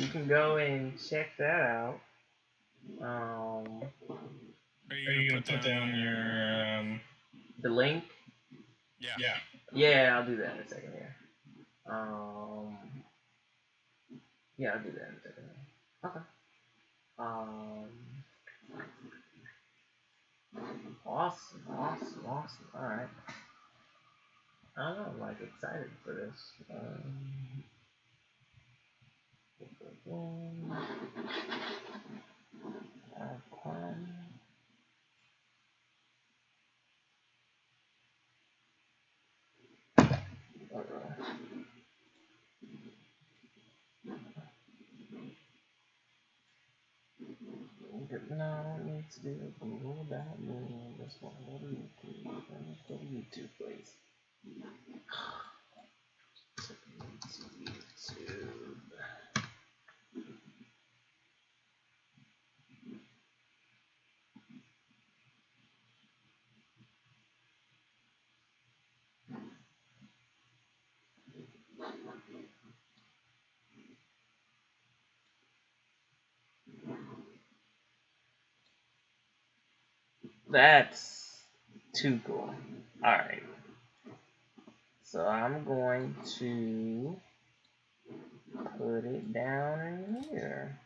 can go and check that out. Are you gonna put down your the link? Yeah. Yeah, I'll do that in a second here. Yeah, I'll do that in a second here. Okay. Awesome. Alright. I'm like excited for this. No, it needs to be Google that me. This one. Go to YouTube. Go to YouTube, please. YouTube. That's too cool. Alright. So I'm going to put it down in here.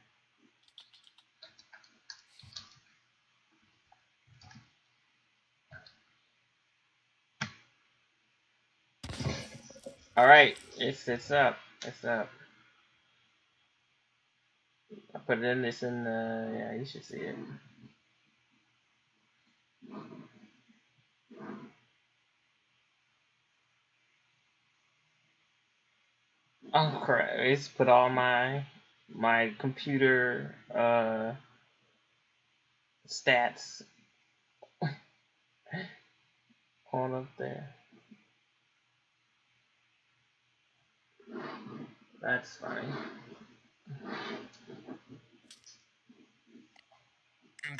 Alright, it's up. It's up. I put it in this in the, yeah, you should see it. Oh crap, it's put all my computer stats on up there. That's funny.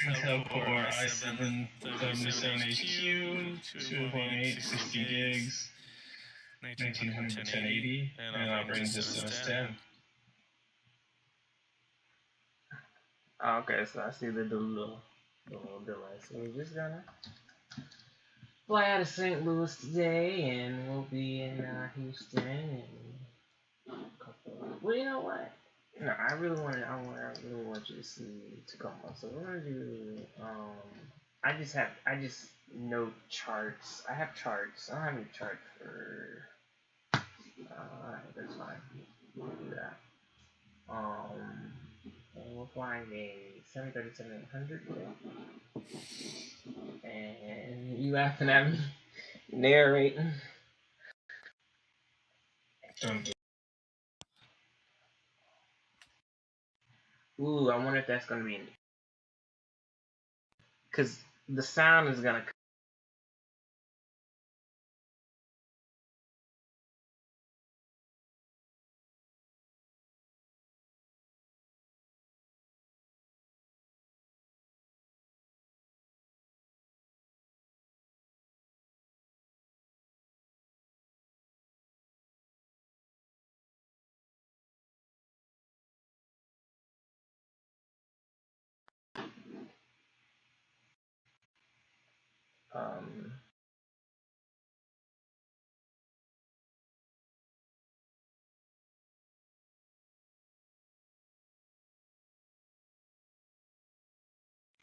Intel Core i7 77HQ, 2.8, 60 gigs, 1900 1080, and operating system is 10. Okay, so I see the little delay. So we're just gonna fly out of St. Louis today, and we'll be in Houston in a couple. Well, you know what? No, I really want you to see Tacoma. So we're gonna do. I just know charts. I have charts. I don't have any chart for. Alright, that's fine. We'll do that. And we're flying a 737-800 today. And you laughing at me narrating. Ooh, I wonder if that's gonna be, cause the sound is gonna.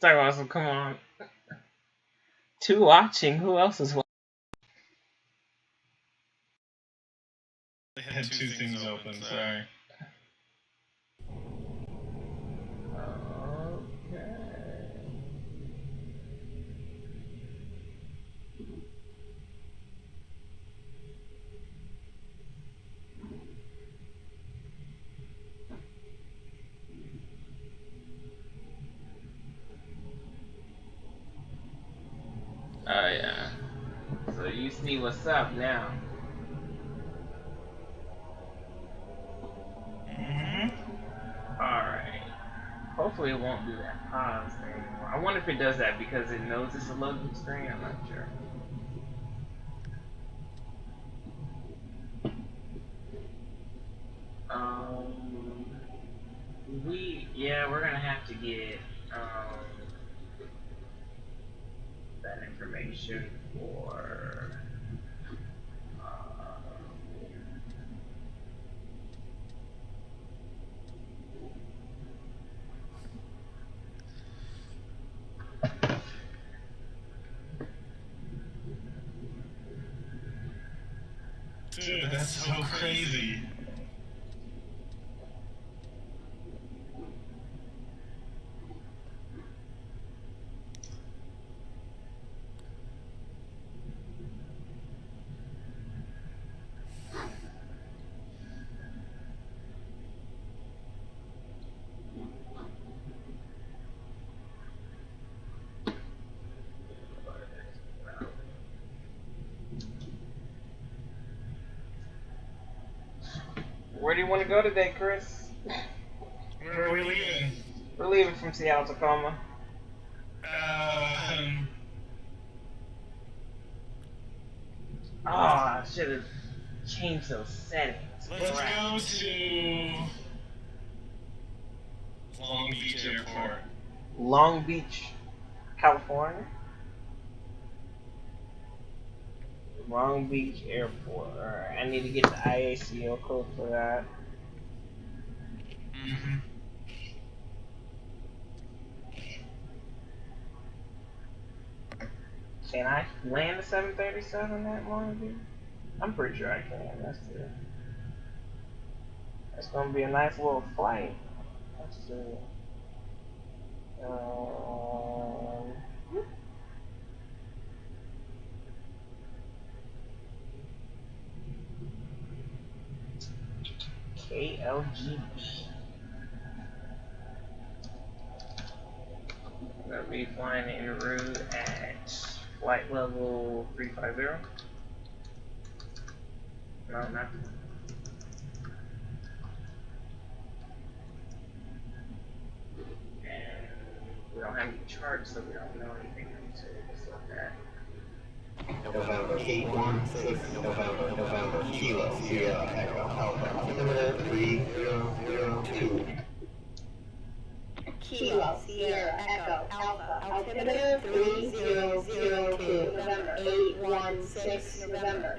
Sorry, awesome. Come on. Two watching. Who else is watching? I had two things open. Sorry. Oh yeah. So you see what's up now. Alright. Hopefully it won't do that pause thing anymore. I wonder if it does that because it knows it's a loading screen. I'm not sure. Yeah, we're gonna have to get that information for Dude, that's so crazy. Where do you want to go today, Chris? Where are we leaving? We're leaving from Seattle, Tacoma. I should have changed those settings. Let's go to Long Beach Airport. Long Beach, California. Long Beach Airport. Alright, I need to get the IACO code for that. Mm-hmm. Can I land a 737 at Long Beach? I'm pretty sure I can. That's gonna be a nice little flight. Let's see. KLGB. I'm gonna be flying en route at flight level 350. No, not. And we don't have any charts, so we don't know anything until it's like that. November 816, November, Kilo, Sierra, Echo, Alpha, altimeter 3002. Kilo, Sierra, Echo, Alpha, altimeter 3002, November, 816, November.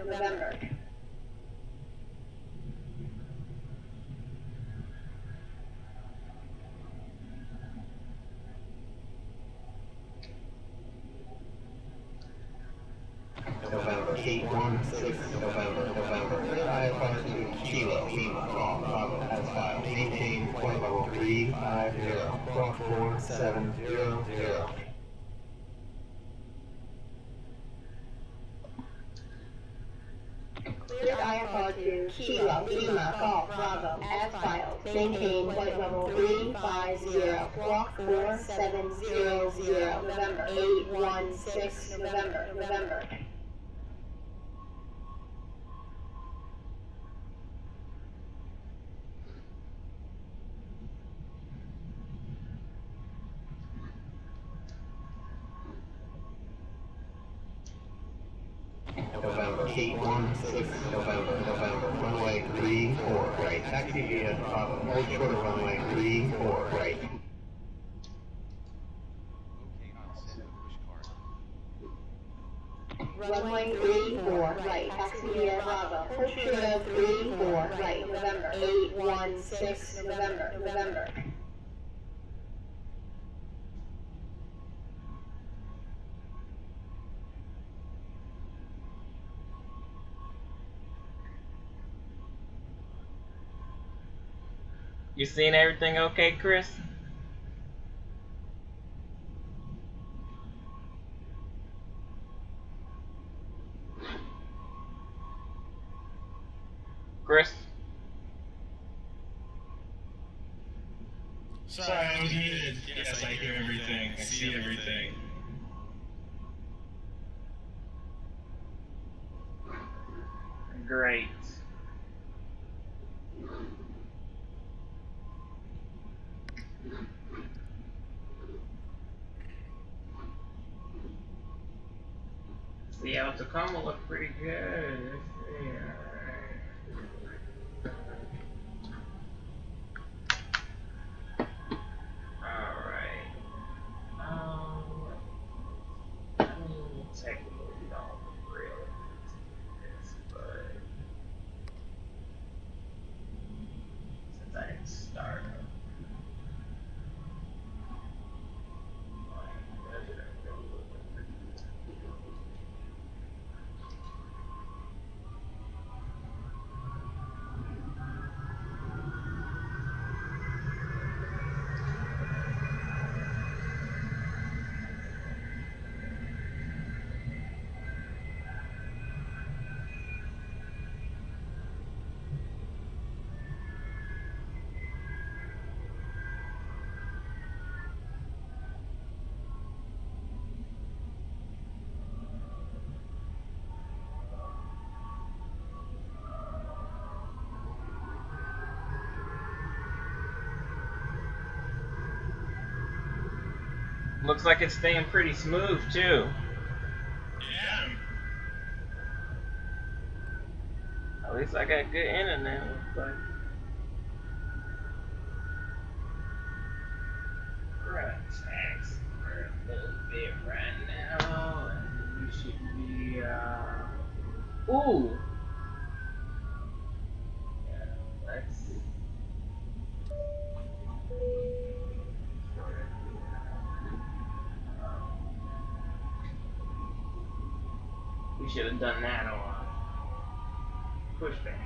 November 816, November, IFR2, Kilo, Lima, Golf, Bravo, as filed, maintain flight level 350, Block 4700. Cleared IFR2, Kilo, Lima, Golf, Bravo, as filed, maintain flight level 350, Block 4700, November, 816, November. November 816, November, runway 34 right, taxi via Bravo, hold short of runway 34 right. Runway 34 right, taxi via Bravo, hold short of 34 right, November, 816, November. You seen everything okay, Chris? Chris? Sorry, I was muted. Yes, I hear everything. I see everything. Great. Seattle Tacoma look pretty good. Looks like it's staying pretty smooth too. Yeah. At least I got good internet. Looks like. Right, tax for a little bit right now, and we should be. Ooh. Yeah, let's see. We should have done that on pushback.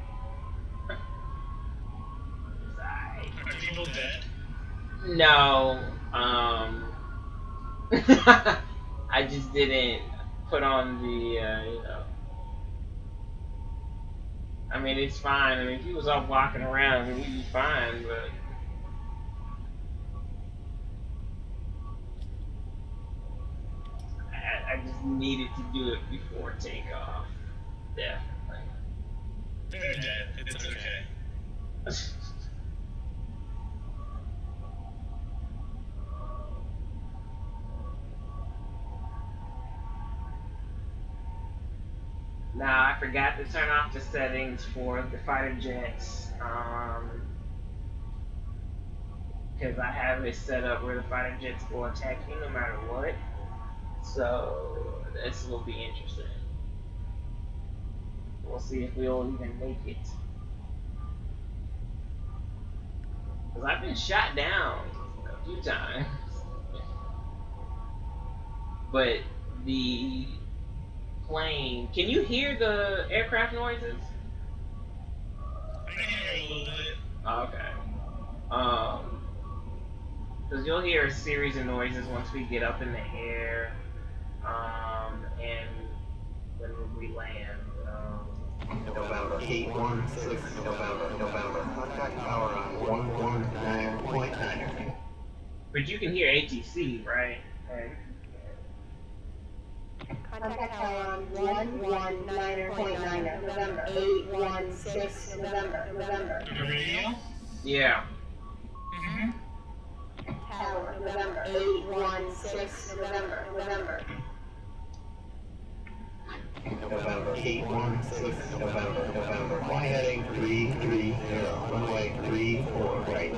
Side. Are people dead? No, I just didn't put on the, you know. I mean, it's fine. I mean, if he was off walking around, then we'd be fine, but. I just needed to do it before takeoff. Definitely. They're dead. It's okay. Now, I forgot to turn off the settings for the fighter jets. Because I have it set up where the fighter jets will attack you no matter what. So, this will be interesting. We'll see if we'll even make it. Because I've been shot down a few times. But the plane... Can you hear the aircraft noises? I can hear a little bit. Okay. Because you'll hear a series of noises once we get up in the air. And when we land. November 816 November. Contact power on 119.9. But you can hear ATC, right? And, Contact power on 119.9 November 816 November. The radio? yeah. Mm-hmm. Tower November 816 November. November 816 November. Fly heading 330. Runway 34 right.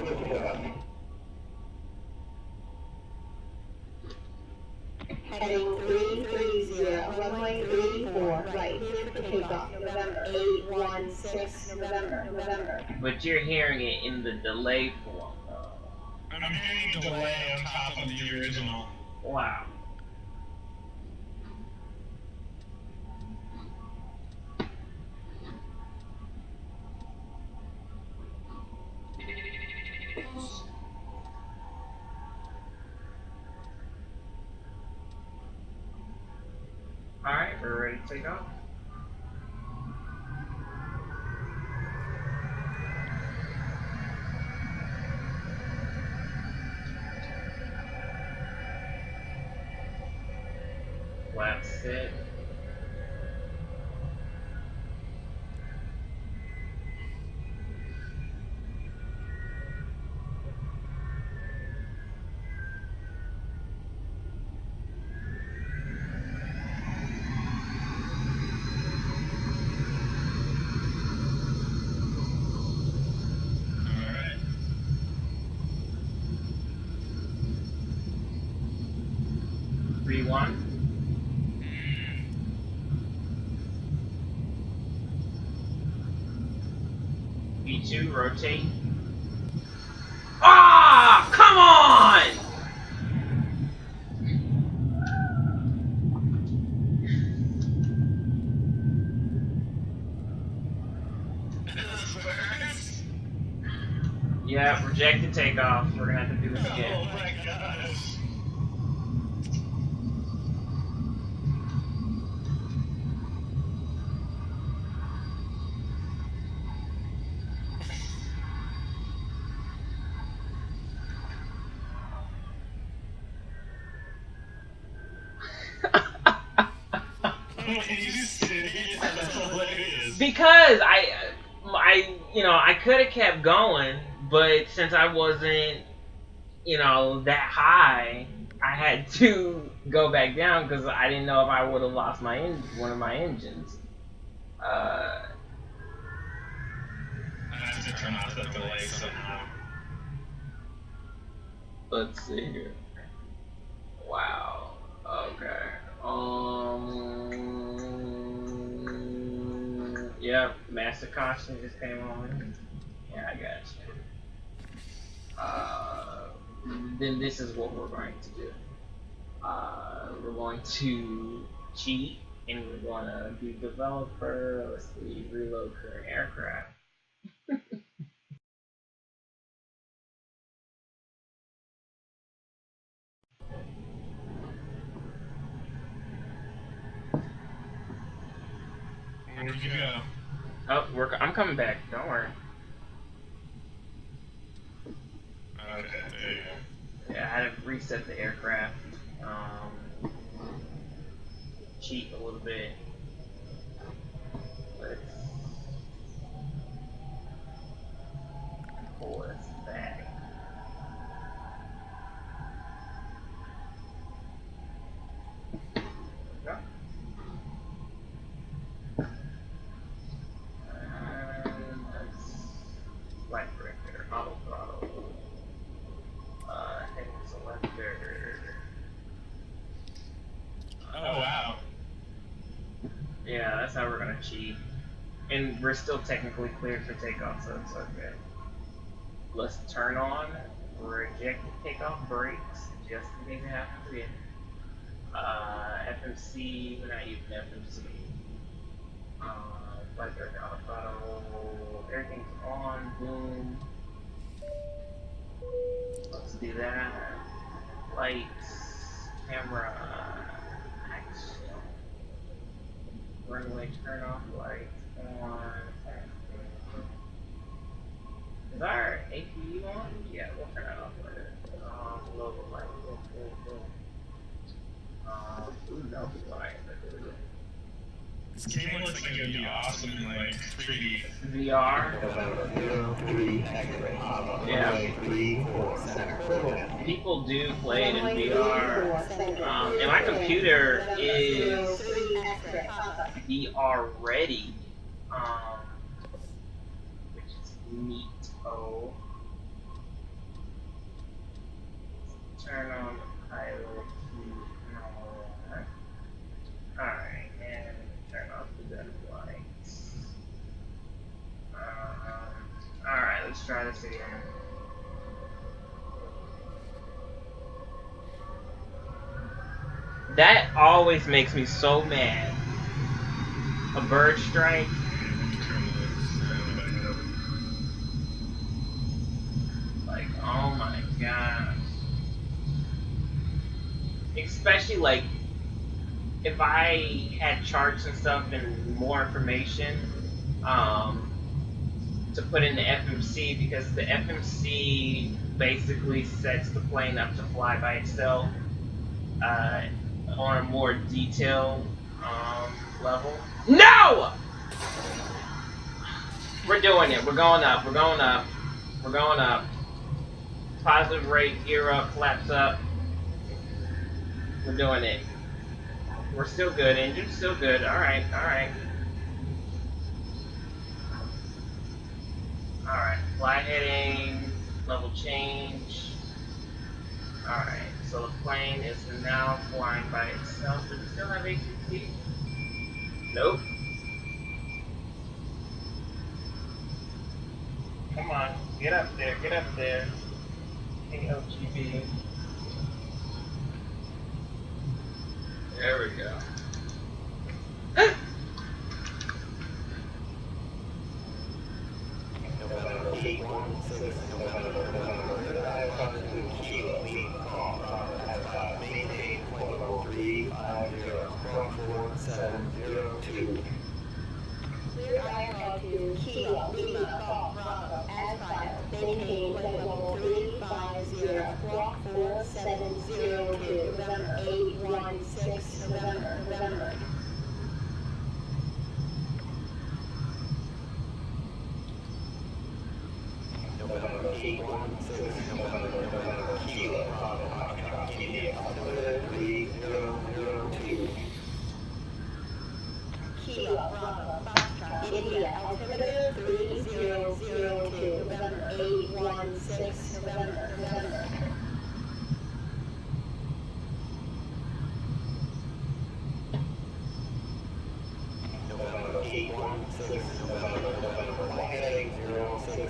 Heading 330. Runway 34 right. Takeoff. November 816 November. But you're hearing it in the delay form, though. I'm hearing delay on top of the original. Wow. Alright, we're ready to take off. Flat sit. Alright. Rewind. V2, rotate. Ah, come on! Yeah, rejected takeoff. We're gonna have to do this Oh again. my gosh. You serious? That's hilarious. Because I could have kept going, but since I wasn't, that high, I had to go back down because I didn't know if I would have lost my one of my engines. I have to turn off the delay somehow. Let's see here. Wow. Okay. Yep. Master caution just came on. Yeah, I got you. Then this is what we're going to do. We're going to cheat, and we're going to do developer. Let's see, reload current aircraft. Where'd you go? Oh, I'm coming back. Don't worry. Okay, there you go. Yeah, I had to reset the aircraft. Cheat a little bit. Let's pull this back. There we go. And let's flight director, auto throttle. Heading selector. Oh, wow. Yeah, that's how we're gonna cheat. And we're still technically cleared for takeoff, so it's okay. Let's turn on reject takeoff brakes, just in case it happens again. FMC, we're not using FMC. Flight director, auto throttle, everything's on, boom. Let's do that. Lights, camera, action. Runway turn off, lights on. Is our APU on? Yeah, we'll turn it off later. Logo light, cool. Ooh, no, light. This game looks like it would be awesome in like 3D. VR. November 03 X-ray. Yeah. Runway 34 center. People do play it in VR. And my computer is VR ready. Which is neat. Oh. Turn on the pilot. Alright, and turn off the gun lights. Alright, let's try this again. That always makes me so mad. A bird strike. Like, oh my gosh. Especially like if I had charts and stuff and more information to put in the FMC, because the FMC basically sets the plane up to fly by itself on a more detailed level. No! We're doing it. We're going up. We're going up. We're going up. Positive rate, gear up, flaps up. We're doing it. We're still good. Engine's still good. Alright, alright. Alright. Fly heading. Level change. Alright. So the plane is now flying by itself. Does it still have ATC? Nope. Come on. Get up there. Get up there. KOGB. There we go. November 816, November, Kilo, lead call, maintain 40350, 1472. Clear IFR to Kilo, Lima, call, Bravo, as filed, maintain 40350, walk 4702, November 816, November. November 816, November, Kilo, Bravo, Foxtrot, KIAH, 6, November, November. November 816, November, November, heading 060.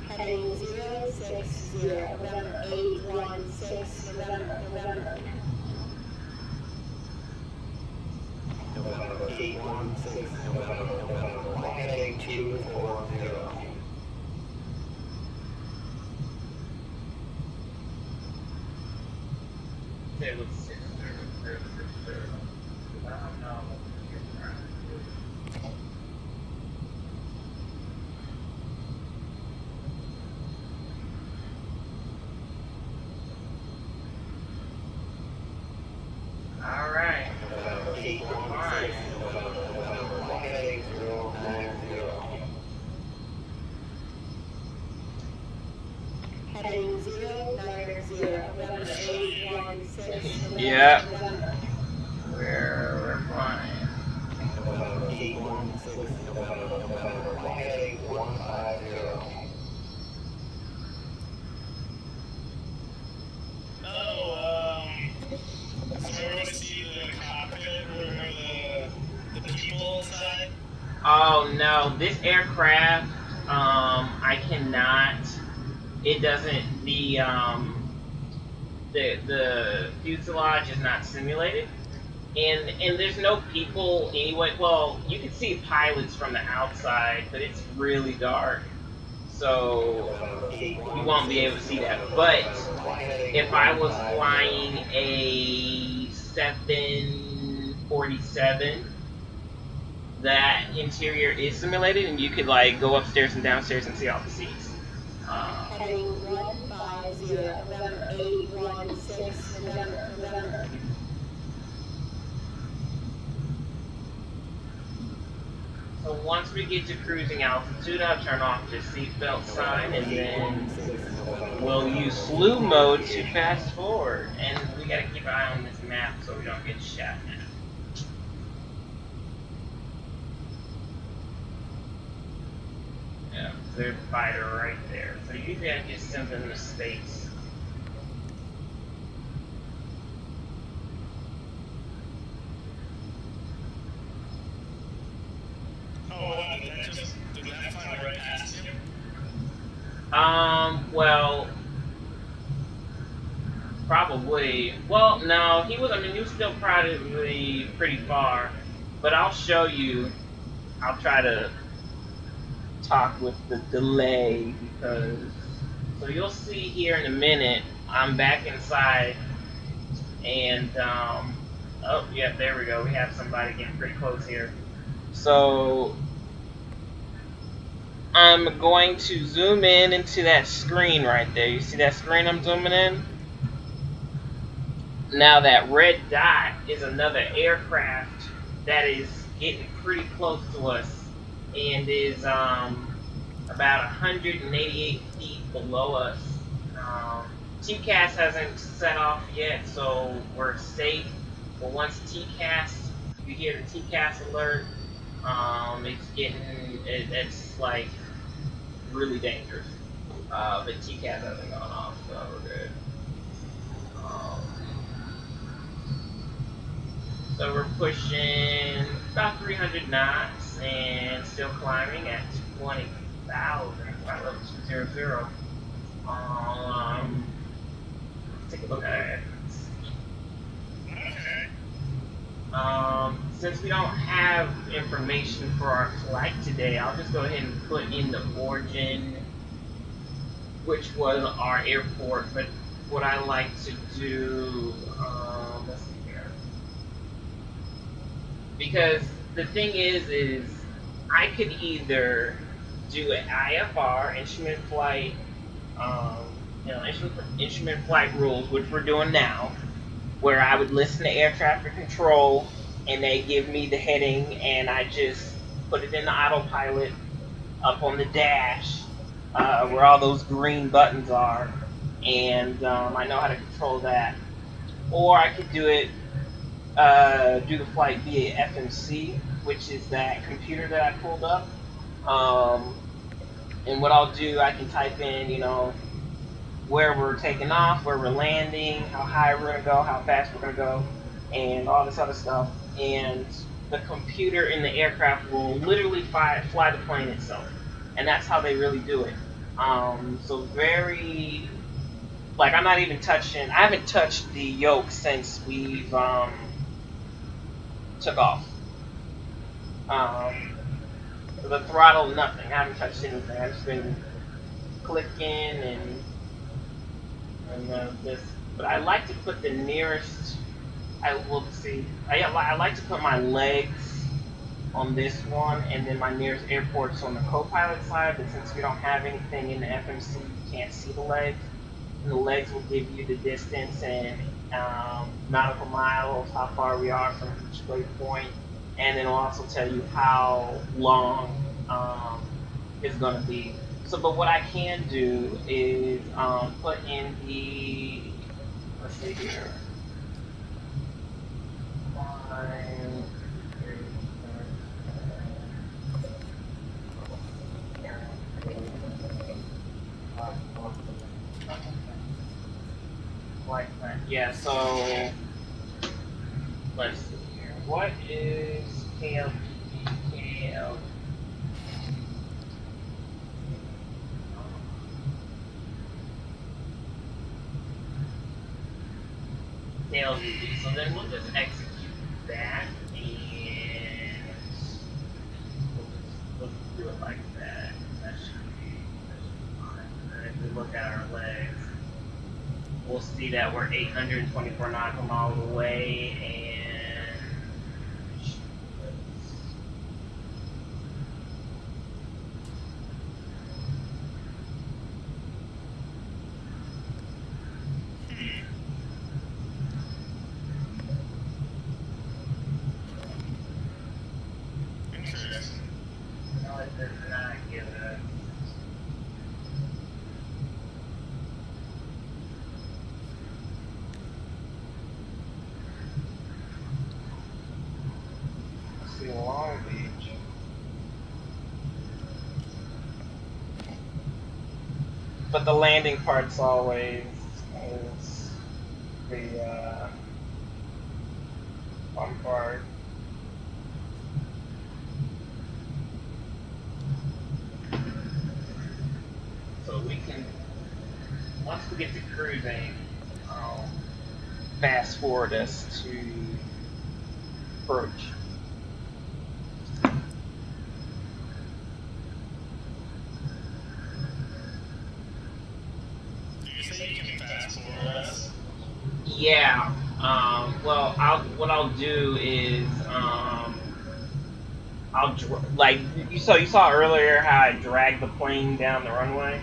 Heading 060, November 816, November, November. November 816, November, November, heading 240. Say it was 6 0 0 6 0. I don't know. All right. November 816, November, November, heading 090. Heading 090, November 816, Yeah. November. We're flying. November 816, November, November, heading 150. So we're going to see the cockpit or the people inside? Oh no, this aircraft, I cannot. It doesn't. The fuselage is not simulated, and there's no people anyway. Well, you can see pilots from the outside, but it's really dark, so you won't be able to see that. But if I was flying a 747, that interior is simulated, and you could like go upstairs and downstairs and see all the seats. Heading 150, November 816, November, November. So once we get to cruising altitude, I'll turn off the seatbelt sign, and then we'll use slew mode to fast forward. And we gotta keep an eye on this map so we don't get shot now. Yeah, there's a fighter right there. So usually I just send them to space. Oh, wow, did that fly right past you? Well, probably. Well, no, he was still probably pretty far. But I'll show you. I'll try to talk with the delay because. So you'll see here in a minute. I'm back inside, and oh yeah, there we go. We have somebody getting pretty close here. So I'm going to zoom in into that screen right there. You see that screen I'm zooming in? Now that red dot is another aircraft that is getting pretty close to us and is about 188 feet below us. TCAS hasn't set off yet, so we're safe. But once TCAS, you hear the TCAS alert, it's like really dangerous. But TCAS hasn't gone off, so we're good. So we're pushing about 300 knots and still climbing at 20,000, flight level 200. Take a look at it. Okay. Since we don't have information for our flight today, I'll just go ahead and put in the origin, which was our airport. But what I like to do, let's see here, because the thing is I could either do an IFR, instrument flight, instrument flight rules, which we're doing now, where I would listen to air traffic control and they give me the heading and I just put it in the autopilot up on the dash where all those green buttons are, and I know how to control that. Or I could do it, do the flight via FMC, which is that computer that I pulled up. And what I'll do, I can type in, you know, where we're taking off, where we're landing, how high we're going to go, how fast we're going to go, and all this other stuff. And the computer in the aircraft will literally fly the plane itself. And that's how they really do it. So very, like, I'm not even touching, I haven't touched the yoke since we've took off. The throttle, nothing. I haven't touched anything. I've just been clicking and this. But I like to put the nearest. I like to put my legs on this one, and then my nearest airport's on the co-pilot side. But since we don't have anything in the FMC, you can't see the legs. And the legs will give you the distance and nautical miles, how far we are from each waypoint. And then it'll also tell you how long it's going to be. So, but what I can do is put in the, let's see here, 5, 3, 4, yeah, so let's see here. What is KIAH? So then we'll just execute that, and we'll do it like that. That should be fine. And if we look at our legs, we'll see that we're 824 nautical miles away, and Long Beach. But the landing part's always is the fun part. So we can, once we get to cruising, fast forward us to approach. Yeah. Well, what I'll do is like you saw earlier how I dragged the plane down the runway.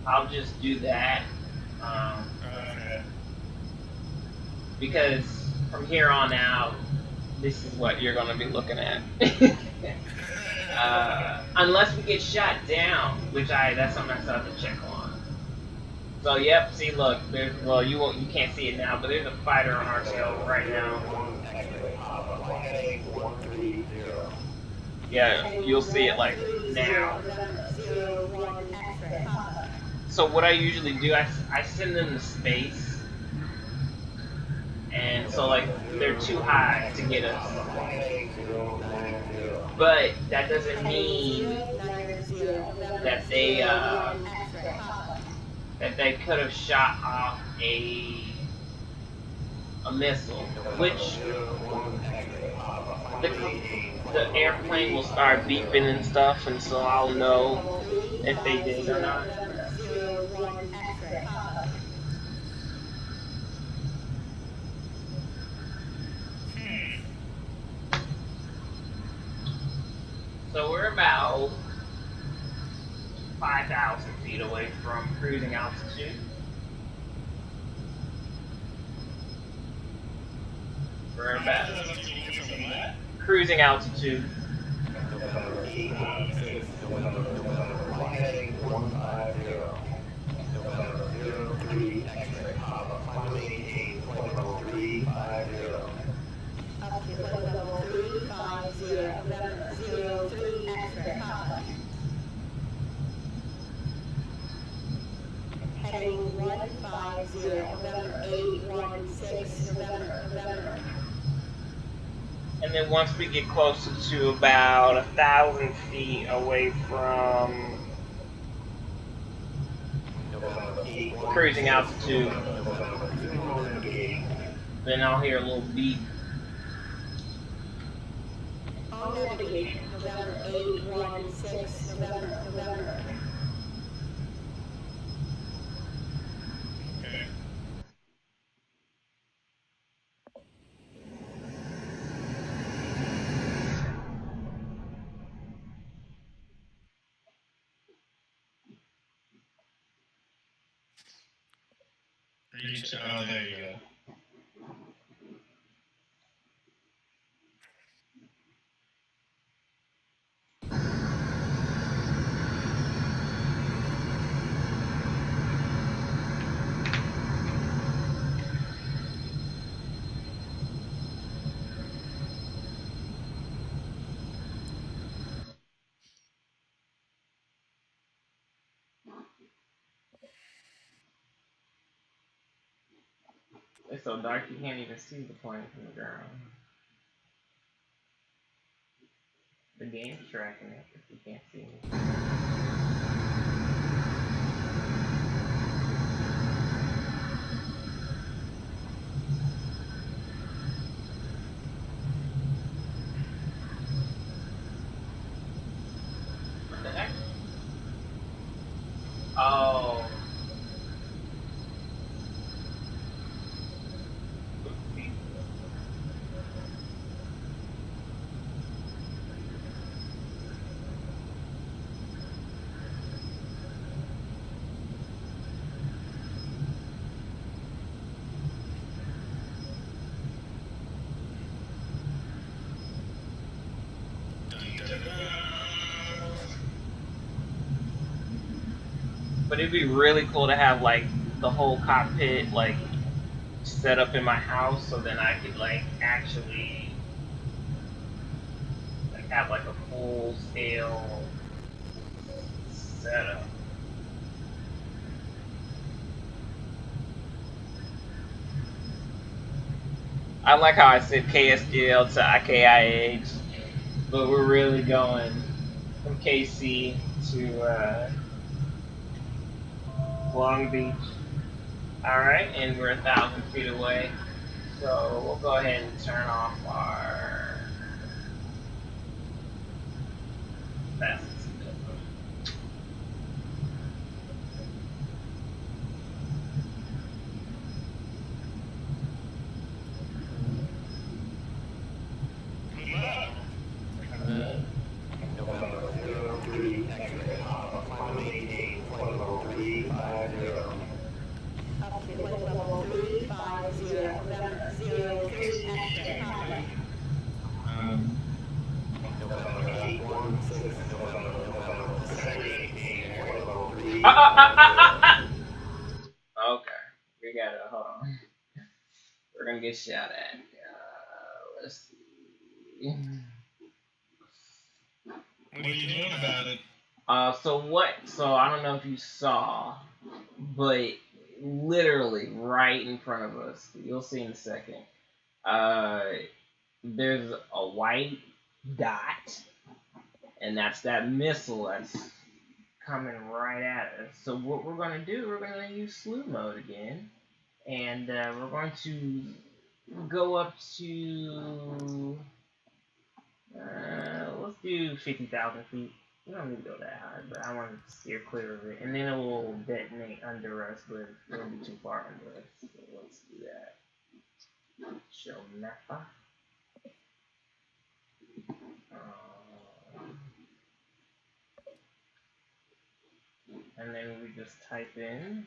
I'll just do that because from here on out, this is what you're gonna be looking at. Unless we get shot down, which that's something I still have to check on. So yep, see, look, there's, well, you can't see it now, but there's a fighter on our tail right now. Yeah, you'll see it like now. So what I usually do, I send them to space, and so like they're too high to get us. But that doesn't mean that they could have shot off a missile, which the airplane will start beeping and stuff, and so I'll know if they did or not. So we're about 5,000 feet away from cruising altitude. We're about cruising altitude. Heading 150 November, 816 November, November. And then once we get closer to about 1,000 feet away from cruising altitude, then I'll hear a little beep. On navigation, November, 816 November, November. Okay. Reach. Oh, there you go. It's so dark you can't even see the plane from the ground. The game's tracking it if you can't see it. What the heck? Oh. But it'd be really cool to have like the whole cockpit like set up in my house, so then I could like actually like have like a full scale setup. I like how I said KSTL to KIAH, but we're really going from KC to Long Beach. Alright, and we're 1,000 feet away. So we'll go ahead and turn off our fastest. Okay, we gotta hold on. We're gonna get shot at. Let's see. What are you doing about it? So I don't know if you saw, but literally right in front of us, you'll see in a second. There's a white dot, and that's that missile that's coming right at us. So what we're gonna do, we're gonna use slew mode again, and we're going to go up to let's do 50,000 feet. We don't need to go that high, but I want to steer clear of it, and then it will detonate under us, but it'll be too far under us. So let's do that. Show Napa. And then we just type in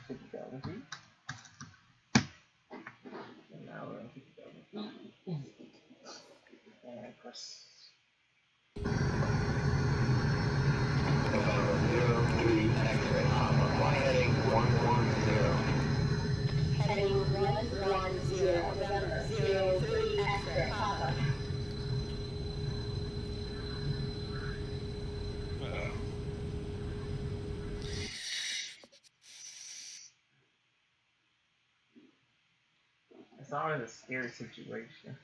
50,000 feet. And now we're on 50,000 feet. And press. Heading 110 November, 03 X-ray, Papa. It's always a scary situation.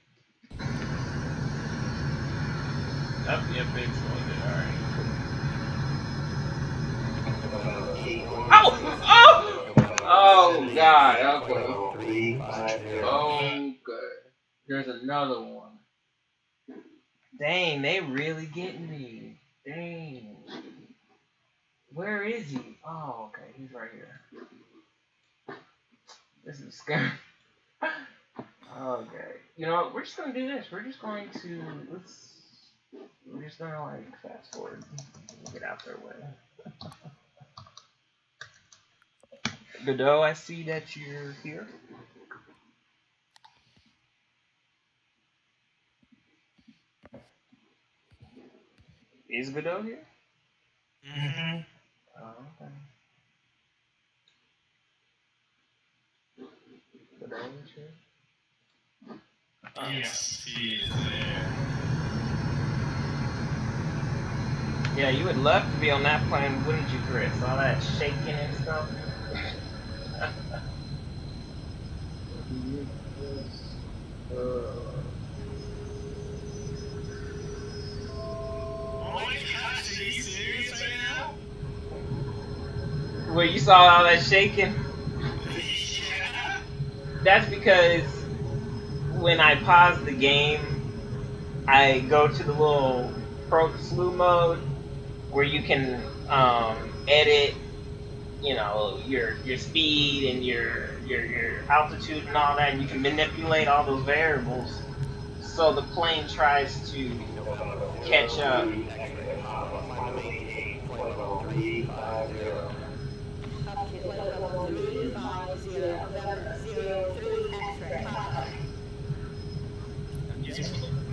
That'd be a big slogan, alright. Oh! Oh! Oh god, okay. Oh god. There's another one. Dang, they really getting me. Dang. Where is he? Oh, okay, he's right here. This is scary. Okay. You know what? We're just gonna do this. We're just going to we're just gonna like fast forward. Get out their way. Godot, I see that you're here. Is Godot here? Mm-hmm. Oh, okay. Godot is here? Yes, he is there. Yeah, you would love to be on that plane, wouldn't you, Chris? All that shaking and stuff. Oh my gosh, are you serious right now? Well, you saw all that shaking? Yeah. That's because when I pause the game, I go to the little pro slew mode where you can edit, you know, your speed and your altitude and all that, and you can manipulate all those variables. So the plane tries to catch up.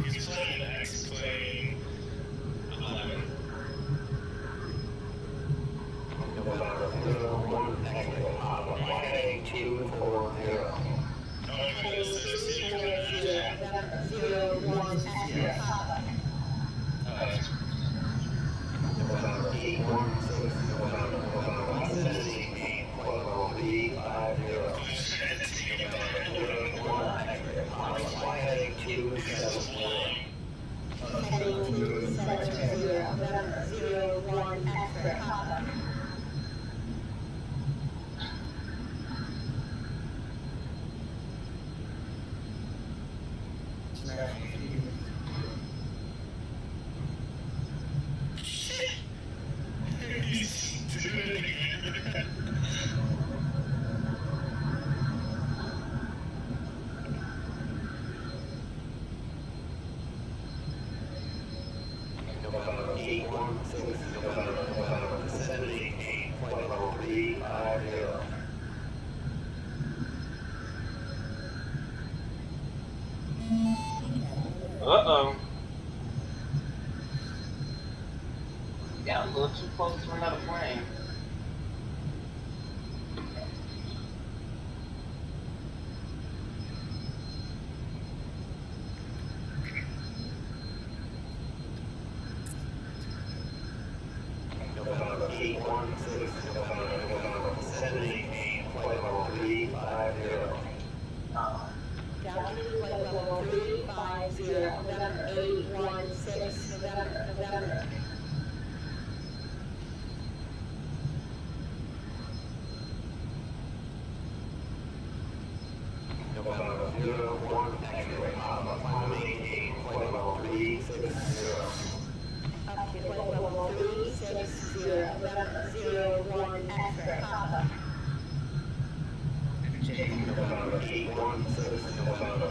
He's flying an X-plane 11. Uh-oh. Got a little too close to another plane.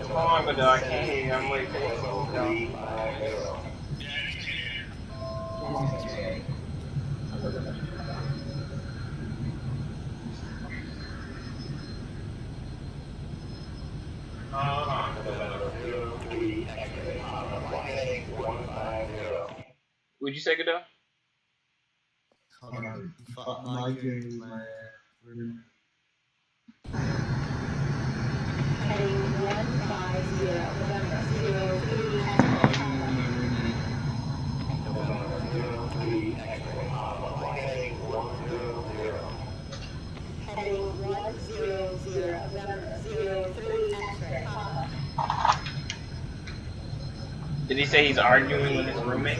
Come on, Godot, I can't hear you. I'm waiting for you. Would you say Godot? Hold on. I'm arguing with my room. Heading 150, November 03. Heading 100, November 03, X-ray. Did he say he's arguing with his roommate?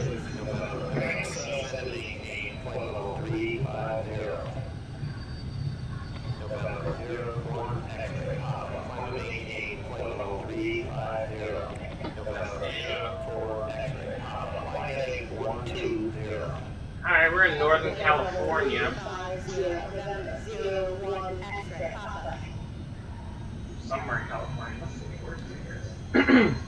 Alright, we're in Northern California. Somewhere in California. Let's see where it is.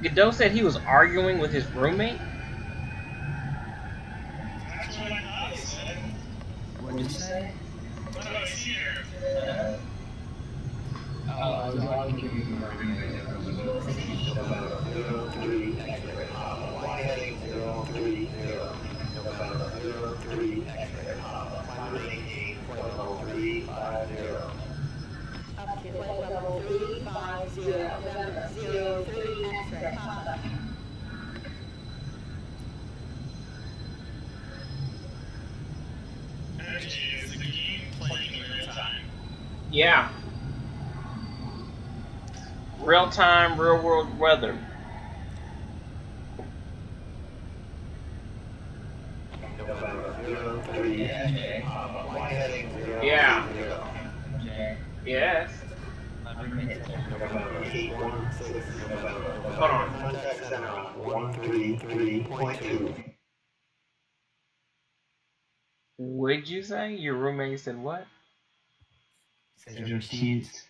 Godot said he was arguing with his roommate. That's what I thought he said. What did you say? When I was here. Oh, I was arguing with my roommate. November 03 X-ray Papa. Fly heading 030. November 03 X-ray Papa. Climb maintain flight level 350. Up to flight level 350, November 03 X-ray Papa. Energy is the game playing in real time. Yeah. Real time, real world weather. November 03 X-ray Papa. Fly heading 030. Yeah. Jay, Yes. my roommate said November 816 November. Hold on. Contact center on 133.2. What'd you say? Your roommate said what? said you're cute.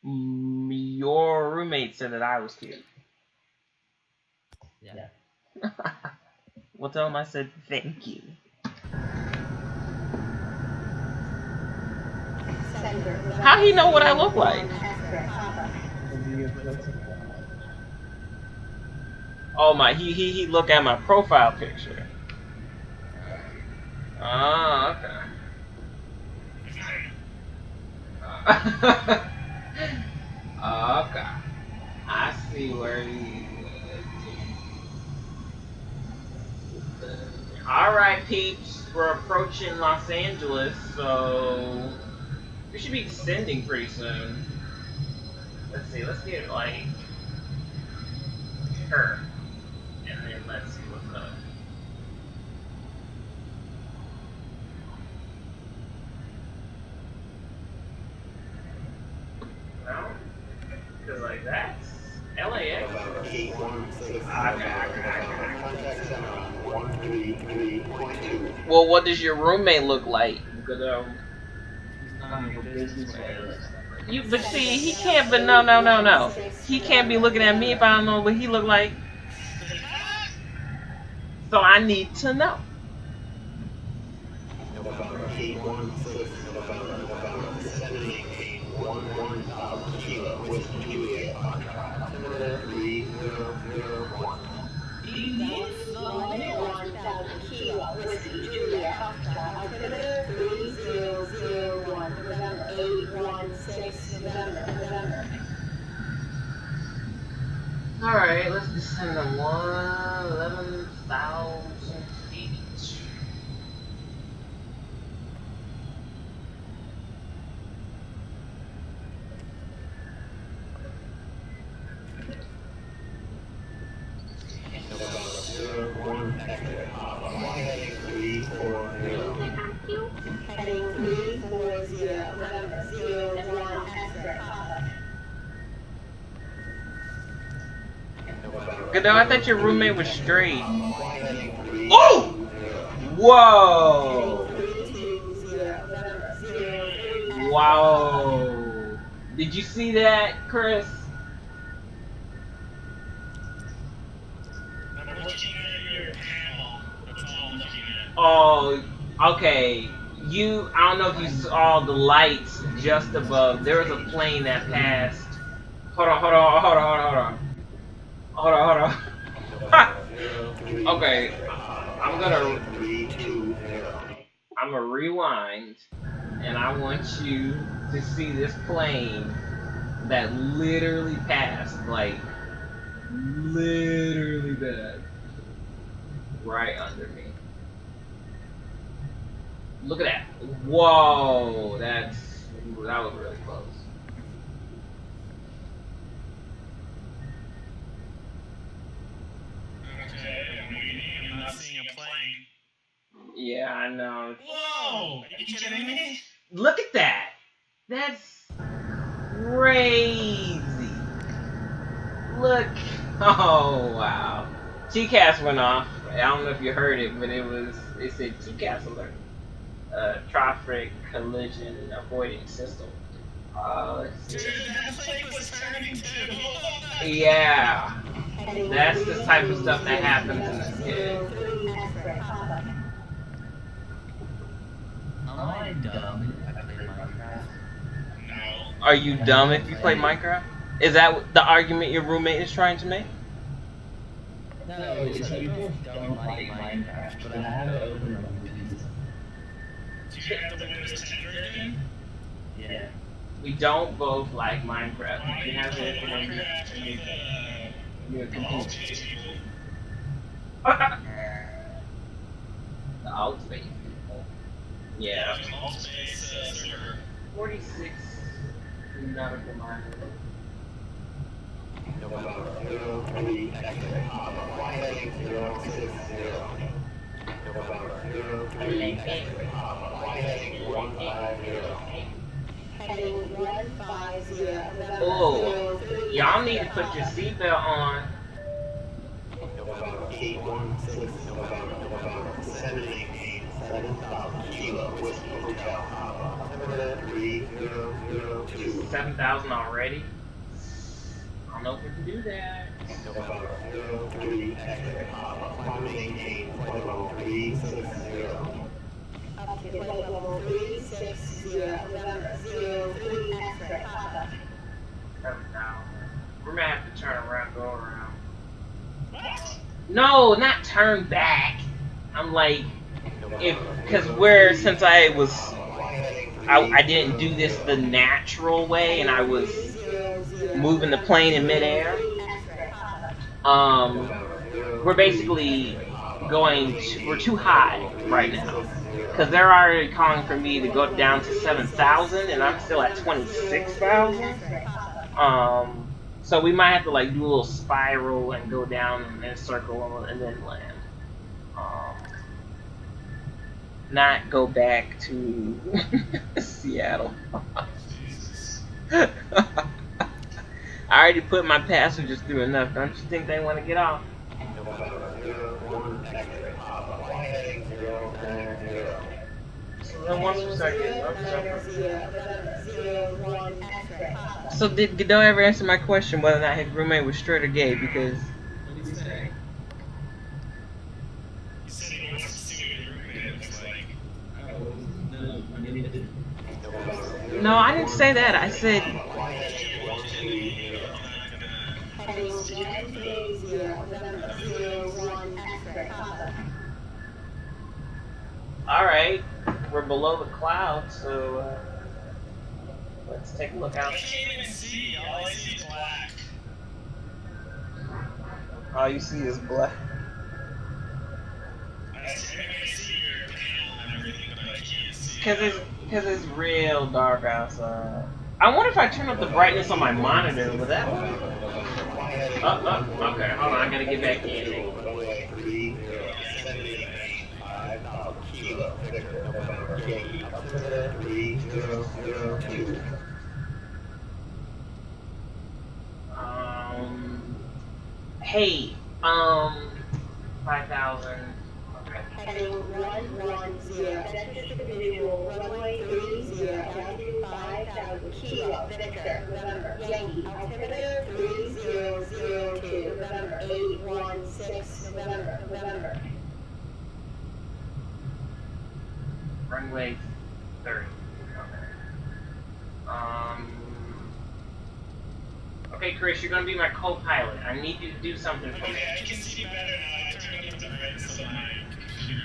Your roommate said that I was cute. Yeah. Well, tell him I said thank you. How he know what I look like? Oh my, he look at my profile picture. Oh, okay. Okay. I see where he Alright, peeps. We're approaching Los Angeles, so we should be extending pretty soon. Let's see, let's get like her. And then let's see what's up. No? Because like that's LAX. November 816 Okay. Contact center on 133.2. Well, what does your roommate look like? Godot? He's none of your business, man. But see, he can't. But no. He can't be looking at me if I don't know what he look like. So I need to know. November 816 November. Descending 11000 kilo with Juliet contract. Altimeter 3001. 1,000 kilo whiskey Juliet Foxtrot. Altimeter 3001, November 816, November. Alright, let's descend to 11,000 feet. November 01 X-ray Papa. Fly heading 340. Heading 340, November 01 X-ray Papa. Godot, I thought your roommate was straight. Fly heading 320. Oh! Whoa! 320, November 03. Wow! Did you see that, Chris? I'm looking at your panel. That's all I'm looking at. Oh, okay. I don't know if you saw the lights just above. There was a plane that passed. Hold on. Okay, I'm gonna rewind, and I want you to see this plane that literally passed, like literally passed right under me. Look at that! Whoa, that was really close. Okay, I'm waiting. I'm not seeing a plane. Yeah, I know. Whoa! Are you kidding me? Look at that! That's crazy. Look. Oh, wow. TCAS went off. I don't know if you heard it, but it said TCAS alert. Traffic collision avoiding system. Let's see. Dude, that plane was turning too. Yeah. That's the type of stuff that happens in this game. Am I dumb if I play Minecraft? No. Are you dumb if you play Minecraft? Is that the argument your roommate is trying to make? No, it's like we both don't like Minecraft, but I have it open on PC. Do you have the Windows 10 version? Yeah. We don't both like Minecraft. Why We do you have play it in Minecraft with your the alt computer. space people? The alt space. Yeah. The alt space server. 46 nautical miles. November 03 X-ray. Fly heading 060. November 03 X-ray. Fly heading 150. Heading 150, November Oh, 03. y'all need to put your seatbelt on. November 816. November 718. Kilo Whiskey Hotel. November 3002. 7,000 already? I don't know if we can do that. November 03 X-ray. Maintain flight level 360. Up to flight level 360, November 03 X-ray. 7,000. We're gonna have to turn around, go around. What? No, not turn back. I'm like, since I didn't do this the natural way and I was moving the plane in midair. We're basically we're too high right now. Because they're already calling for me to go down to 7,000 and I'm still at 26,000. So we might have to like do a little spiral and go down in a circle and then land. Not go back to Seattle. I already put my passengers through enough. Don't you think they want to get off? So then once we start getting up, so did Godot ever answer my question whether or not his roommate was straight or gay? Because What did you say? He said he wants to see what your roommate looks like. Oh, no, I mean, it didn't. no, I didn't say that. I said Heading 130, November 01 X-ray. all right, we're below the clouds, so let's take a look I out. can't even see. All I see is black. All you see is black. I see your panel and everything, but I can't see. Cause it's real dark outside. I wonder if I turn up the brightness on my monitor, would that work? Okay, hold on, I gotta get back in. Hey, 5,000. Okay. Heading 110, Centric Visual, runway 30, altitude 5,000, Kilo, Victor, November, Yankee, altimeter 3002, November, 816, November. Runway 30. Okay, Chris, you're gonna be my co-pilot. I need you to do something for me. Okay, I can see better now. I turned up the brightness on my computer,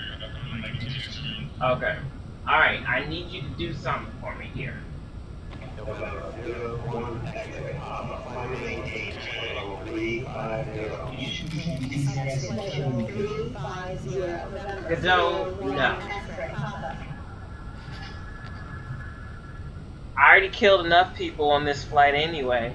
on my computer screen. Okay. Alright, I need you to do something for me here. Godot, no. I already killed enough people on this flight anyway.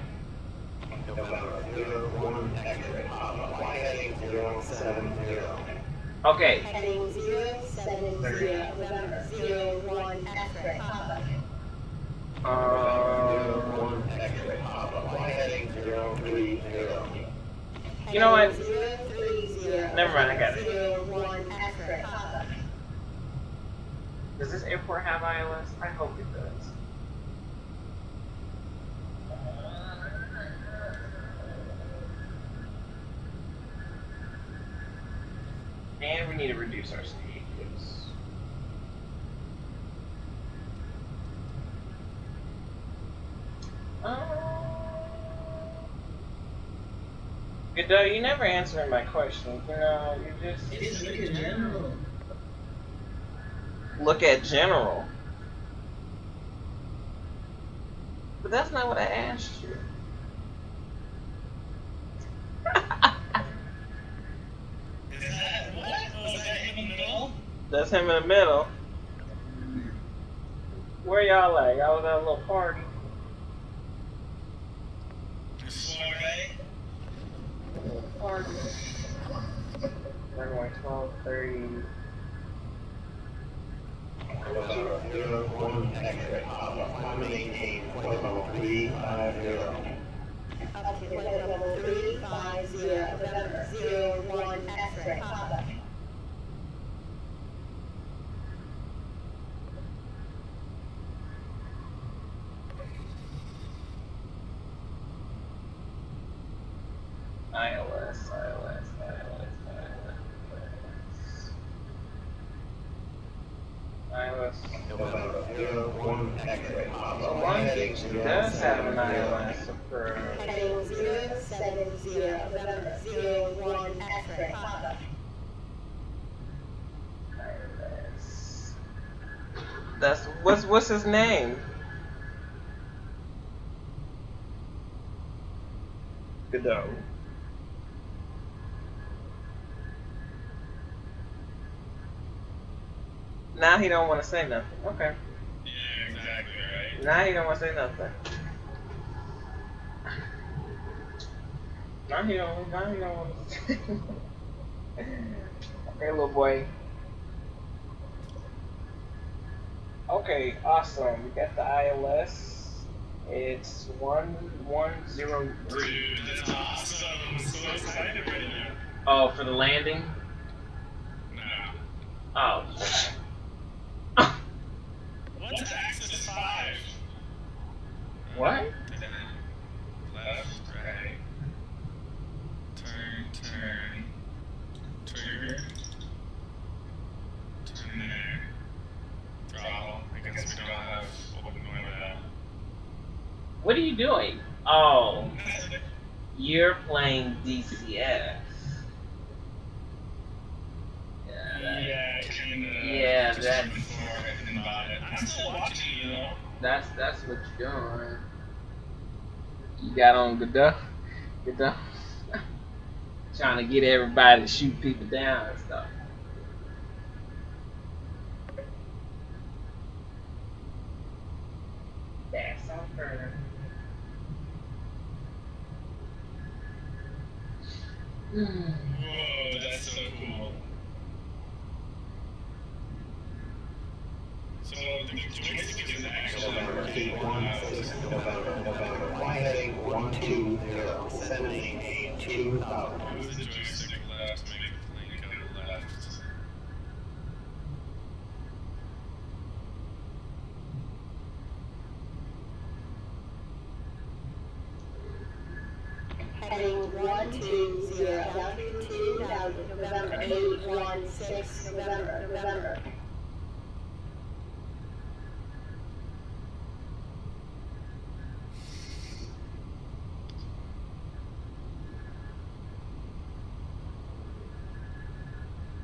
Okay. Heading 070, November, 01 X-ray. You know what? 030, Never mind, I got it. 01 X-ray. Does this airport have iOS? I hope it does. And we need to reduce our speed. Good though, you never answered my question. You know, you just look at general. Look at general. But that's not what I asked you. Is that what? Was that him in the middle? That's him in the middle. Where y'all at? Y'all was at a little party. Soiree? Party. Runway 12:30. Zero, one, X-ray, Papa, maintain flight level 350. Altitude level 350, November 01, X-ray, Papa. ILS. November 01, X-ray, Papa. Well, one does have an ILS approved. Heading 070, November 01, X-ray, Papa. ILS. That's what's his name? Godot. Now he don't want to say nothing. Okay. Yeah, exactly, right? Now he don't want to say nothing. Now he don't want to say Okay, little boy. Okay, awesome. We got the ILS. It's 1103. Dude, that's awesome. I'm so excited right now. Oh, for the landing? No. Oh. What's axis 5? What? Left, right. Turn. Trigger. Turn there. Throttle. I guess we don't have open that. What are you doing? Oh, you're playing DCS. Yeah, kinda. Yeah, Just that's- before everything about it. I'm still watching, you know. That's what you're doing. You got on Godot. Trying to get everybody to shoot people down and stuff. That's on her. Whoa, that's so cool. So the joystick is actually November working. 816, November. Fly heading 120, 788, 2000. Move the joystick left to make the plane go left. Heading 120, altitude 2000, November 816, November.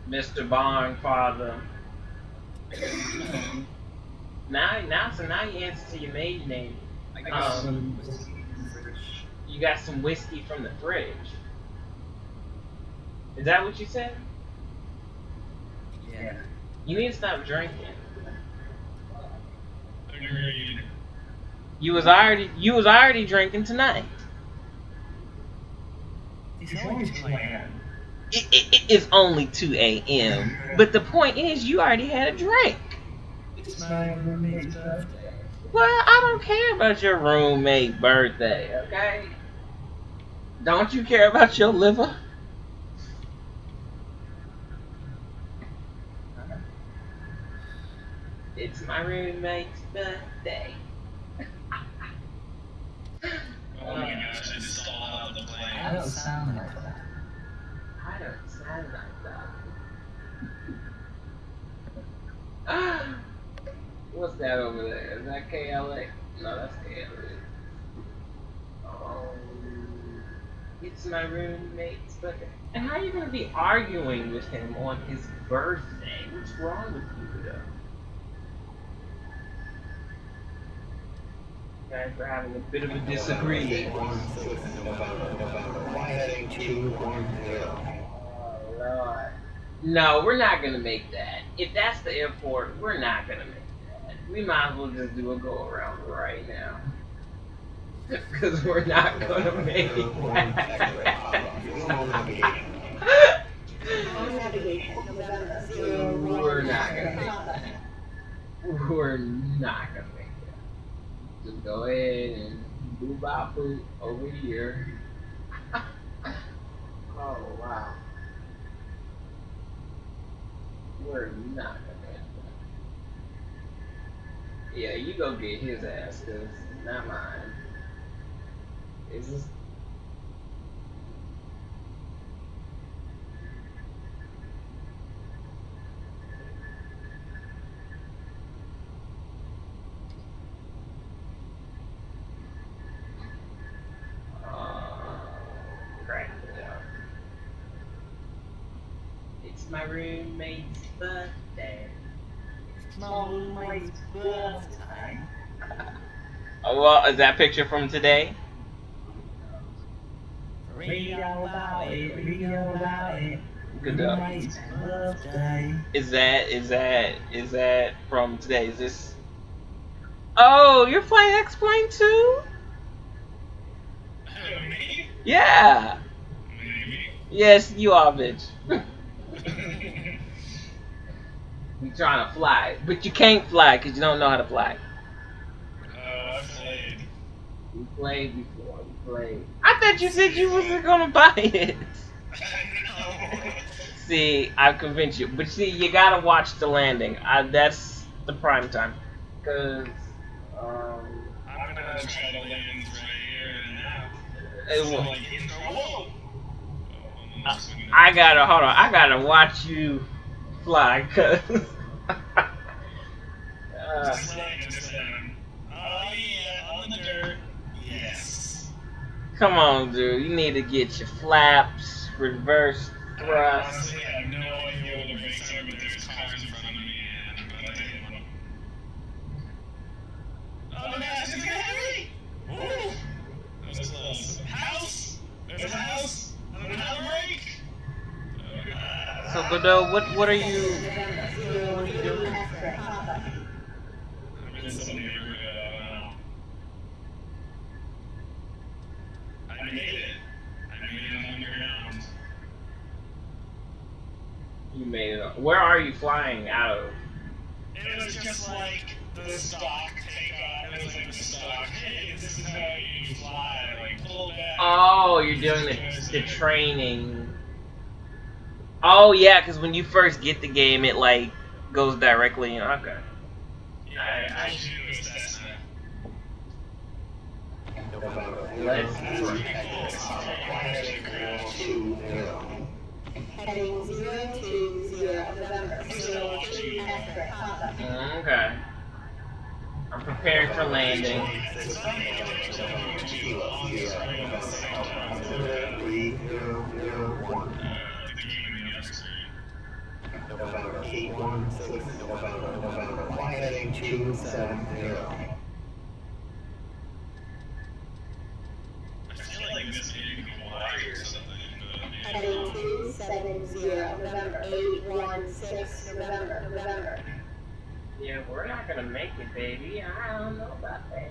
Mr. Barnfather. now you answer to your maiden name. I got some whiskey in the fridge. You got some whiskey from the fridge. Is that what you said? Yeah. You need to stop drinking. Agreed. You was already drinking tonight. It's always 2 a.m. It is only 2 a.m. But the point is, you already had a drink. It's my roommate's birthday. Well, I don't care about your roommate's birthday, okay? Don't you care about your liver? It's my roommate's birthday. Oh my gosh, I just stalled out of the I plane. don't sound like that. I don't sound like that. No, that's the it's my roommate's birthday. And how are you gonna be arguing with him on his birthday? What's wrong with you, though? You guys are having a bit of a disagreement. 816 November. Fly heading 210. Oh, Lord. No, we're not gonna make that. If that's the airport, we're not gonna make that. We might as well just do a go around right now. Because we're not gonna make that. On navigation, November. We're not gonna make that. We're not gonna make that. Just go ahead and boop bop boop over here. Oh wow. We're not gonna make that. Yeah, you go get his ass, cause not mine. Is this? Crack it up. It's my roommate's birthday. My roommate's birthday. Oh, well, is that picture from today? Read all about it, read all about it. Good job. Roommate's birthday. Is that from today? Is this? Oh, you're playing X-Plane too? Me? Yeah. Maybe. Yes, you are, bitch. You trying to fly, but you can't fly because you don't know how to fly. I played. We played before. We played. I thought you said you wasn't gonna buy it. I know. See, I've convinced you, but see, you gotta watch the landing. That's the prime time, cause I'm gonna try to land right here and now. it So, won't. like, whoa! I gotta hold on. I gotta watch you fly, cause. Just land, just land. Oh yeah, on the dirt. Yes. Come on, dude. You need to get your flaps, reverse thrust. Honestly, I have no idea what the brakes are, but there's cars in front of me, and I hit one. Oh no, it's gonna hit me! Ooh! That was close. House! There's a house! I don't know how to brake! Oh god. So, Godot, what are you? I'm in some neighborhood, I don't know. I made it. I made it on the ground. You made it. Where are you flying out of? It was just like the stock takeoff. It was like the stock, hey, this is how you fly, like pull back. Oh, you're doing the training. Oh yeah, because when you first get the game, it like goes directly in. Okay. Yeah, I shoot this Cessna. Let's That's pretty cool. It's not like actually cool. Heading 020 November. 02 X-ray, Papa. Okay. I'm preparing for landing. It's funny, like, so you on the screen at the same time. 3001. The game in the other screen. November 816 November. Fly heading 270. I feel like this maybe could go wide or something, but Heading 270 November. 816 November. Yeah, we're not gonna make it, baby. I don't know about that.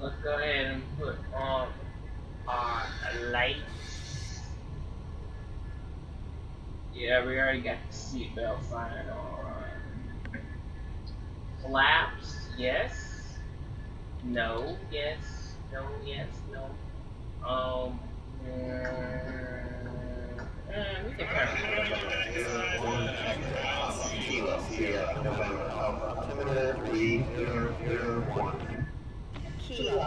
Let's go ahead and put on our lights. Yeah, we already got the seatbelt sign on. Flaps, yes. No, yes. No, yes, no. We can try to 1 Kilo Sierra November Alpha. 3001. Kilo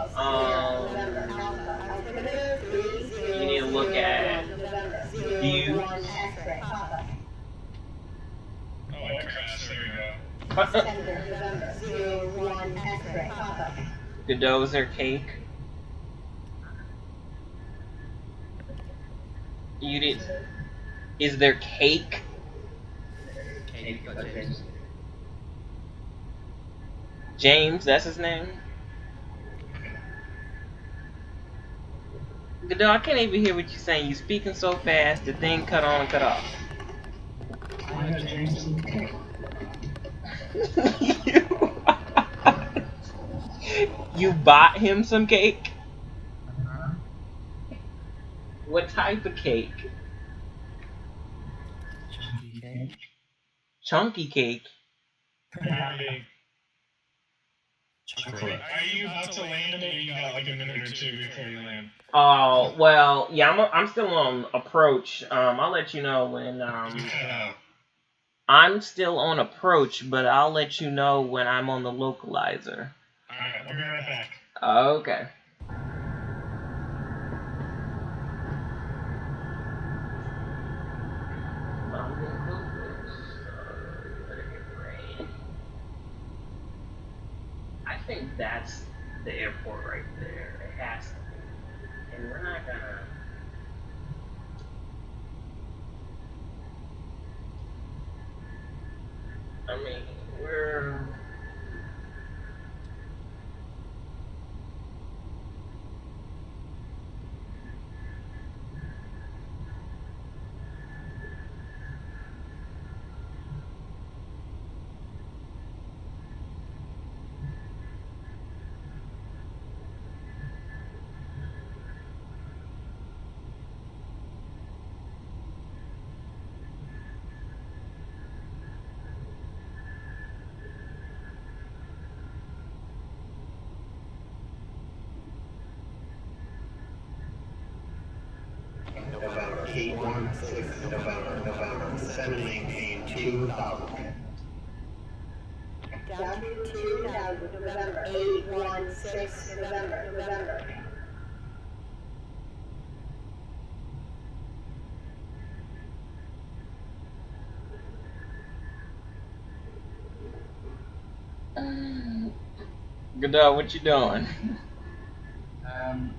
November Alpha. Altimeter 30. You need to look at November. view. 01 X-ray, Papa. oh, I crashed. There we go. November 01 1 X-ray pop-up. Godot, is there cake? You did. Is there cake? Cake got James. James, that's his name? Godot, I can't even hear what you're saying. You speaking so fast, the thing cut on and cut off. I got James some cake. You bought him some cake? Uh-huh. What type of cake? Chunky cake. Chunky cake? Hey, Chocolate. are you about to land, or you got like a minute or two before you land? Oh, well, yeah, I'm still on approach. I'll let you know when, You cut out. I'm still on approach, but I'll let you know when I'm on the localizer. Alright, I'll be right back. Okay. I think that's the airport right there. It has to be. And we're not gonna... I mean, we're... November 816, November 718, 2000. Down to 2000, November 816, November. Godot, what you doing?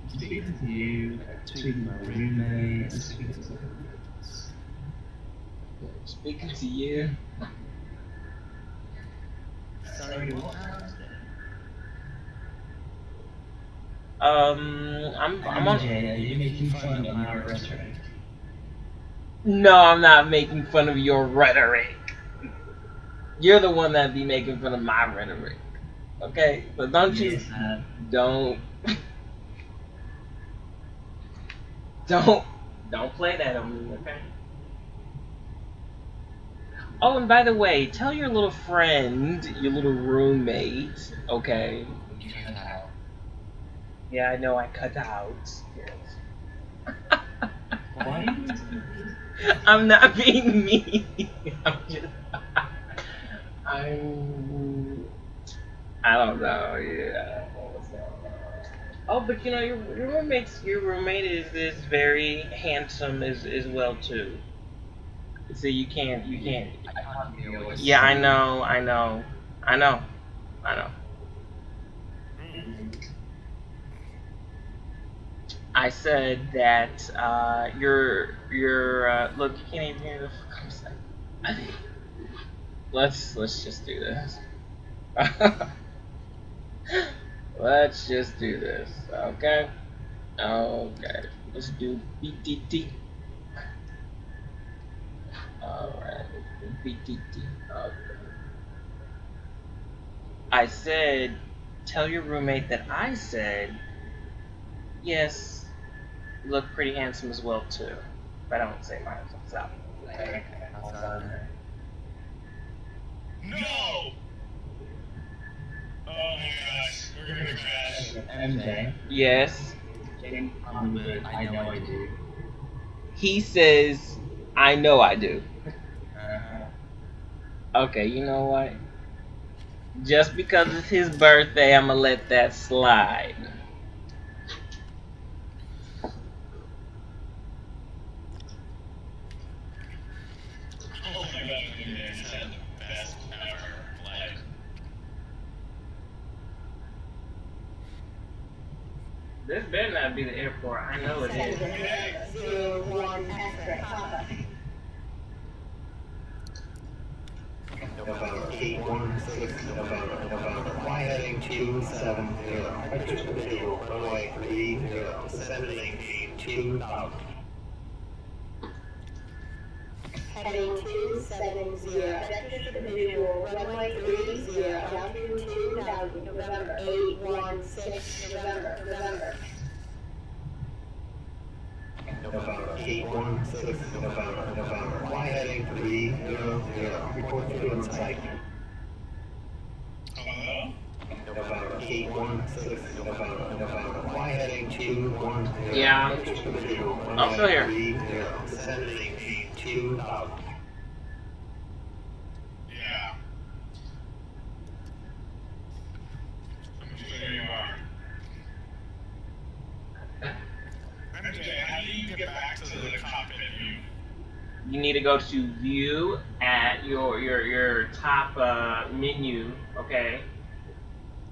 Speaking to you, speaking to my roommate, speaking to Speaking to you. Sorry, what happened? I'm on. MJ, are you making fun of my rhetoric? No, I'm not making fun of your rhetoric. You're the one that be making fun of my rhetoric. Okay, so don't you? Don't play that on me, okay? Oh, and by the way, tell your little friend, your little roommate, okay? You cut out. Yeah, I know I cut out. Yes. Why? I'm not being mean. I'm just. I don't know. Yeah. Oh, but you know your roommate is very handsome as well too. So you can't. I can't deal with Yeah, I know. I said that you're look, you can't even hear the fuck I'm saying. Let's just do this. Let's just do this, okay? Okay, let's do BTT. Alright, BTT. Okay. I said, tell your roommate that I said, yes, you look pretty handsome as well too. But I don't say mine myself. Okay. No! Oh my gosh, we're gonna crash. MJ, Yes. I know I do. He says, I know I do. Uh-huh. Okay, you know what? Just because it's his birthday, I'm gonna let that slide. Oh my god, you guys had the best ever flight. This better not be the airport. I know it is. 01 X-ray, Papa. November 816, November. Fly heading 270. Register visual, runway 30, descending 2000. Heading 270, register visual, runway 30, altitude 2000, November 816, November. November 816, November. Fly heading 300. Report to insight. Hello? November 816, November. Fly heading 210. Yeah. Register visual, I'm runway still here. 30, descending 2000. Yeah. I'm sure you are. MJ, how do you get back to the cockpit view? You need to go to view at your top menu, okay?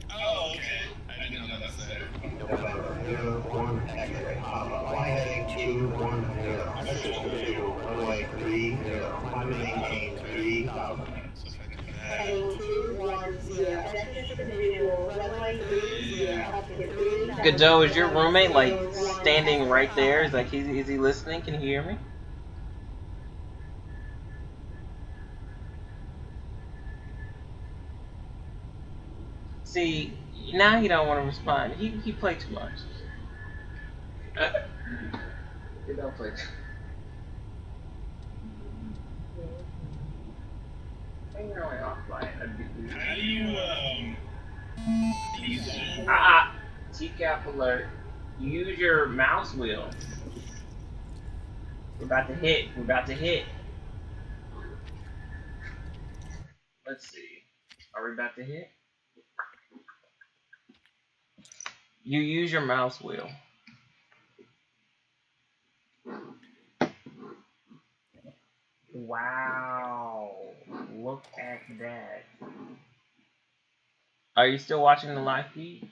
Oh, okay. I didn't know that's there. November 01 X-ray. Fly heading 210. Register visual, runway 30. Climb and maintain 3000. So if I do that. Heading 210, register visual, runway 30, altitude 3000. Godot, is your roommate like standing right there? Is he listening? Can you hear me? See, now he don't want to respond. He played too much. He don't play too. How do you, use it? TCAP alert. Use your mouse wheel. We're about to hit. Let's see. Are we about to hit? You use your mouse wheel. Wow. Look at that. Are you still watching the live feed?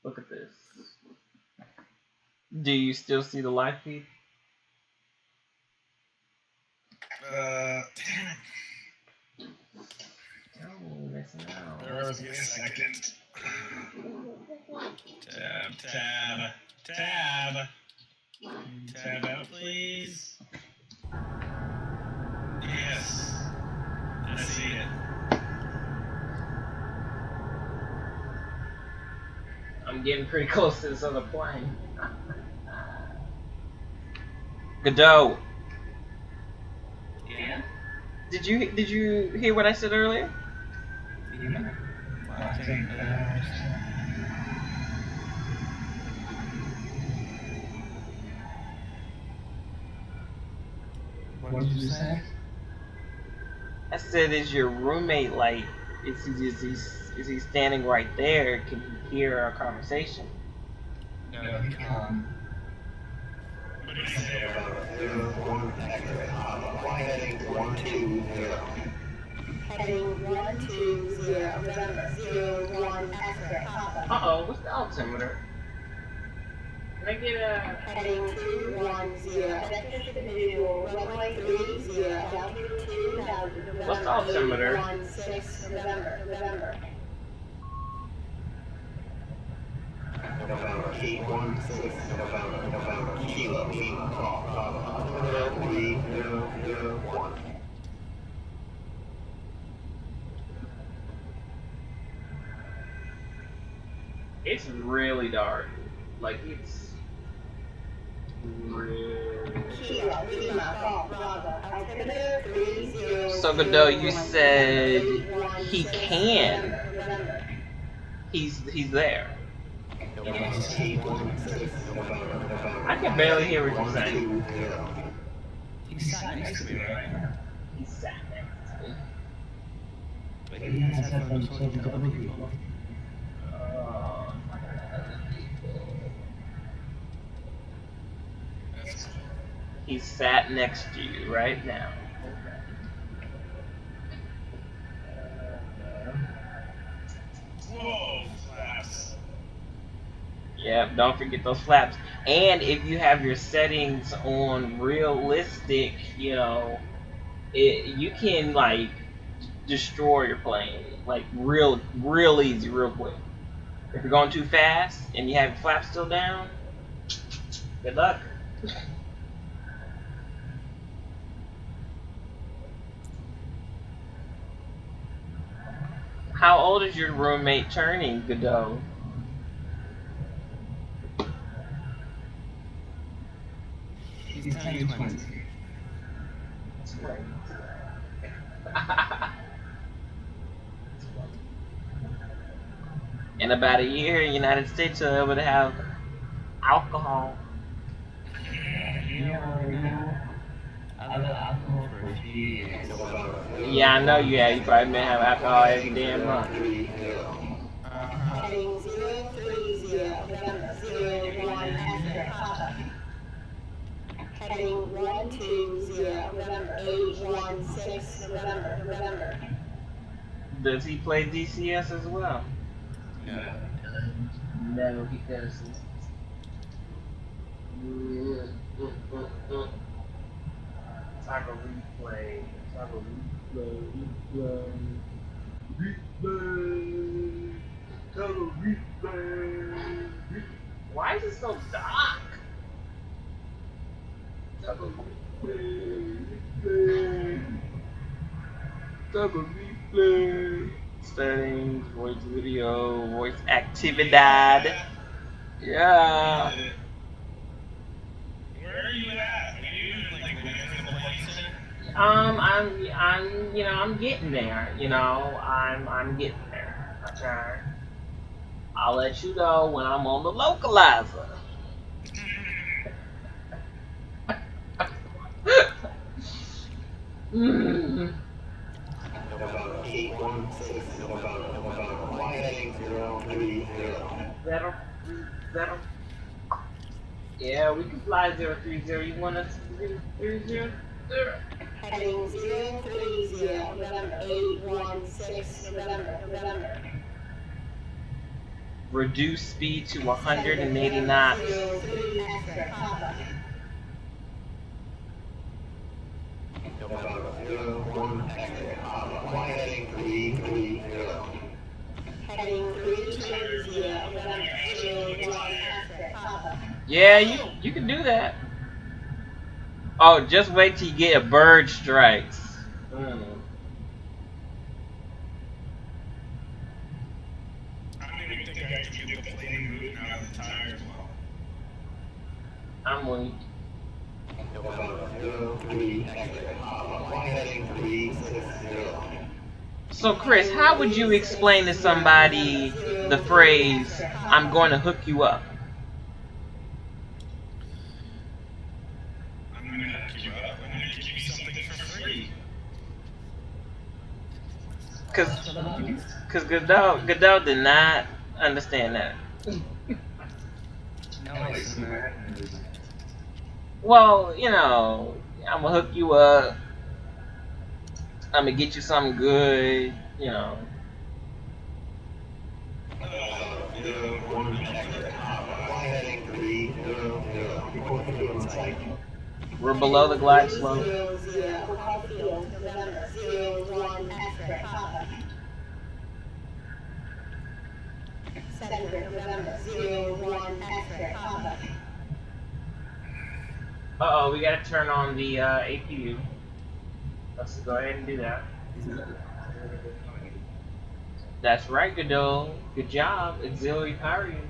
Look at this. Do you still see the live feed? Damn Oh, missing out. it. Bear with me a second. Tab out, please. Yes. I see it. I'm getting pretty close to this other plane. Godot. Yeah? Did you hear what I said earlier? Yeah. Well, I think, what did you say? I said, is your roommate like, is he standing right there? Can he hear our conversation? No, he can't. What do you say? November 01 X-ray. Fly heading 120. Heading 120, November 01 X-ray, Papa. Uh-oh, what's the altimeter? Can I get a... Heading 210, register visual, runway 30, altitude 2000, What's the altimeter? 816, November. November 816, November. Kilo, call, Bravo. 3001. It's really dark. Like, it's really... Kilo, call, Bravo. Altimeter 30. So, Godot, you said he can. November. He's there. November 816, November. I can barely hear what you're saying. 120. He's sat next to me right now. He's sat next to me. But he has headphones talking to other people. That's cool. He's sat next to you right now. Yeah, don't forget those flaps. And if you have your settings on realistic, you know, you can like destroy your plane like real easy, real quick. If you're going too fast and you have your flaps still down, good luck. How old is your roommate turning, Godot? He's turning 20. That's great. In about a year, in the United States, you'll be able to have alcohol. I've had alcohol for a few years. Yeah, I know you have. You probably may have alcohol every damn month. Heading 030, November 01 extra Papa. Heading 120, November 816, November. Does he play DCS as well? No. No, he doesn't. Toggle replay. Toggle replay. Why is it so dark? Toggle replay. Settings, voice video, voice actividad. Yeah. Where are you at? Are you like when you're in the place? I'm getting there. I'm getting there. Okay. I'll let you know when I'm on the localizer. November 816, November. Fly heading 030. That'll. Yeah, we can fly 030. You want us to do 30? Heading 030, November 816, November. Reduce speed to 180 knots. 03 extra Papa. November 01 extra Papa. Fly heading 330. Heading 320, November 01 extra Papa. Yeah, you can do that. Oh, just wait till you get a bird strikes. I don't even think I have to get the plane moving out of the tires well. I'm weak. November 03 extra Papa. Fly heading 360. So, Chris, how would you explain to somebody the phrase, "I'm going to hook you up"? I'm gonna hook you up. I'm gonna give you something for free. Cause Godot did not understand that. No, it's American. Well, I'm gonna hook you up. I'm gonna get you something good, November 01 extra Papa. Fly heading 300. Report to field in sight. We're below the glide slope. 00, Hotel Field, November 01 extra Papa. Center, November 01 extra Papa. Uh-oh, we gotta turn on the APU. Let's go ahead and do that. That's right, Godot. Good job. Auxiliary power unit.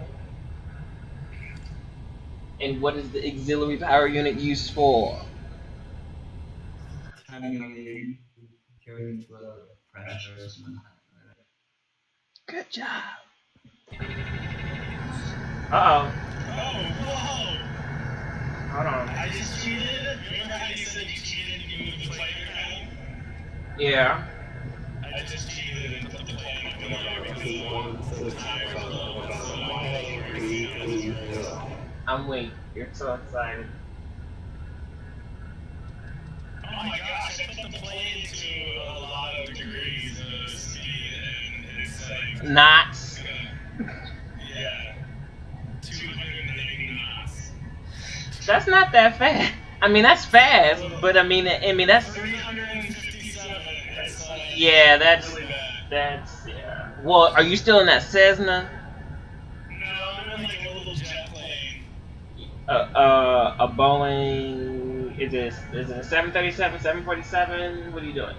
And what is the auxiliary power unit used for? Turning on the going to a pressure or something. Good job. Uh-oh. Oh, whoa! Hold on. I just cheated. Remember how you said you cheated and you moved the plane around? Yeah. I just cheated and put the plane over there because the 160. tires are low. November. So Fly heading 330. I'm weak. You're so excited. oh my gosh, I put the plane to a lot of degrees of speed and it's like, Knots. yeah, 200 That's not that fast. I mean, that's fast, but I mean that's 357. It's like yeah, that's really bad. yeah. Well, are you still in that Cessna? No, I'm in like a little jet plane. A Boeing? Is it a 737, 747? What are you doing?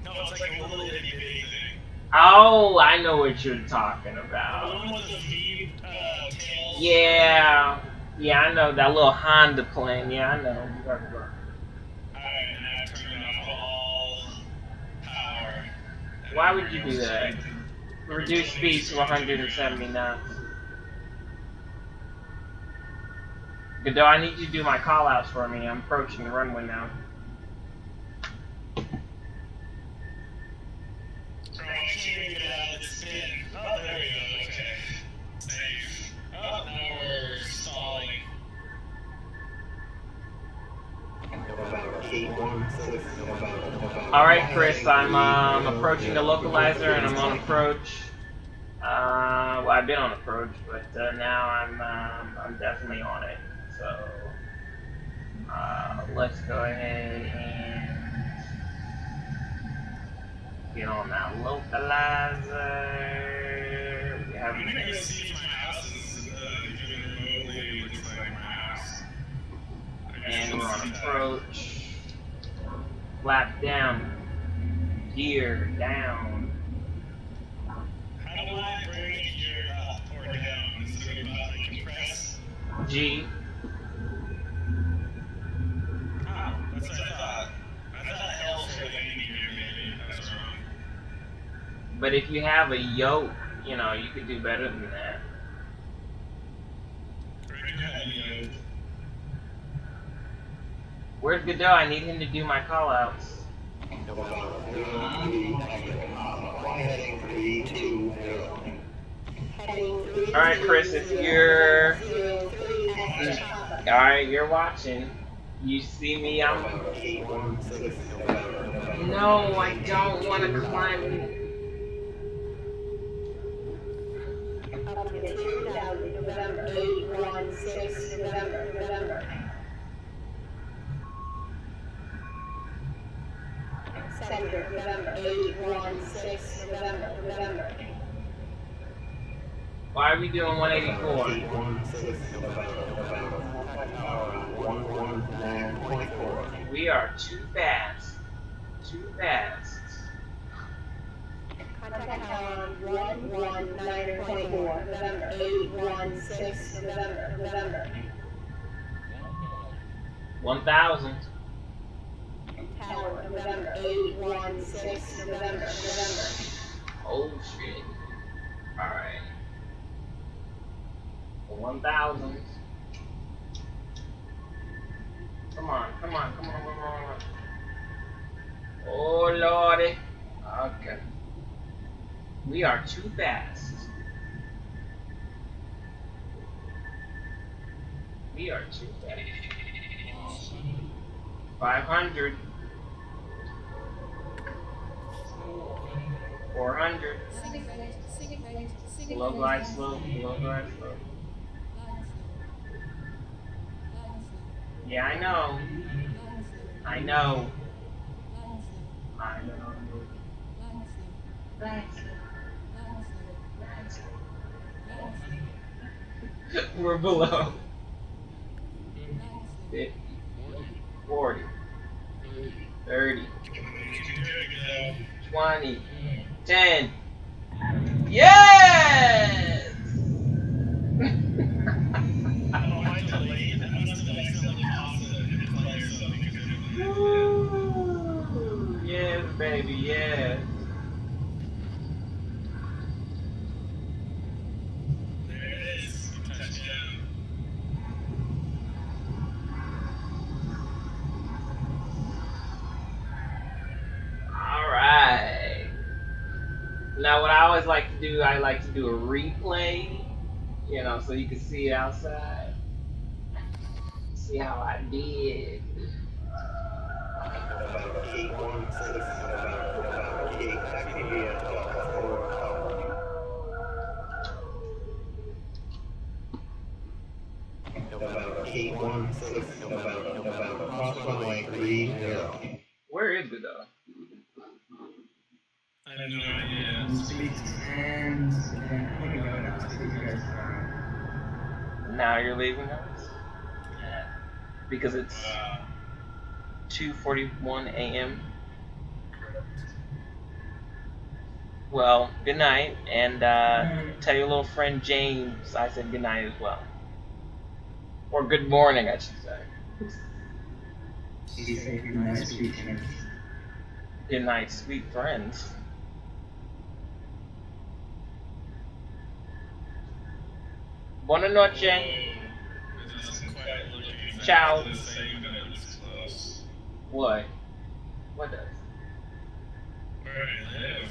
No, it's like a little itty bitty thing. Oh, I know what you're talking The about. one with the V tails. Yeah, yeah, I know that little Honda plane. Yeah, I know what you're talking about. Alright, now I've turned off all power. Why would you do that? Reduce speed to 170 knots. Godot, I need you to do my callouts for me. I'm approaching the runway now. Bro, I can't even get out of this spin. Oh, there we go. Okay. Safe. Oh, now we're stalling. Alright, Chris, I'm approaching the localizer and I'm on approach. Well, I've been on approach, but now I'm definitely on it. So, let's go ahead and get on that localizer. We have I'm gonna go see if my house is even remotely looks like my house. and we're on approach. Flap down. Gear down. How do I bring it gear up or down? Is it about like compress? G. Oh, that's what I thought. I thought L for landing gear maybe. I was wrong. But if you have a yoke, you know, you could do better than that. Where's Godot? I need him to do my callouts. Alright, Chris, if you're... Alright, you're watching. You see me, I'm... No, I don't want to climb... Up to 2000, November, 816, November. Center, November, 816, November. Why are we doing 184? We are too fast. Too fast. Contact on 119.4, November, 816, November. 1,000. Tower, November, 816, November. Oh shit. Alright. 1,000. Come on. Oh lordy. Okay. We are too fast. We are too fast. 500. 400. Slow glide slope. Yeah, I know. We're below. 50, 40, 30, 20, 10. Yes! Woo! Yes, baby, yes. There it is. Touchdown. Alright. Now what I always like to do, I like to do a replay, you know, so you can see it outside. See how I did. K1 November. Cross runway 30. Where is it though? I have no idea. Speak 10, I think go now. See if you guys Now you're leaving us? Yeah. Because it's Wow. 2:41 a.m. Correct. Well, good night, and tell your little friend James I said good night as well. Or good morning, I should say. Be safe and nice weekend. Good night, sweet friends. Buona noche. It doesn't quite look exactly Ciao. the same, but it was close. What? What does? Where I live.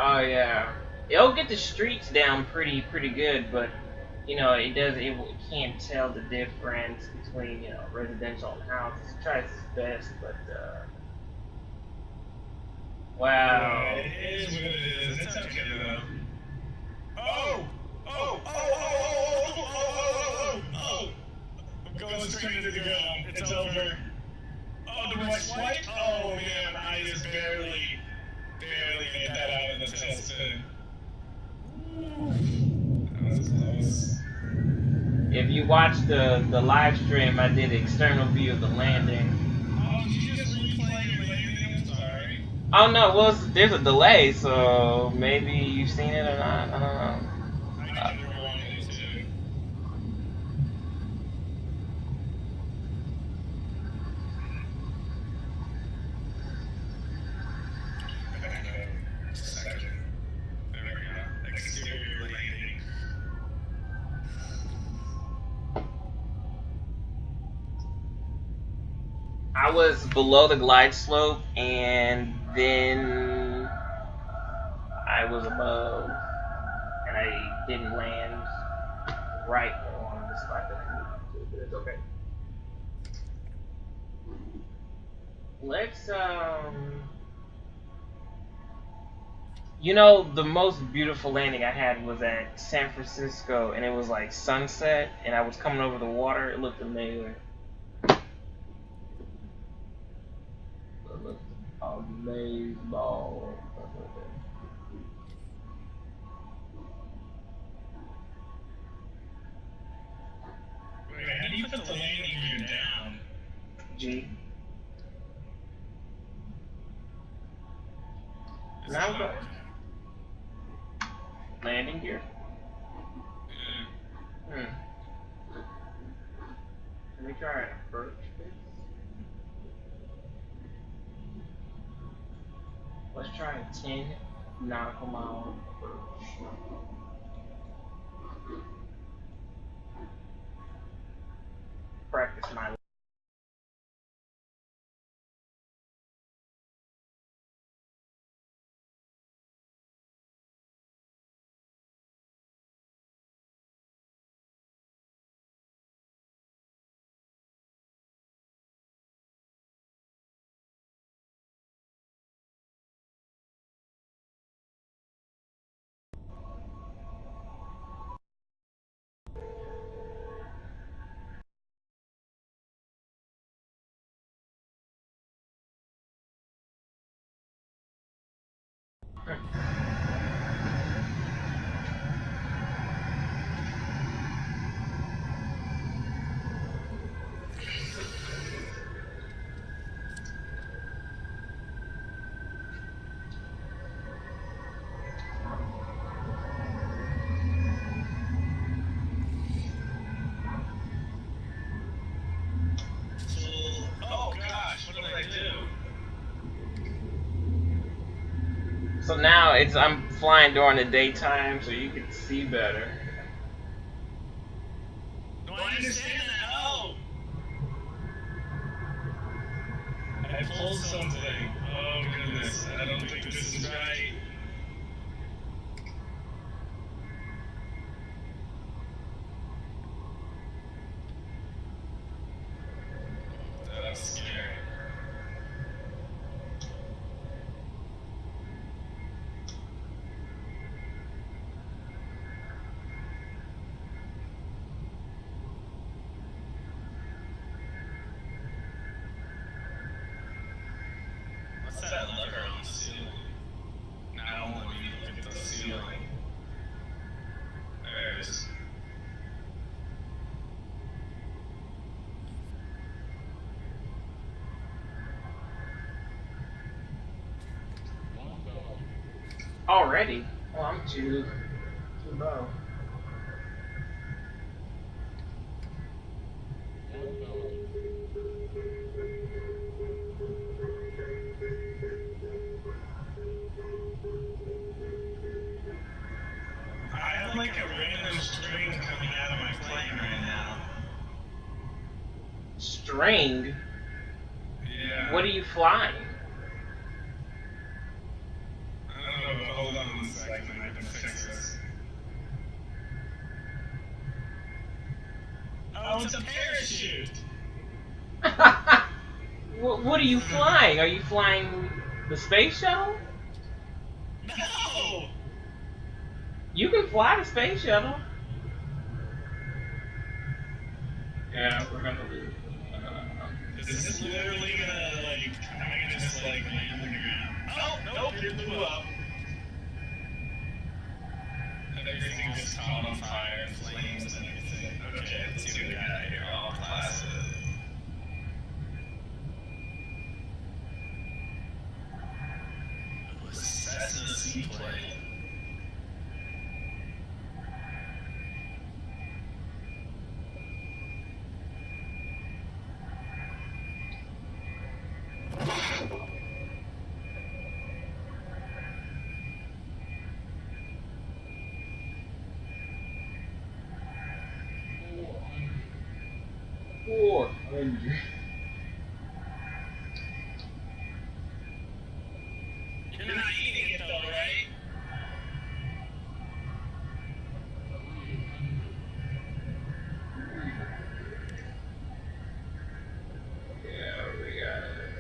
Oh yeah, it'll get the streets down pretty good, but you know it can't tell the difference between residential and houses. It tries its best, but wow. It is what it is. It's okay though. Oh! Oh! Oh! Oh! Oh! Oh! Oh! Oh! I'm going straight into the ground. It's over. Oh, do I swipe? Oh man, I just barely made that out of the test pin. That was close. If you watch the live stream, I did an external view of the landing. Oh, did you just replay your landing? I'm sorry. Oh no, well there's a delay, so maybe you've seen it or not. I don't know. I can rewind it too. Back up. Just a second. There we go. Exterior landing. I was below the glide slope, and then I was above, and I didn't land right on the spot that I needed to, but it's okay. Let's the most beautiful landing I had was at San Francisco, and it was like sunset, and I was coming over the water. It looked amazing. It looked amazing. Wait, how do you put the landing gear down? G. Is Now it go. okay? Landing gear. Yeah. Let me try it first. Let's try a 10 nautical mile approach. Practice my. Oh gosh, what did I do? So now I'm flying during the daytime, so you can see better. No, I understand that. Oh! I pulled something. Oh goodness, I don't think this is right. That's scary. Already? Oh, I'm too low. I have like a random string coming out of my plane right now. String? Yeah. What are you flying? I don't know, but hold on a second, I can fix this. Oh, it's a parachute! What are you flying? Are you flying the space shuttle? No! You can fly the space shuttle. Yeah, we're gonna lose. Is this literally gonna, like, am I gonna just, like, land on the ground? Oh, nope, it blew up. Everything just caught on fire and flames and everything. Okay, let's see what we got here. All classes. It was Cessna seaplane. You're not eating it though, right? Yeah, we got it.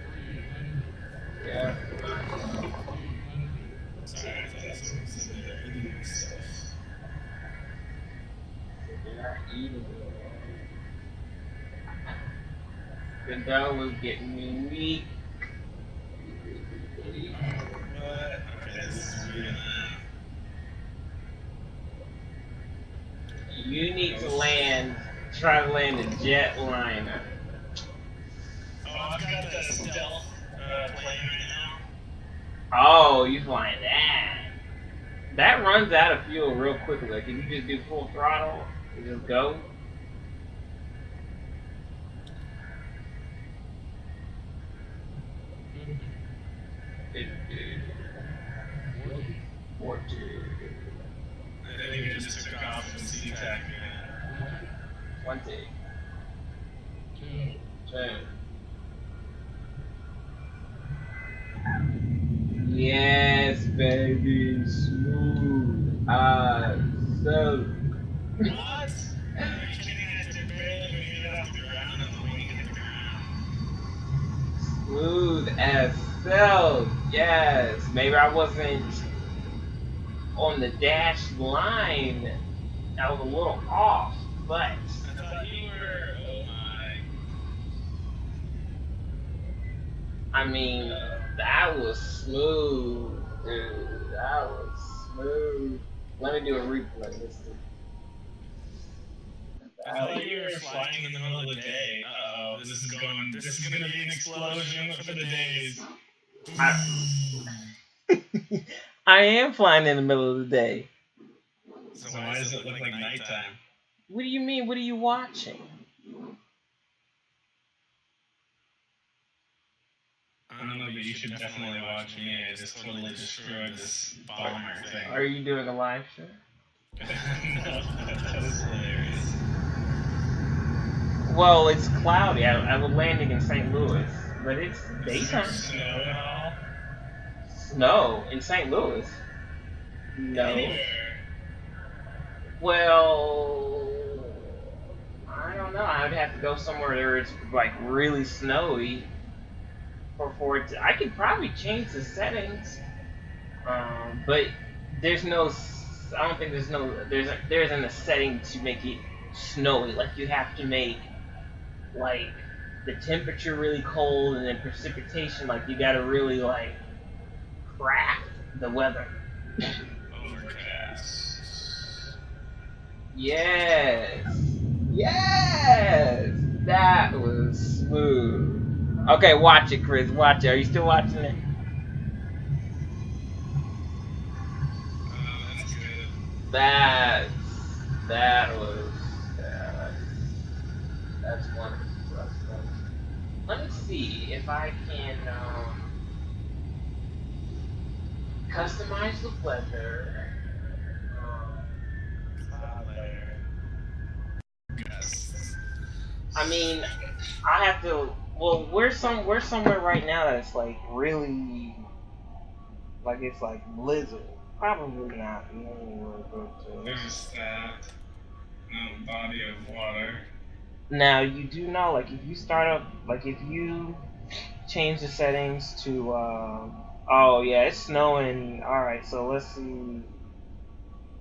Yeah. Sorry, I thought that's what was in there. Eating stuff. You're not eating it. The dough was getting me weak. What? Okay, this is weird. You need to try to land a jetliner. Oh, I've got the stealth plane right now. Oh, you flying that. That runs out of fuel real quickly. Like, if you just do full throttle and just go. I think it just took off from SeaTac. 20. 2. Yes, baby, smooth as silk. What? Are you kidding? I had to barely move it off the ground and the wing hit the ground. Smooth as silk. Yes, maybe I wasn't on the dash line. I was a little off, but I thought you were. Oh my. I mean, that was smooth, dude. That was smooth. Let me do a replay. Let's see. I thought you were flying in the middle of the day. Uh-oh, this is gonna be an explosion for the days. I am flying in the middle of the day. So why does it look like nighttime? What do you mean? What are you watching? I don't know, but you should definitely watch me. I just totally destroyed this bomber thing. Are you doing a live show? No, that was hilarious. Well, it's cloudy. I was landing in St. Louis, but it's daytime. Snow at all? Snow in St. Louis? No. Anywhere. Well, I don't know. I'd have to go somewhere where it's like really snowy for it to, I could probably change the settings, but there's no. I don't think there isn't a setting to make it snowy. Like you have to make like the temperature really cold and then precipitation. Like you gotta really like craft the weather. Overcast. Yes. Yes. That was smooth. Okay, watch it, Chris. Watch it. Are you still watching it? That was that's one. Let me see if I can customize the weather. Cloud layer. Yes. I mean, I have to. Well, we're somewhere right now that's like really like it's like blizzard. Probably not anywhere but There's that. No body of water. Now you do know, like if you start up, like if you change the settings to, oh yeah, it's snowing. All right, so let's see.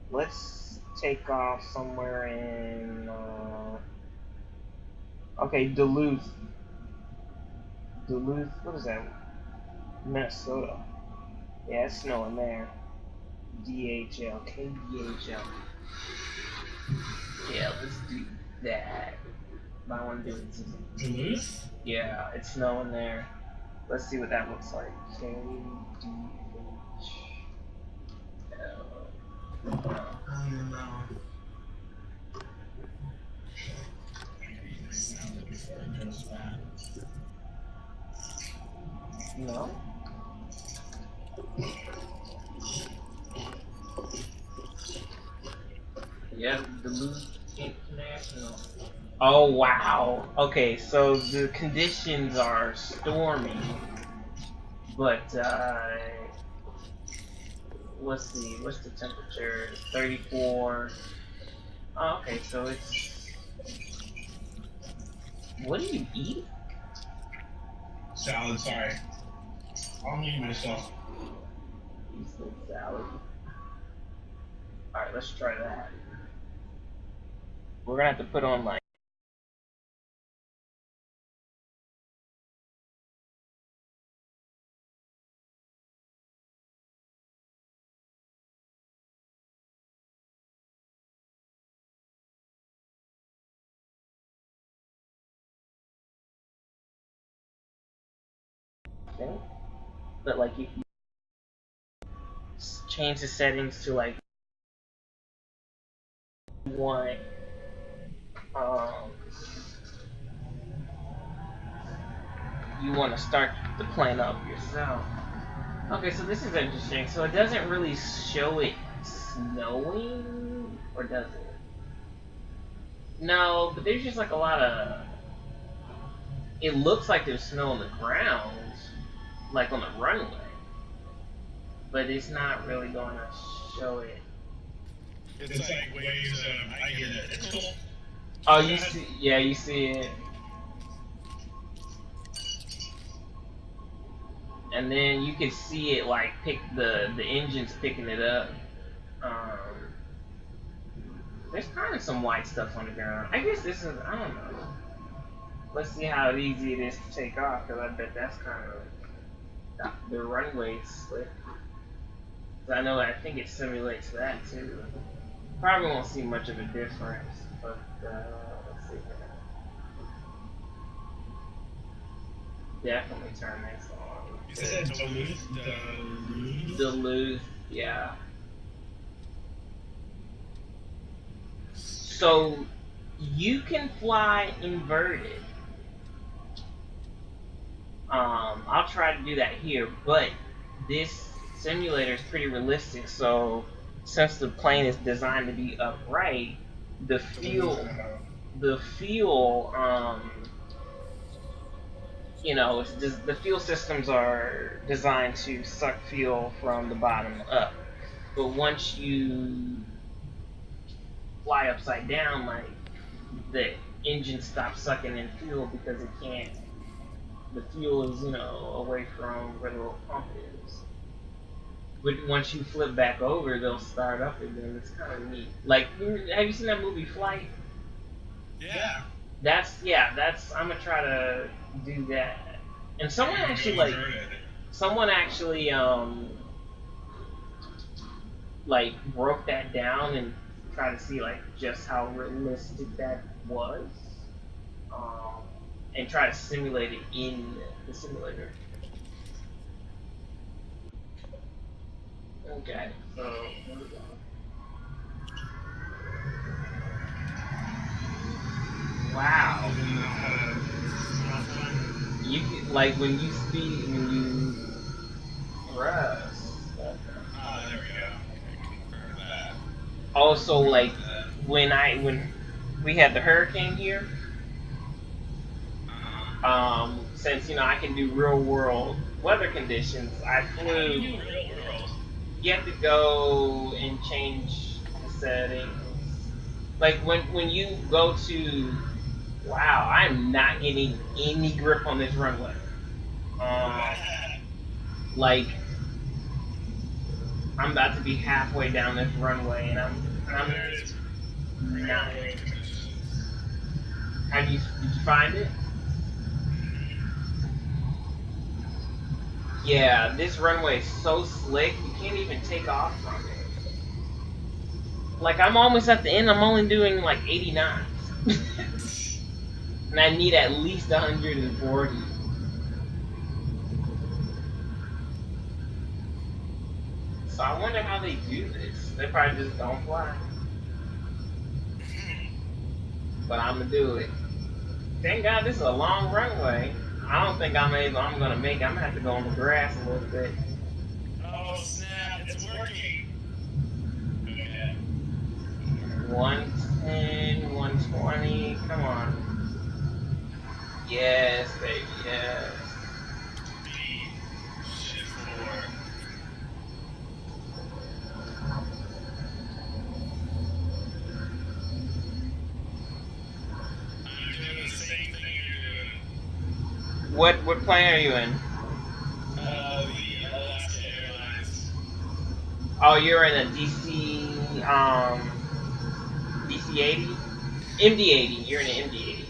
Let's take off somewhere in, okay, Duluth. Duluth, what is that? Minnesota. Yeah, it's snowing there. DHL, KDHL. Yeah, let's do that. Buy one do it. Duluth? Yeah, it's snowing there. Let's see what that looks like. KDHL. I don't even know. I can eat this salad before it goes bad. No? Yep, Duluth International. Oh wow. Okay, so the conditions are stormy, but let's see, what's the temperature? 34. Oh, okay, so it's. What do you eat? Salad, sorry. I'll mute myself. You said salad. Alright, let's try that. We're gonna have to put on like. Thing. But like if you change the settings to like one you want to start the plane up yourself. Okay, so this is interesting. So it doesn't really show it snowing, or does it? No, but there's just like a lot of. It looks like there's snow on the ground, like on the runway, but it's not really going to show it. It's like waves of, I get it. It's cool. Oh, you see? Yeah, you see it. And then you can see it like pick the engine's picking it up. There's kind of some white stuff on the ground. I guess this is, I don't know. Let's see how easy it is to take off, because I bet that's kind of the runway slip. I know, I think it simulates that too. Probably won't see much of a difference, but let's see. Definitely turn this on. You said Duluth? Duluth, yeah. So you can fly inverted. I'll try to do that here, but this simulator is pretty realistic. So since the plane is designed to be upright, the fuel, you know, it's just, the fuel systems are designed to suck fuel from the bottom up. But once you fly upside down, like the engine stops sucking in fuel because it can't. The fuel is, you know, away from where the little pump is. But once you flip back over, they'll start up again. It's kind of neat. Like, have you seen that movie Flight? Yeah. That's I'm gonna try to do that. And someone actually like broke that down and tried to see like just how realistic that was, and try to simulate it in the simulator. Okay, so here we go. Wow. Didn't know how to not fun. You can, like when you speed, when you press. Ah, there we go. Okay, confirm that. Also, like when we had the hurricane here, since I can do real world weather conditions, I How do you flew. do real world? You have to go and change the settings. Like when you go to, wow, I'm not getting any grip on this runway. Like I'm about to be halfway down this runway, and I'm not. Did you find it? Yeah, this runway is so slick, you can't even take off from it. Like, I'm almost at the end, I'm only doing like 80 knots. And I need at least 140. So I wonder how they do this. They probably just don't fly. But I'm gonna do it. Thank God this is a long runway. I don't think I'm gonna make it. I'm gonna have to go on the grass a little bit. Oh snap, it's working. Okay. 110, 120, come on. Yes, baby, yes. B. Shift 4. I'm doing the same thing you're doing. What plane are you in? The Alaska Airlines. Oh, you're in a DC 80? MD 80. You're in an MD 80.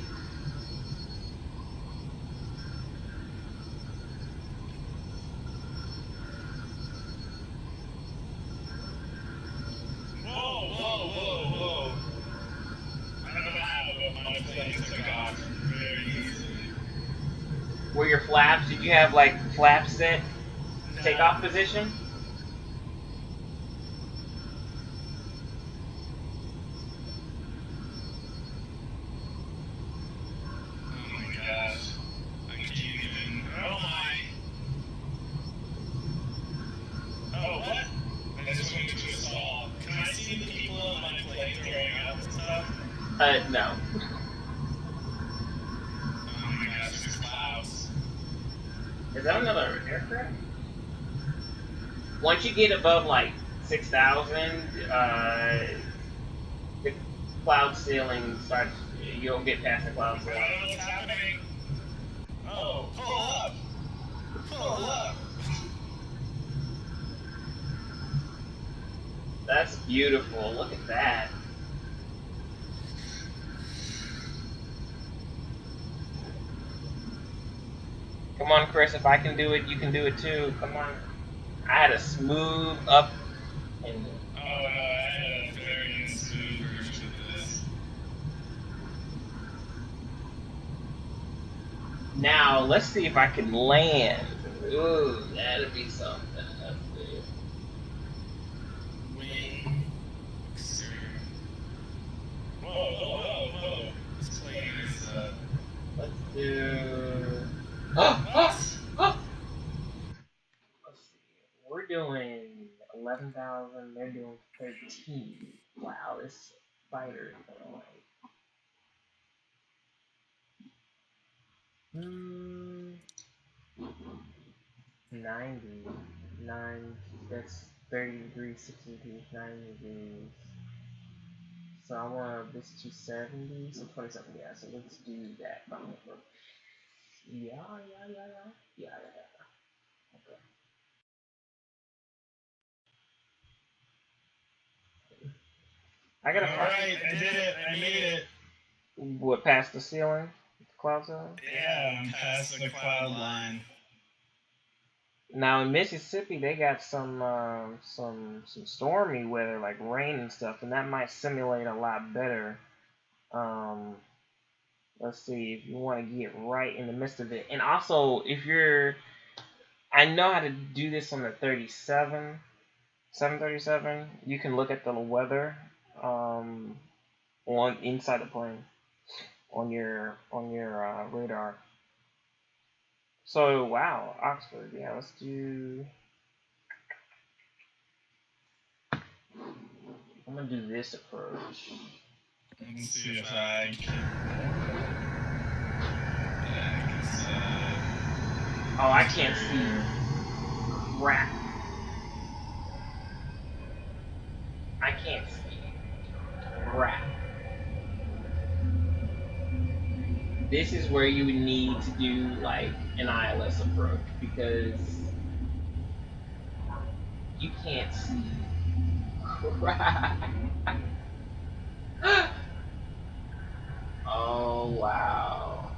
Whoa. I don't know how, but my plane took off very easily. Were your flaps? Did you have like flaps set? Takeoff position? Oh my gosh. I can't even. Oh my. Oh, what? I just went into a stall. Can I see the people on my plane throwing up and stuff? No. Oh my gosh, there's clouds. Is that another aircraft? Once you get above like 6,000, the cloud ceiling starts. You'll get past the cloud ceiling. What's happening? Oh, pull up! Pull up! That's beautiful. Look at that. Come on, Chris. If I can do it, you can do it too. Come on. I had a smooth up and. Oh no, I had a very smooth version of this. Now let's see if I can land. Ooh, that'd be something. That's good. Wing. Exterior. Whoa. This plane is, Let's do. what? Let's see. We're doing 11,000. They're doing 13. Wow, this fighter is gonna like. 90. 9. That's 30 degrees, 60 degrees, 90 degrees. So I want this 270, so 27. Yeah, so let's do that. Yeah. Okay. I gotta. Alright, I did it. I made it. What, past the ceiling? The cloud ceiling? Yeah, I'm past the cloud line. Now in Mississippi, they got some stormy weather, like rain and stuff, and that might simulate a lot better. Let's see if you want to get right in the midst of it, and also if you're, I know how to do this on the 737. You can look at the weather on inside the plane. on your radar. So wow, Oxford. Yeah, let's do. I'm gonna do this approach. Let's see if I can. Oh, I can't see crap. I can't see crap. This is where you would need to do like an ILS approach because you can't see crap. Oh wow.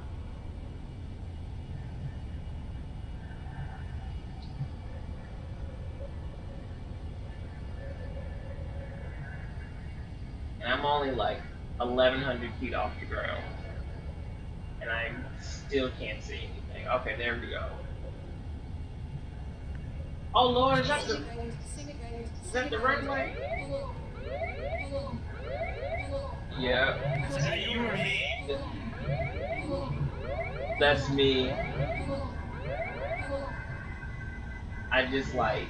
And I'm only like 1,100 feet off the ground. And I still can't see anything. Okay, there we go. Oh Lord, is that the runway? Yeah. Is that you or me? That's me. I just like.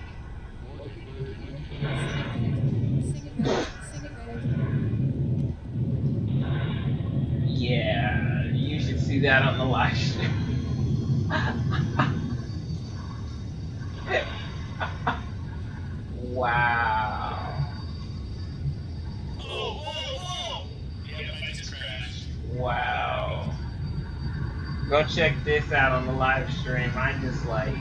Yeah, you should see that on the live stream. Wow. Oh, whoa, whoa! Yep, I just crashed. Wow. Go check this out on the live stream. I just like.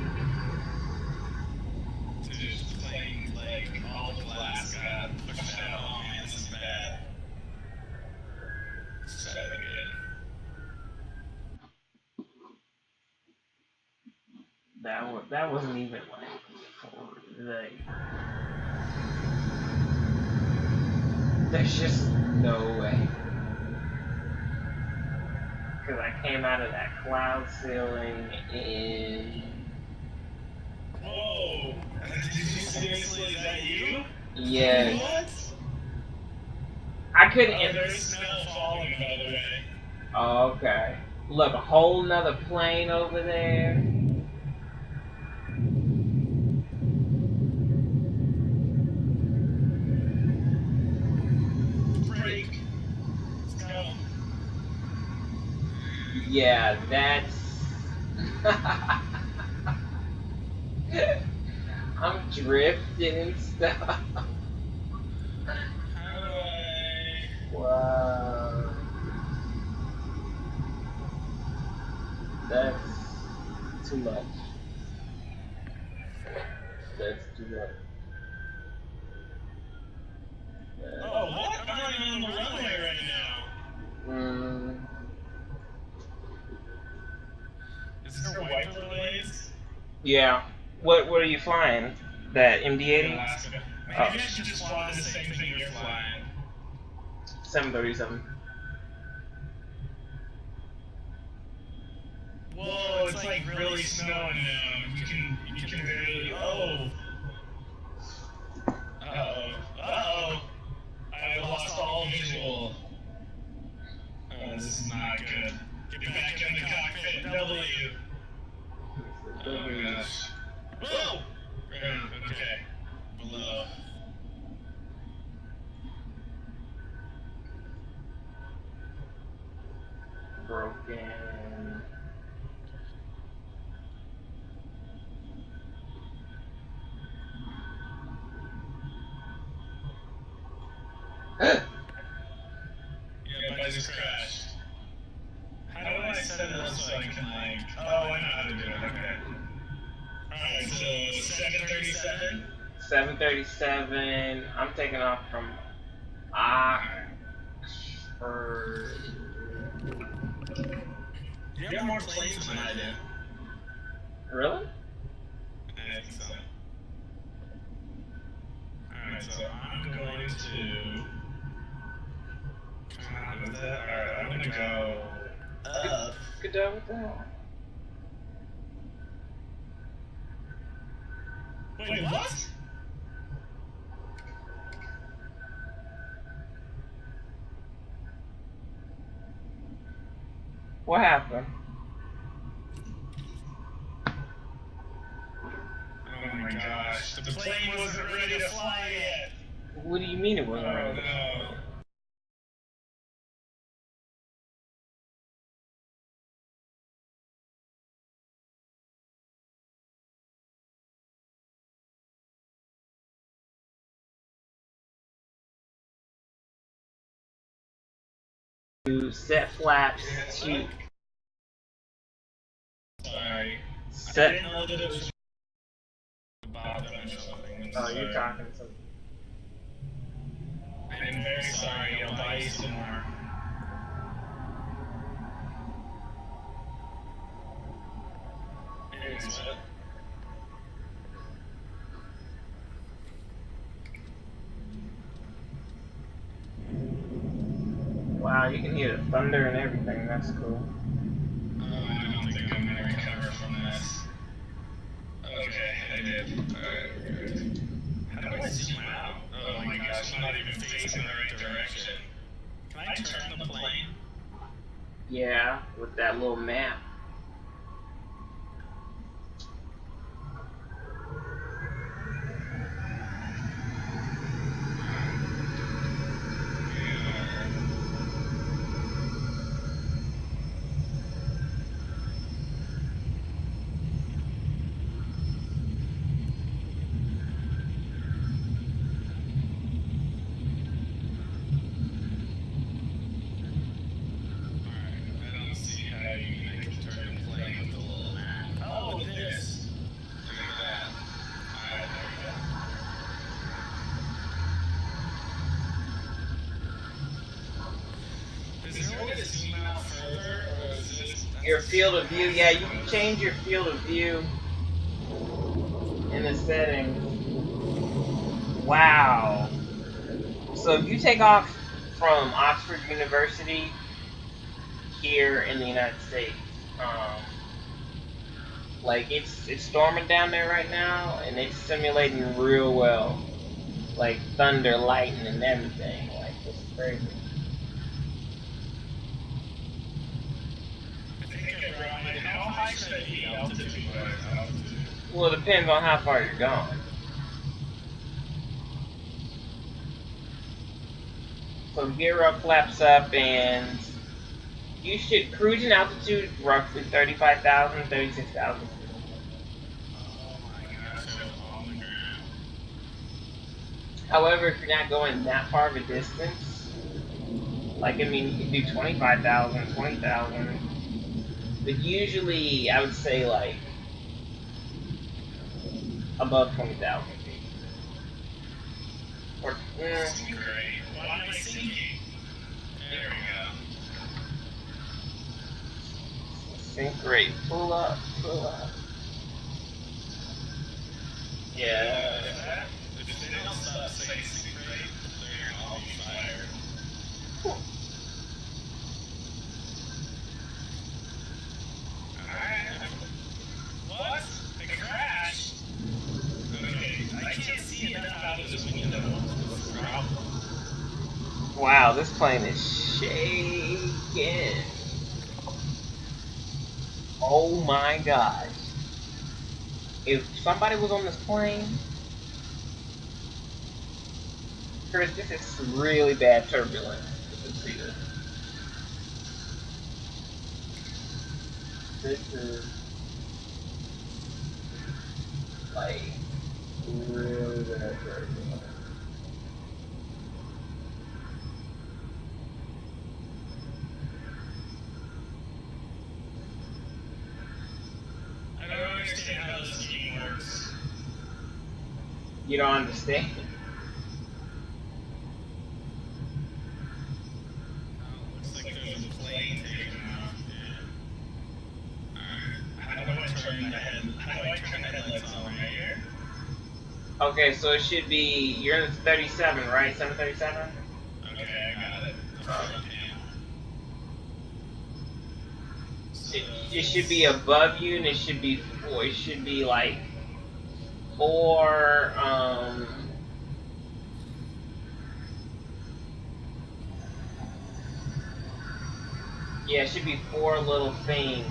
Just playing like all of Alaska. Pushed out. Oh man, this is bad. Let's try that again. That wasn't even like forward. Like, there's just no way. Because I came out of that cloud ceiling in. Whoa! Did you seriously? Is that you? Yes. What? I couldn't. Oh, there's snow falling, by the way. Oh, okay. Look, a whole nother plane over there. Break. Let's go. Yeah, that's. I'm drifting and stuff. How do I... Wow. That's too much. That's too much. Oh, what? I'm not even on the runway right now. Is there wiper blades? Yeah. What are you flying? That MD-80? Alaska. Maybe Oh. I should just fly the same thing you're flying. 737. Whoa, it's like really snowing now. You can barely. Oh. Uh-oh. Uh-oh. I lost all visual. Oh, this is not good. Get back in the cockpit, W. Oh my gosh. Whoa! Ground, okay. Below. Broken. Yep, I just crashed. How do I set it up so I can like... Oh, I know how to do it, okay. Alright, so 737? 737. I'm taking off from Oxford. You have more planes than I do. Really? I think so. Alright, so I'm going to... Come out with that. Alright, I'm gonna go up. Good job with that. Wait, what? What happened? Oh my gosh, the plane wasn't ready to fly yet. What do you mean it wasn't Oh ready? no. To set flaps to Sorry. I set. didn't know that it was about them or something. Oh, you're talking something. I'm very sorry. I'll buy you some more. Anyways, what? Wow, you can hear the thunder and everything. That's cool. I don't think I'm gonna recover from this. Okay, I did. Alright, good. How do I zoom out? Oh my gosh, I'm not even facing the right direction. Can I turn the plane? Yeah, with that little map. I don't see how I can turn the plane with the little map. Oh, with this. Look at that. Alright, there we go. Is there a way to zoom out further, or is this... Your field of view, yeah, you can change your field of view in the settings. Wow. So if you take off from Oxford University here in the United States, like it's storming down there right now, and it's simulating real well, like thunder, lightning, and everything. Like it's crazy. I think I brought my... How high should I be altitude? Well, it depends on how far you're going. So gear up, flaps up, and you should cruising altitude roughly 35,000, 36,000. Oh my gosh, I'm on the ground. However, if you're not going that far of a distance, like I mean, you can do 25,000, 20,000, but usually I would say like above 20,000 feet. Or Great. Why am I sinking? There we go. sink rate, pull up, pull up. Yeah. If they don't stop saying sink rate, they're gonna all be fired. Alright. What? They crashed? Okay, I can't see enough out of this window. What's the problem? Wow, this plane is shaking. Oh my gosh. If somebody was on this plane, Chris, this is really bad turbulence. You can see this. This is like really bad turbulence. I don't understand how this game works. You don't understand. Looks like there's a plane taking off. Yeah. How do I turn the headlights on right here? Okay, so it should be, you're in the 37, right? 737? Okay, I got it. It should be above you, and it should be like 4, Yeah, it should be 4 little things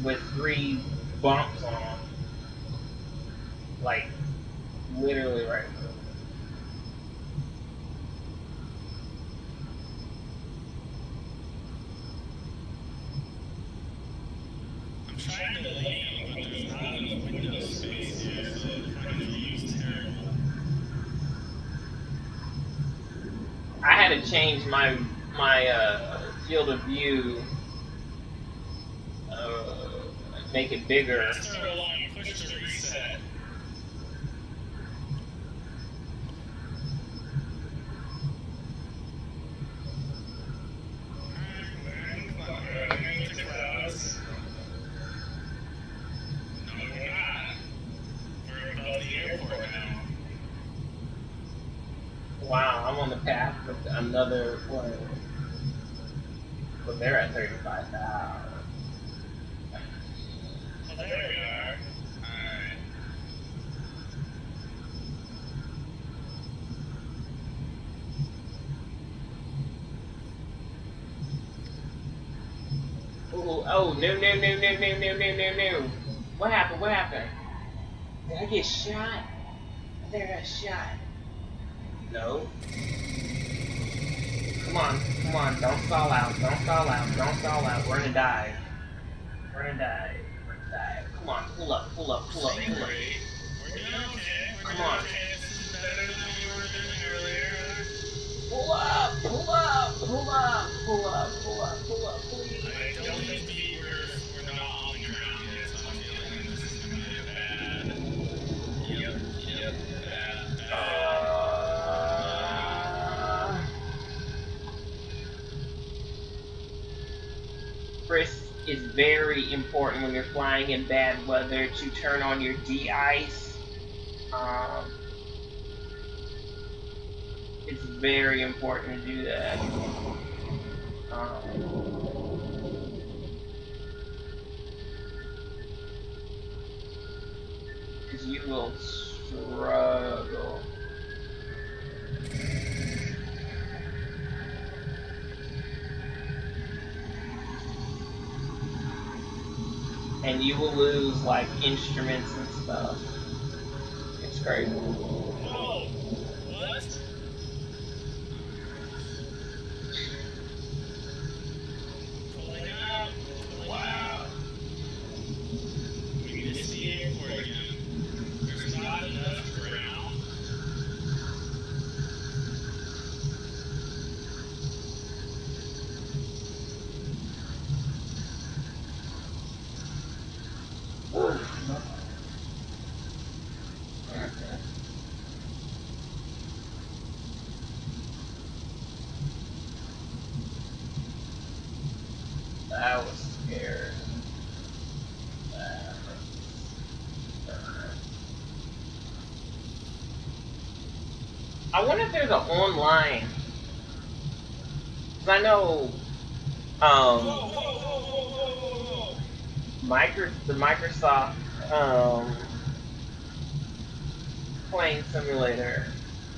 with 3 bumps on them. Like, literally right there. I'm trying to land, but there's not enough window space here, so my view's terrible. I had to change my field of view, make it bigger. Start a line, push to reset. Wow, I'm on the path with another one. But they're at 35,000. Oh, there we are. Alright. Ooh, oh, no. What happened? What happened? Did I get shot? I think I got shot. No. Come on, don't stall out, we're gonna die. Come on, pull up. We're doing okay. Come on. Okay. This is better than we were doing earlier. Pull up, please. I don't think we're not on the ground yet, so I'm feeling this is gonna be bad. Yep, bad. Frisk is very important when you're flying in bad weather to turn on your de-ice. It's very important to do that. Because you will struggle. And you will lose, like, instruments and stuff. It's crazy. Whoa! What? Pulling out. Wow. We missed the airport again. There's not enough ground. That was scary. I wonder if there's an online. Cause I know, the Microsoft plane simulator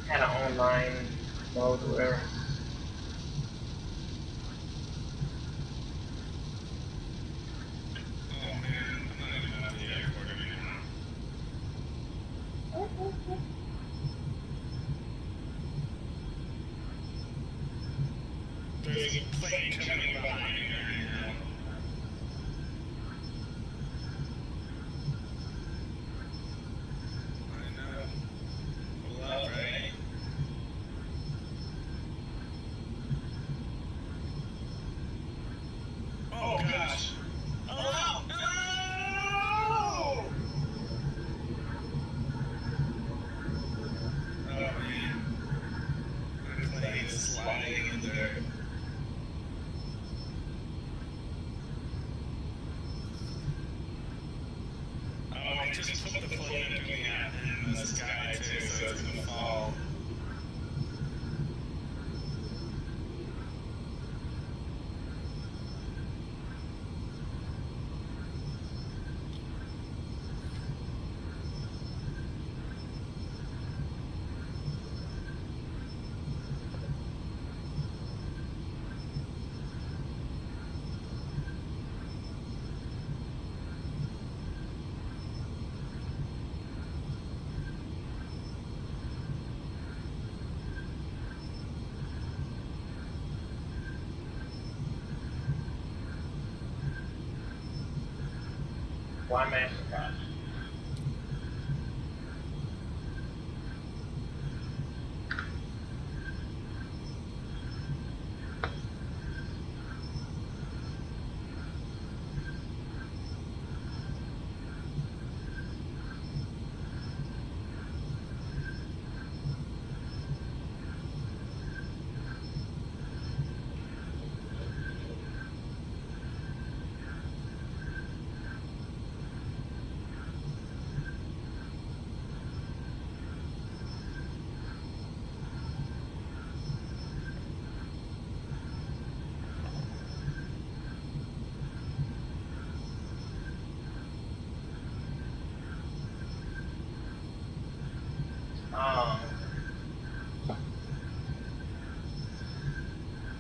had an online mode or whatever. There's a plane coming behind me right now. I know. Pull up, right? Oh gosh. Oh no! No! Oh man. The plane is sliding in there. Why MasterCard?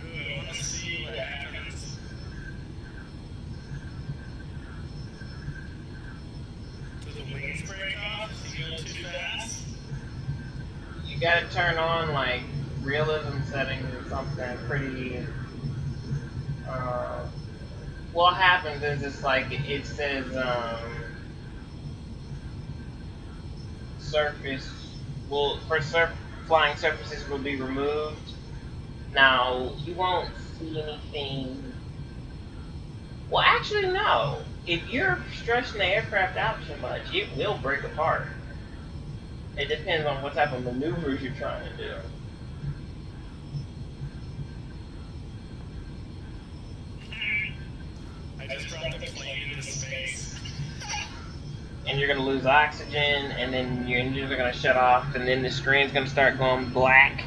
Good, I want to see what happens. Do the wings break off? Is he going too fast? You gotta turn on like realism settings or something pretty. What happens is it's like it says surface will flying surfaces will be removed. Now you won't see anything. Well, actually, no. If you're stretching the aircraft out too much, it will break apart. It depends on what type of maneuvers you're trying to do. I just brought the plane into space. And you're gonna lose oxygen, and then your engines are gonna shut off, and then the screen's gonna start going black.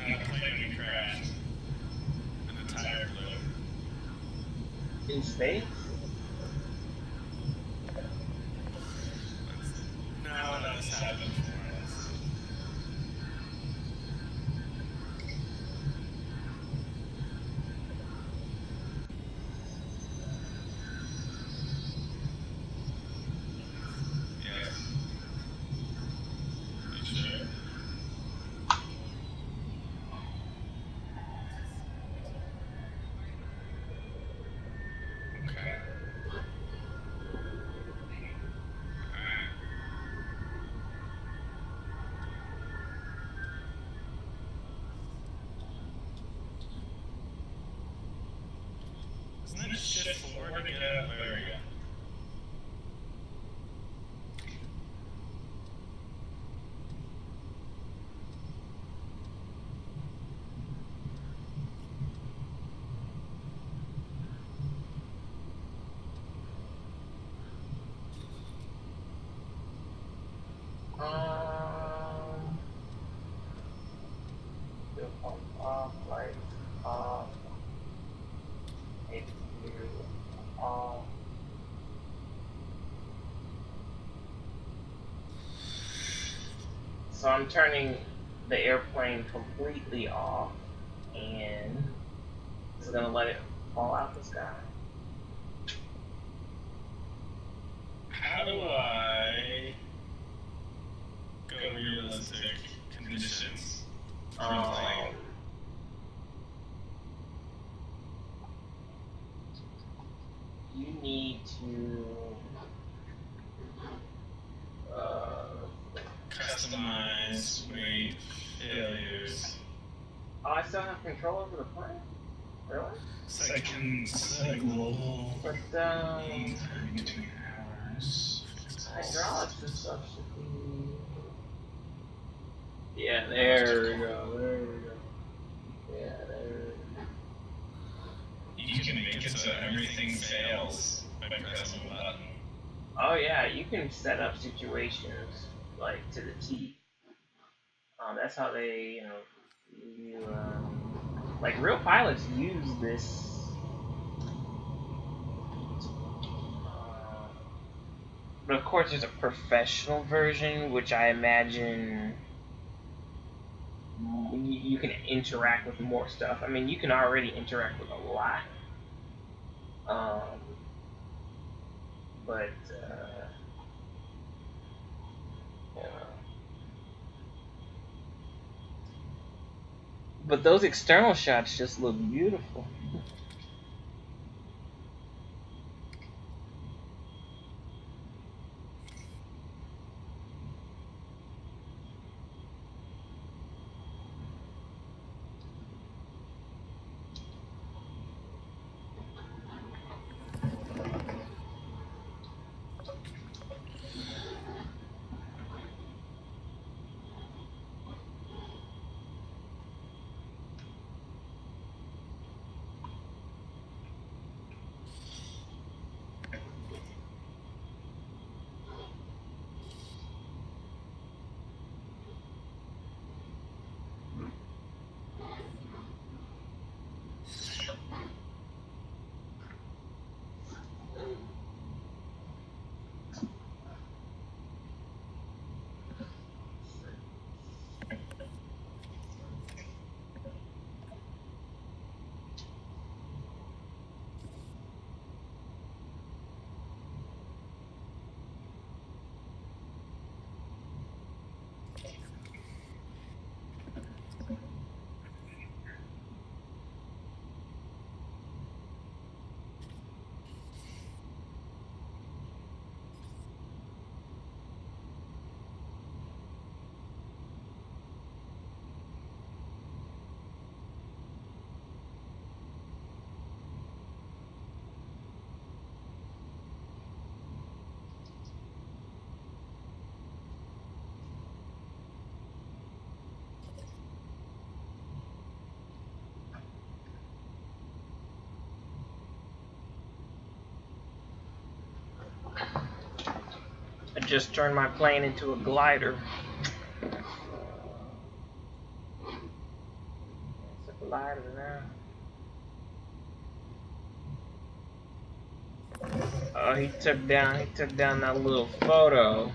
No, the plane crashed. And the tire blew. In space? No, that's happened before us. Yeah. You sure? Okay. Alright. Isn't it shift forward to get out? There we go. Fuel pump off, lights off, HQ off. So I'm turning the airplane completely off, and it's gonna let it fall out the sky. How do I go realistic conditions for the plane? You need to Customize weight failures. oh, I still have control over the plane? Really? So I can set a global But mean time between hours. hydraulics and stuff should be. Yeah, there we go. There we go. Yeah, there. You can make it so everything fails by pressing a button. Oh yeah, you can set up situations like to the T. That's how they, like real pilots use this. But of course, there's a professional version, which I imagine you can interact with more stuff. I mean, you can already interact with a lot. But but those external shots just look beautiful. just turned my plane into a glider. It's a glider now. Oh, he took down that little photo.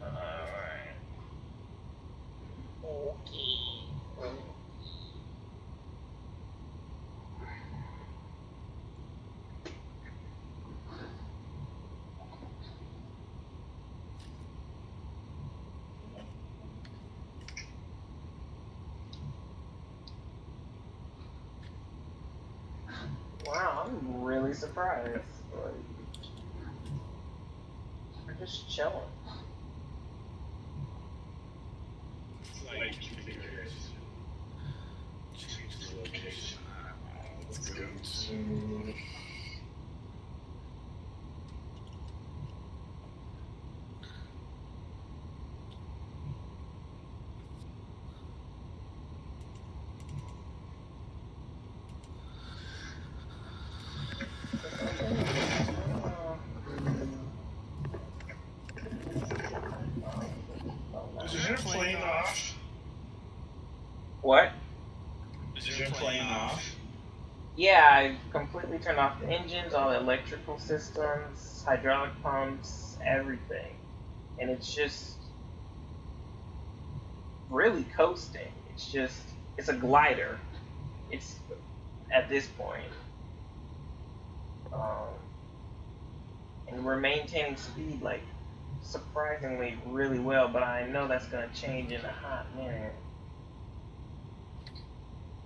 Alright. Okay. Wow, I'm really surprised. We're just chilling. Like configuration. Change the location. Let's go to. Is your plane off? What? Is your plane off? Yeah, I've completely turned off the engines, all the electrical systems, hydraulic pumps, everything. And it's just really coasting. It's a glider. It's at this point. And we're maintaining speed like surprisingly really well, but I know that's gonna change in a hot minute.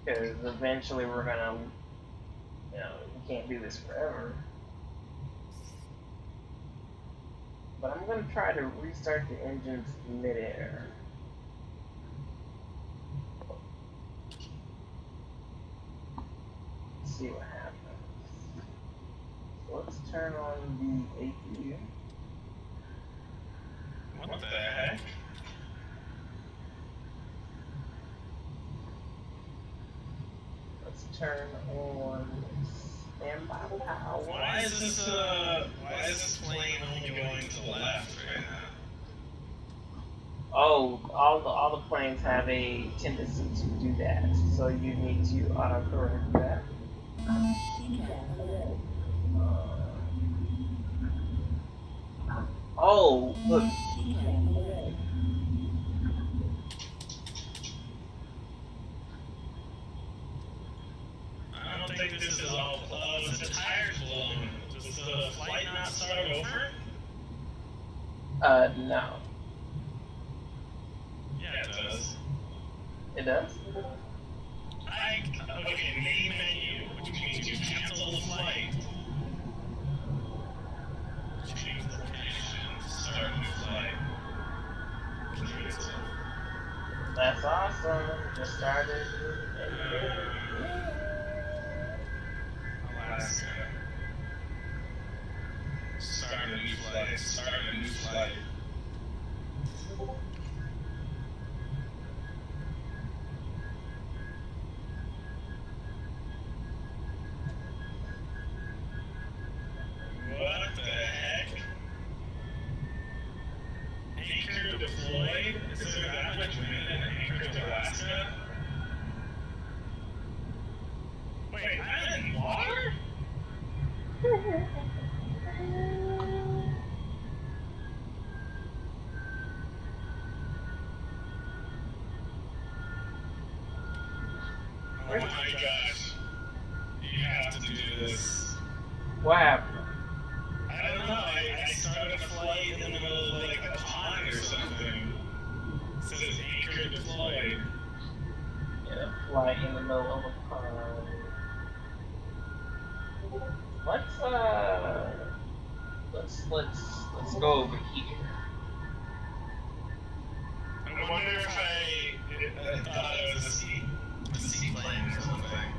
Because eventually we're gonna, we can't do this forever. But I'm gonna try to restart the engines mid-air. See what happens. So let's turn on the APU. What the heck? Let's turn on standby power. Why is this plane only going to the left right now? Oh, all the planes have a tendency to do that, so you need to autocorrect that. Oh, look. I don't think this is all. Is the tires blown? Does the flight not start over? No. Yeah, it does. It does? Okay, main menu, which means you cancel the flight. Change location, start new flight. Cancel. That's awesome. Just started. Alaska. Start a new flight. Start a new flight. What the heck? Anchor deployed? Is there that much wind in Anchorage, Alaska? Wait, I'm in water? Oh my gosh. You have to do this. What happened? I don't know, I started a flight in the middle of like a pond or something. It says anchor deployed. Yeah, fly in the middle of a pond. Let's go over here. I wonder if I thought it was a seaplane or something.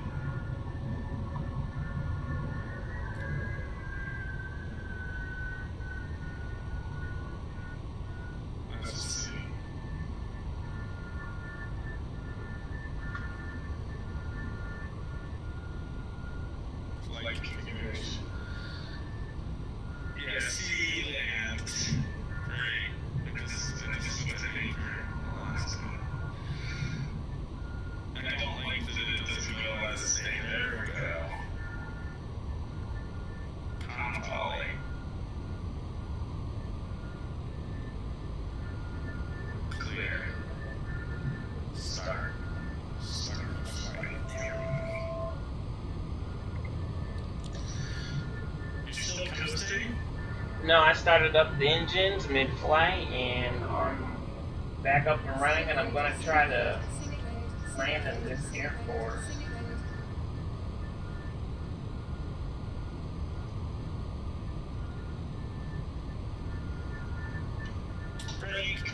Let's see. Flight started up the engines mid-flight, and I'm back up and running, and I'm gonna try to land in this airport. Break.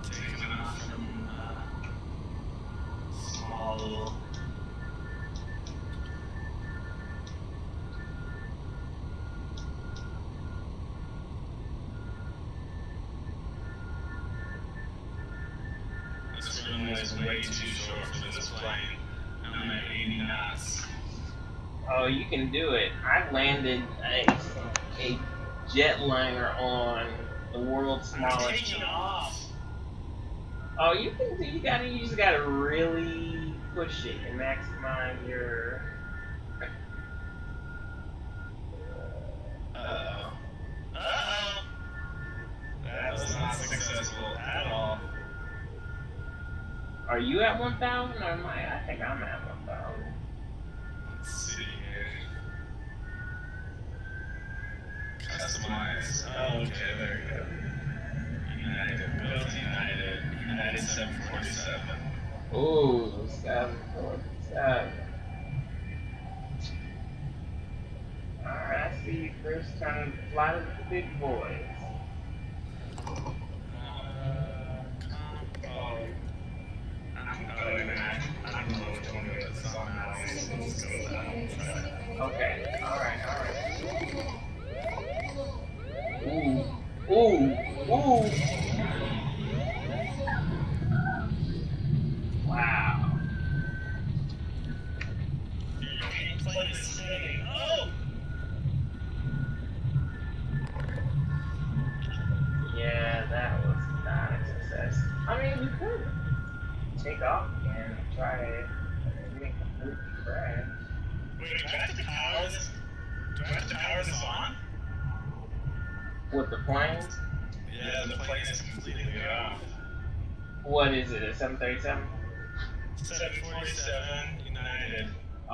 Taking off from small. This runway is way too short for this plane. I'm at 80 knots. Oh, you can do it. I landed a jetliner on the world's smallest. I'm taking off. Oh, you can do. You just gotta really push it and maximize your. Uh-oh. Uh-oh. That was not successful at all. Are you at 1,000 or am I? I think I'm at 1,000. Let's see here. Customize. Oh, okay, there we go. United, built United, United 747. Ooh, 747. Alright, I see you, Chris, trying to fly to the big boys. I don't know which one to put this on now. Let's go with that one. Okay, alright. Ooh. Wow. Your plane is spinning. Oh! Yeah, that was not a success. I mean, you could take off and try it and make a completely crash. Wait, do I have to power this? Do I have to power this on? With the planes? Yeah, the plane is completely off. What is it, a 737? 747 United.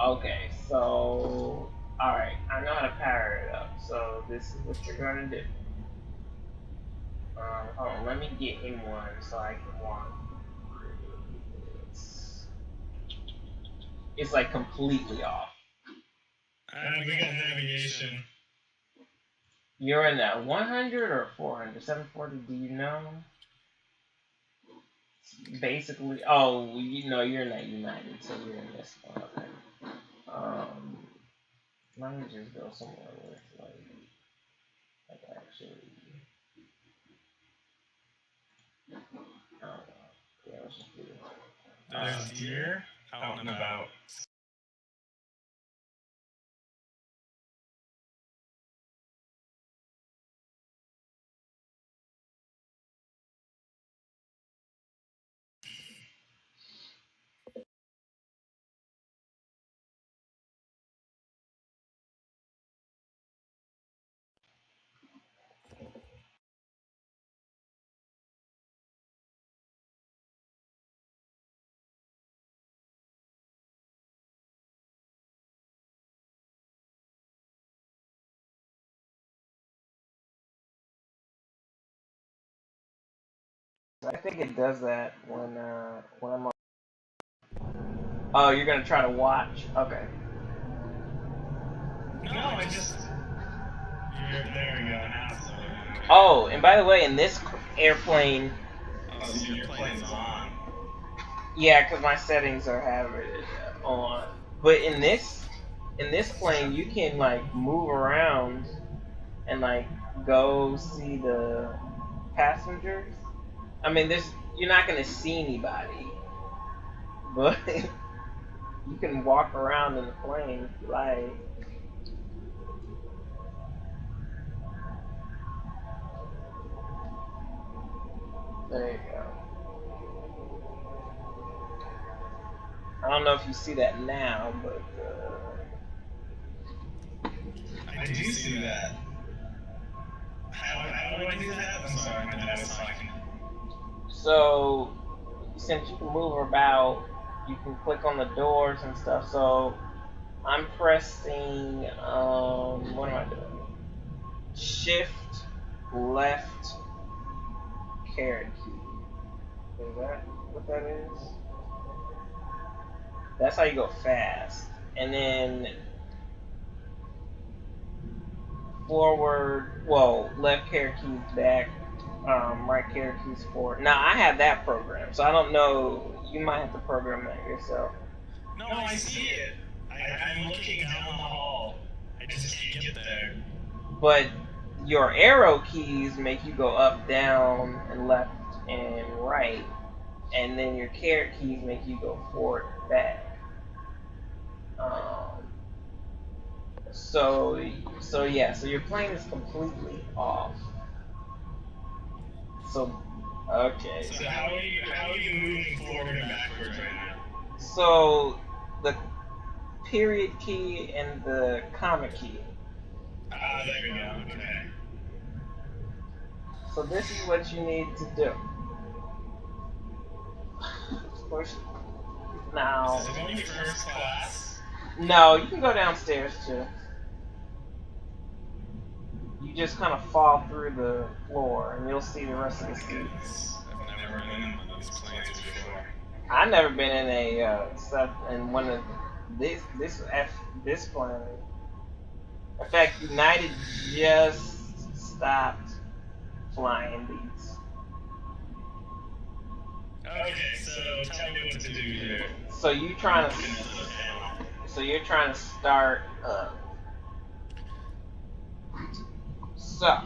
Okay, so, alright, I know how to power it up, so this is what you're gonna do. Hold on, let me get him one so I can walk. It's like completely off. We got navigation. You're in that 100 or 400? 740, do you know? Basically, oh, you know, you're in that United, so you're in this one. Okay. Let me just go somewhere where it's like actually. I don't know. Yeah, let's just do it. There's deer out and about. I think it does that when I'm on. Oh, you're gonna try to watch? Okay. No, I just. There we go. Now it's loading. Okay. Oh, and by the way, in this airplane, Oh, so your plane's on. yeah, because my settings are having it on. But in this plane, you can like move around and like go see the passengers. I mean, you're not gonna see anybody, but you can walk around in the plane if you like. There you go. I don't know if you see that now, but I do see that. How do I do that? I'm sorry, my dad was talking. so since you can move about, you can click on the doors and stuff. So I'm pressing. What am I doing? shift left caret key. Is that what that is? That's how you go fast. And then forward, well, left caret keys back, right caret keys forward. Now I have that program, so I don't know. You might have to program that yourself. No, I see it. I'm looking down the hall. I just can't get there. But your arrow keys make you go up, down, and left and right, and then your caret keys make you go forward and back. So yeah, so your plane is completely off. So, okay. So how are you moving forward and backwards right now? So the period key and the comma key. Ah, there we go. Okay. So this is what you need to do. Of course. Now. Is it only first class? No, you can go downstairs too. You just kind of fall through the floor, and you'll see the rest of the seats. I've never been in one of these planes before. I've never been in a one of this plane. In fact, United just stopped flying these. Okay, so tell me what to do here. So you're trying to start up. So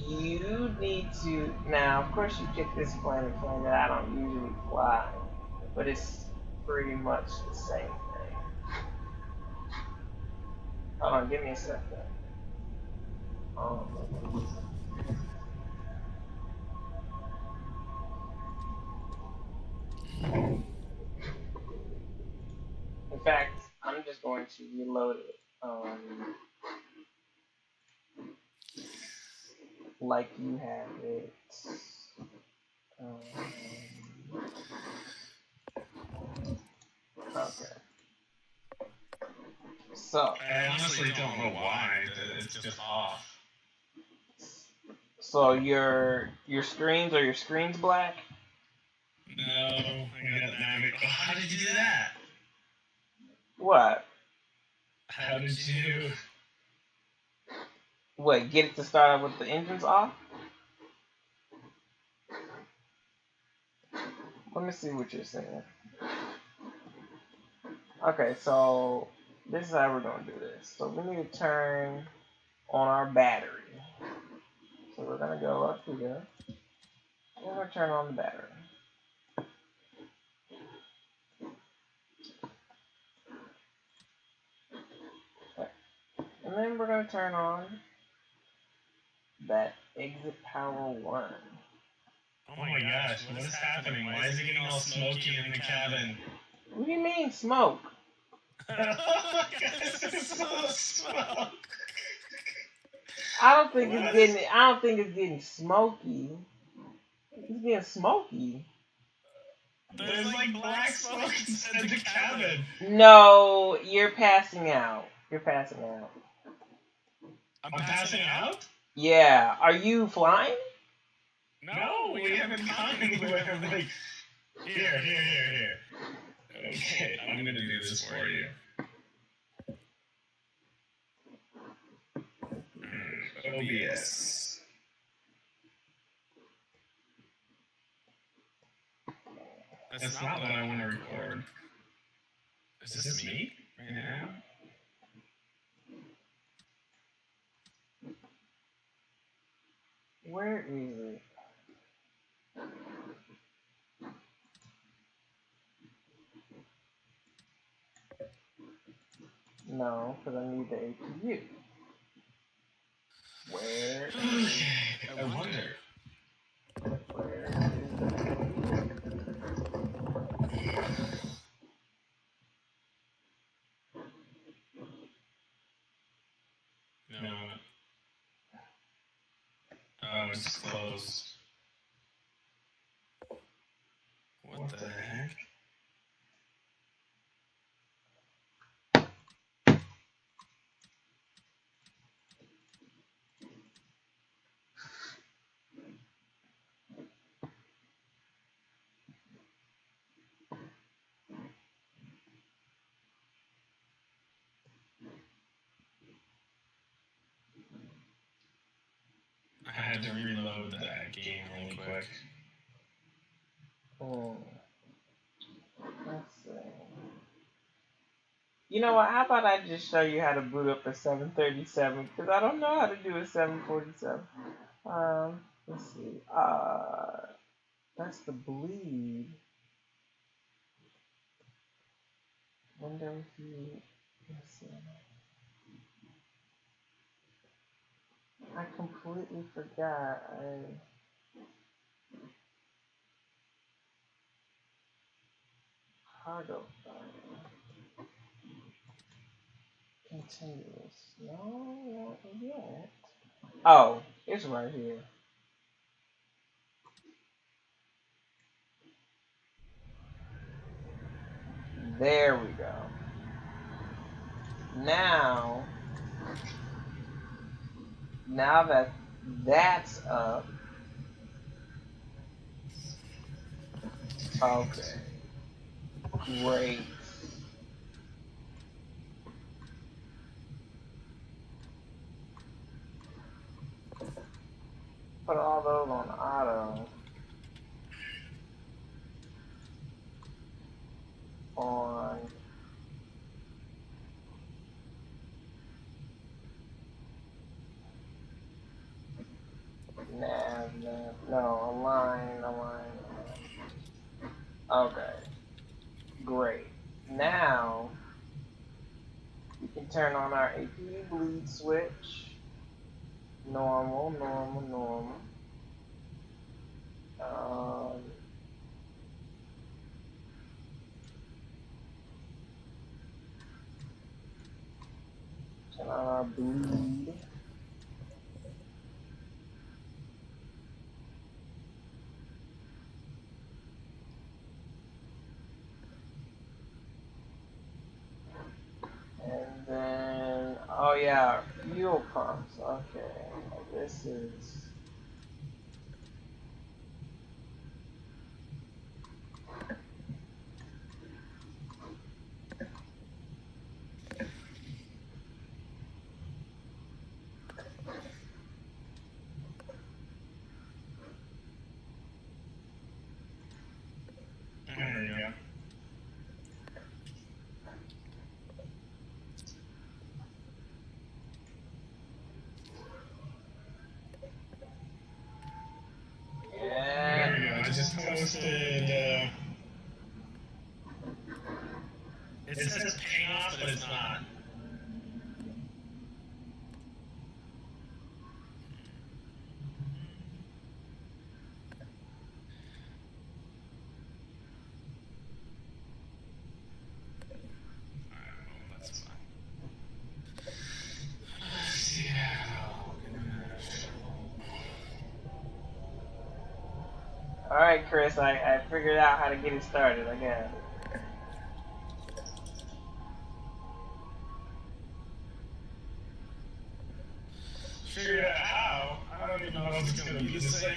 you need to now. Of course, you pick this plane, a plane that I don't usually fly, but it's pretty much the same thing. Hold on, give me a second. In fact, I'm just going to reload it. Like you have it. Okay. So. I honestly don't know why. It's just off. So your screens, are your screens black? No, I got navigate. Oh, how did you do that? What? How did you? What? Get it to start up with the engines off? Let me see what you're saying. Okay, so this is how we're gonna do this. So we need to turn on our battery. So we're gonna go up here. We're gonna turn on the battery. Okay. And then we're gonna turn on that exit power 1. Oh my gosh, what is happening? Why is it getting all smoky in the cabin? What do you mean smoke? Smoke. I don't think it's getting smoky. It's getting smoky. There's like black smoke inside the cabin. No, you're passing out. You're passing out. I'm passing out? Yeah. Are you flying? No, we haven't gone anywhere. Like, here. Okay, I'm gonna do this for you. OBS. That's not what I want to record. Is this me right now? Where is it? No, because I need the APU. Where? I wonder. Where is the No. Oh, it's closed. What the heck? had to reload that game really quick. Let's see. You know what? How about I just show you how to boot up a 737? Because I don't know how to do a 747. Let's see. That's the bleed. Windows view. Let's see. I completely forgot. Cargo file. Continuous. No, not yet. Oh, it's right here. There we go. Now that that's up, okay, great. Put all those on auto. On nav, no, align. Okay, great. Now we can turn on our APU bleed switch. Normal. Turn on our bleed. And then, oh yeah, fuel pumps. Okay, this is. There you go. Yeah. There we go. I just posted. It says paying off, but it's not. Alright, Chris, I figured out how to get it started. I got it. Figure out how. I don't even know if it's going to be the same.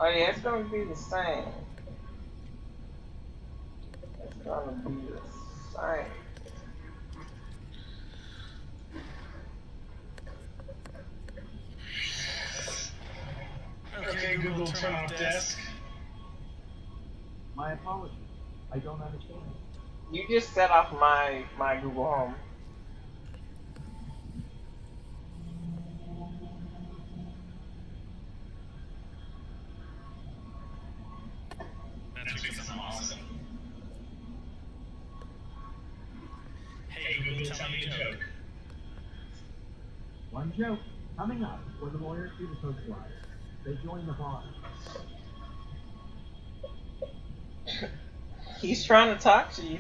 Oh yeah, it's gonna be the same. It's gonna be the same. Okay, Google, turn off desk. My apologies. I don't understand. You just set off my Google Home. That's because I'm awesome. Hey Google, tell me a joke. One joke coming up when the lawyers do the socialize. They join the bar. He's trying to talk to you.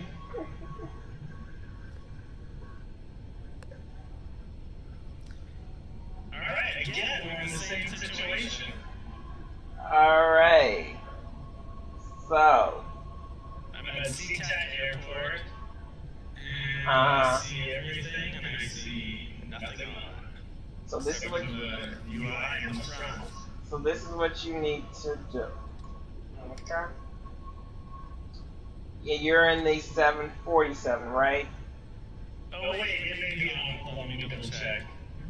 Alright, again, we're in the same situation. Alright. So. I'm at SeaTac Airport. And Uh-huh. I see everything, and I see nothing on. So this is what the UI in the front. So this is what you need to do. Okay. Yeah, you're in the 747, right? Oh wait, maybe hold on, let me double check.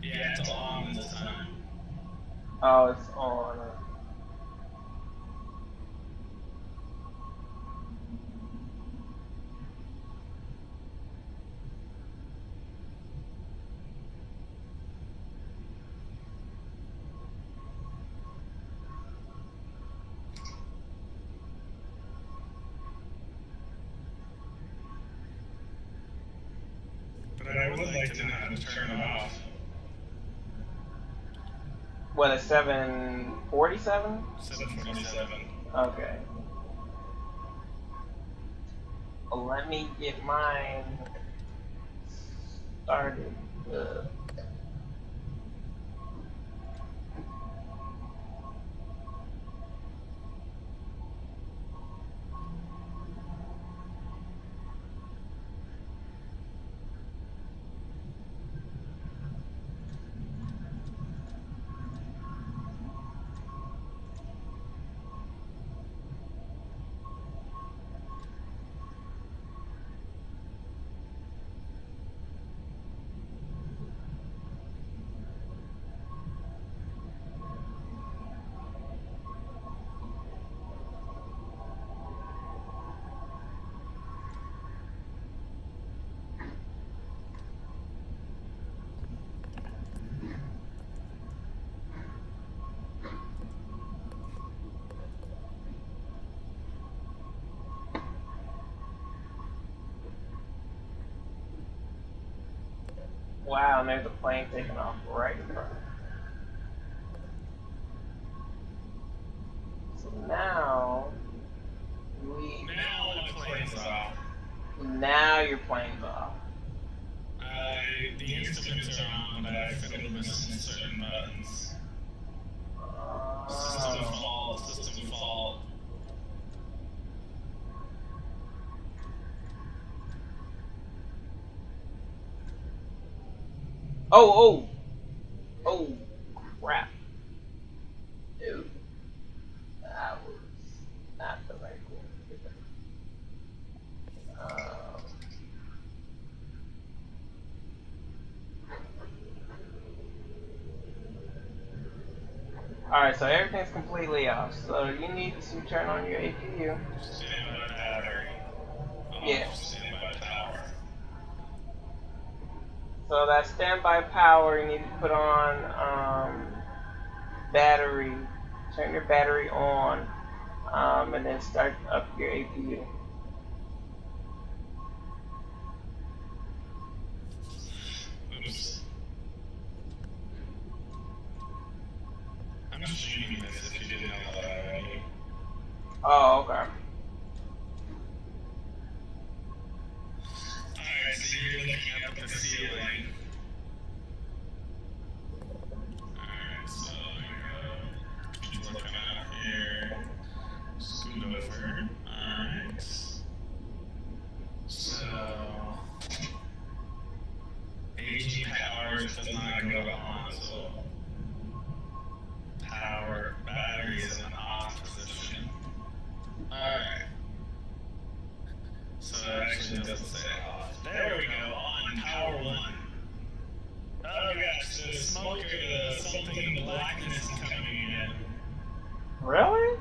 Yeah, it's on this time. Oh, it's on. But I would like to know how to turn it off. What, a 747? 747. Okay. Well, let me get mine started. Wow, and there's a plane taking off right in front. So now Now my plane's off. Now your plane's off. The instruments are on, but I fiddled missing certain buttons. System fault, system fault. Oh, crap. Ew. That was not the right one. Alright, so everything's completely off. So you need to turn on your APU. Standby battery. Yeah. Standby power. So that standby power, you need to put on battery. Turn your battery on, and then start up your APU. Oops. I'm just reading this if you didn't know that already. Oh, okay. Alright, so you're looking up at the ceiling. Alright, so keep looking out here. Scoot over. Alright. So aging power does not go to on, so power battery is in off position. Alright. So it actually doesn't say off. There we go, on power 1. Oh gosh, the smoke or the something in the blackness is coming in. Really?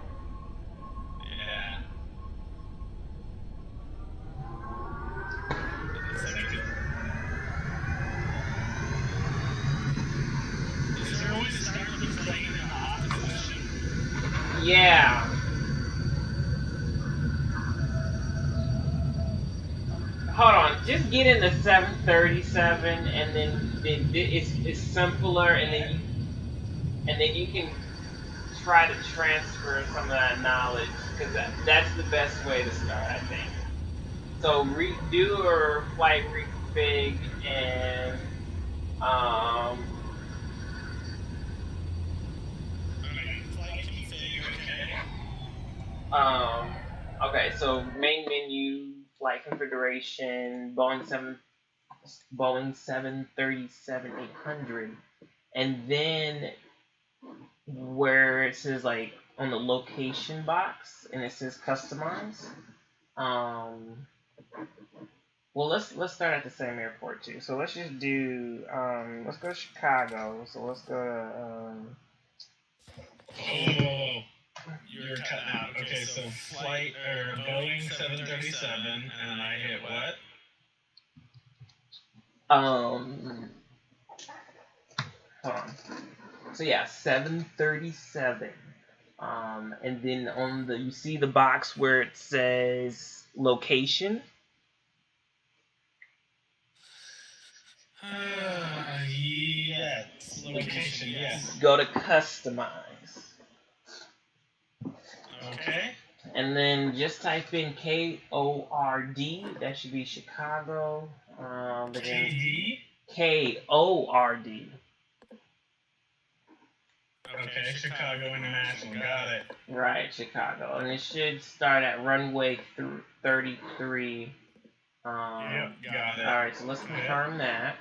Yeah. It's like is there always a start with the plane in the off position? Yeah. Hold on, just get in the 737, and then it's simpler, and then you can try to transfer some of that knowledge, because that's the best way to start, I think. So do your flight reconfig and Flight config, okay, so main menu, flight configuration, Boeing 737-800, and then where it says like on the location box and it says customize, Well, let's start at the same airport too. So let's just do let's go to Chicago. So let's go to Oh, you're cutting out. Okay, so flight or Boeing 737, and I hit what? hold on. So yeah, 737. And then on the you see the box where it says location. Yes. Location, yes. Go to customize. Okay. And then just type in KORD. That should be Chicago. KD? KORD. Okay, Chicago International. Got it. Right, Chicago. And it should start at runway 33. Yep, got it. Alright, so let's confirm that.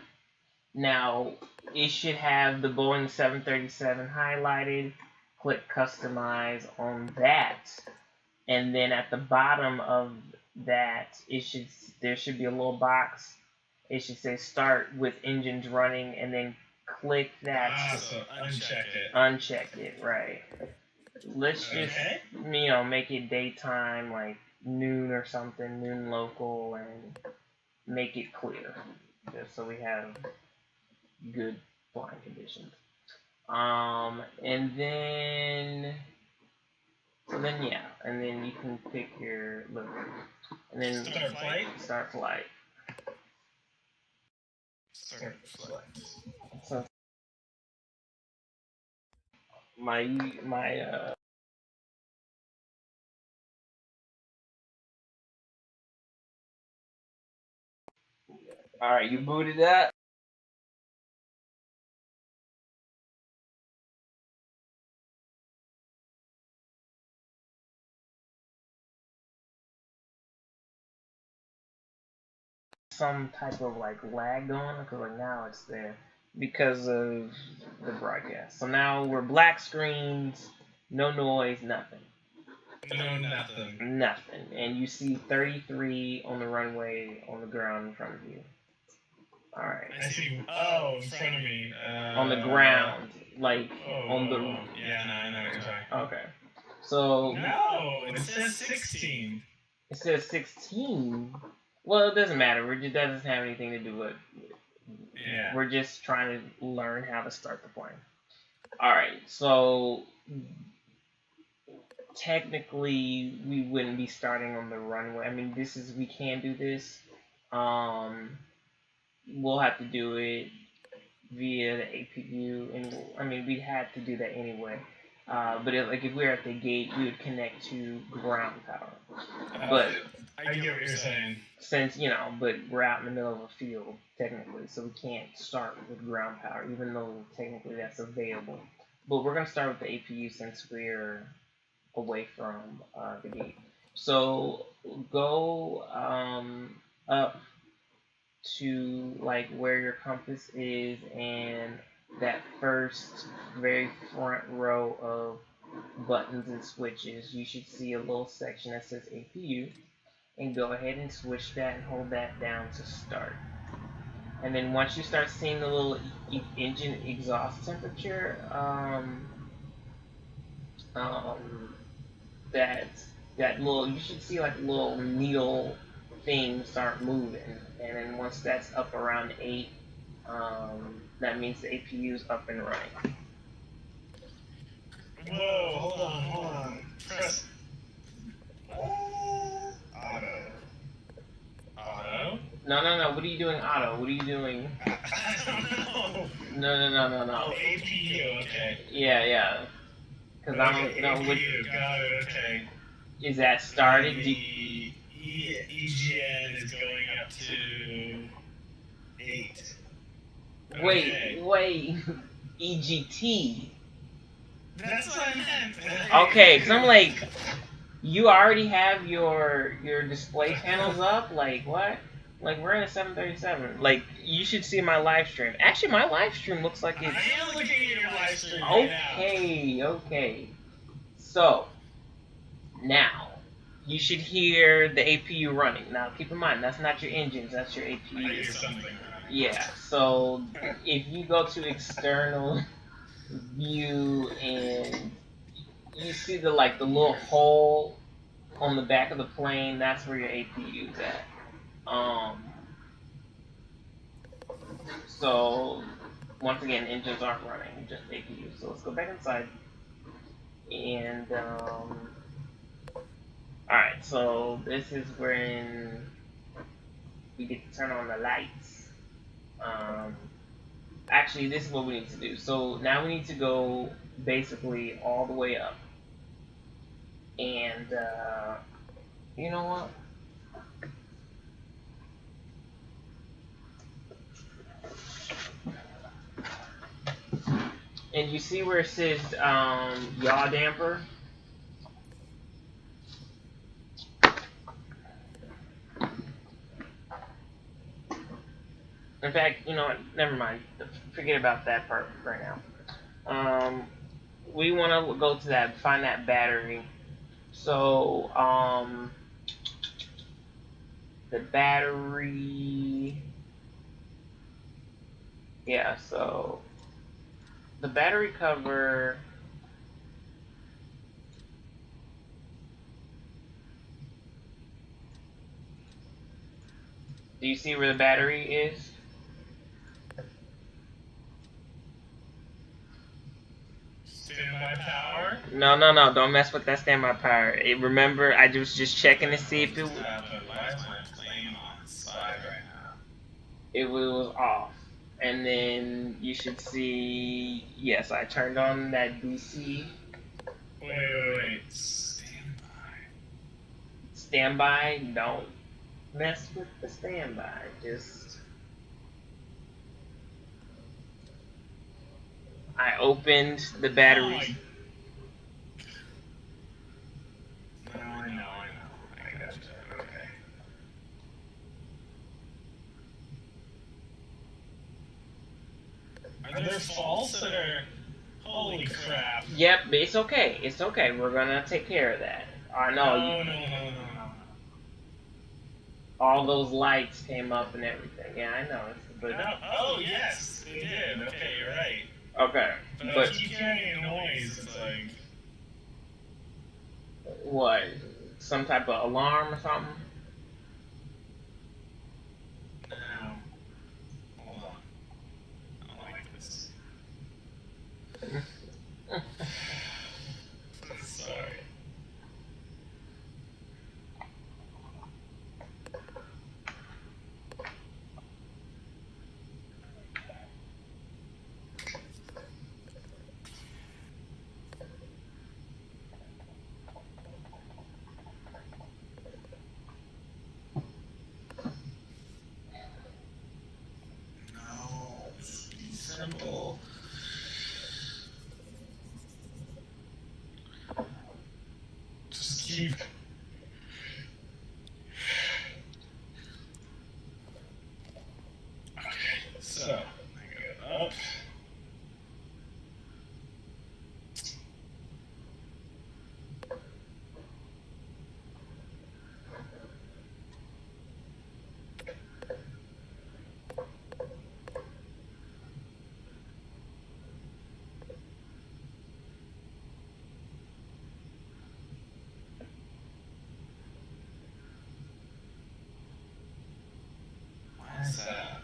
Now, it should have the Boeing 737 highlighted. Click customize on that. And then at the bottom of that, there should be a little box. It should say start with engines running, and then click that. So uncheck it. Uncheck it, right. Let's just, make it daytime, like noon or something, noon local, and make it clear, just so we have good flying conditions. And then you can pick your livery, and then Start flight. Start flight. So all right, you booted that. Some type of like lag going, because like now it's there because of the broadcast. So now we're black screens, no noise, nothing. No, nothing. Nothing. And you see 33 on the runway on the ground in front of you. Alright. I see. Oh, in front of me. On the ground. Like, on the... Yeah, no, I know what you're talking. Okay. So... No, it says 16. It says 16? Well, it doesn't matter. That doesn't have anything to do with... Yeah. We're just trying to learn how to start the plane. Alright, so... Technically, we wouldn't be starting on the runway. I mean, we can do this. We'll have to do it via the APU, and I mean, we had to do that anyway. But if we were at the gate, we would connect to ground power. But I get what you're saying. Since but we're out in the middle of a field technically, so we can't start with ground power, even though technically that's available. But we're gonna start with the APU since we're away from the gate. So go up to like where your compass is, and that first very front row of buttons and switches, you should see a little section that says APU, and go ahead and switch that and hold that down to start. And then once you start seeing the little engine exhaust temperature, that little, you should see like a little needle thing start moving, and then once that's up around 8, that means the APU is up and running. Whoa, hold on. Press auto. Auto? No. What are you doing, auto? What are you doing? I don't know. No. Oh, APU, okay. Yeah. Because I don't know what. Got it, okay. Is that started? The EGN is going up to 8. Okay. Wait. EGT. That's what I meant. Okay, because I'm like, you already have your display panels up? Like, what? Like, we're in a 737. Like, you should see my live stream. Actually, my live stream looks like it's... I am looking at your live stream right now. Okay. So, now, you should hear the APU running. Now, keep in mind, that's not your engines, that's your I hear APU. something. Yeah, so if you go to external view and you see the little hole on the back of the plane, that's where your APU is at. So once again, engines aren't running, just APU. So let's go back inside. And alright, so this is when we get to turn on the lights. Actually, this is what we need to do. So now we need to go basically all the way up. And you know what? And you see where it says yaw damper? In fact, you know what? Never mind. Forget about that part right now. We want to go to that, find that battery. So, the battery. Yeah, so the battery cover. Do you see where the battery is? Standby power? No, don't mess with that standby power. Remember, I was just checking to see if it Why is my plane on side right now? it was off. And then you should see, yes, I turned on that DC. Wait. Standby, don't mess with the standby. Just, I opened the battery. I know. I got you. Okay. Are there faults that are... Holy crap. Yep, it's okay. It's okay. We're gonna take care of that. I know. No. All those lights came up and everything. Yeah, I know. But Oh, yes, they did. Okay, you're right. okay, But I keep hearing a noise. It's like... what? Some type of alarm or something? No. Hold on. I don't like this. Sorry. No, just be simple. Just keep. Okay, so I go up. Why is that?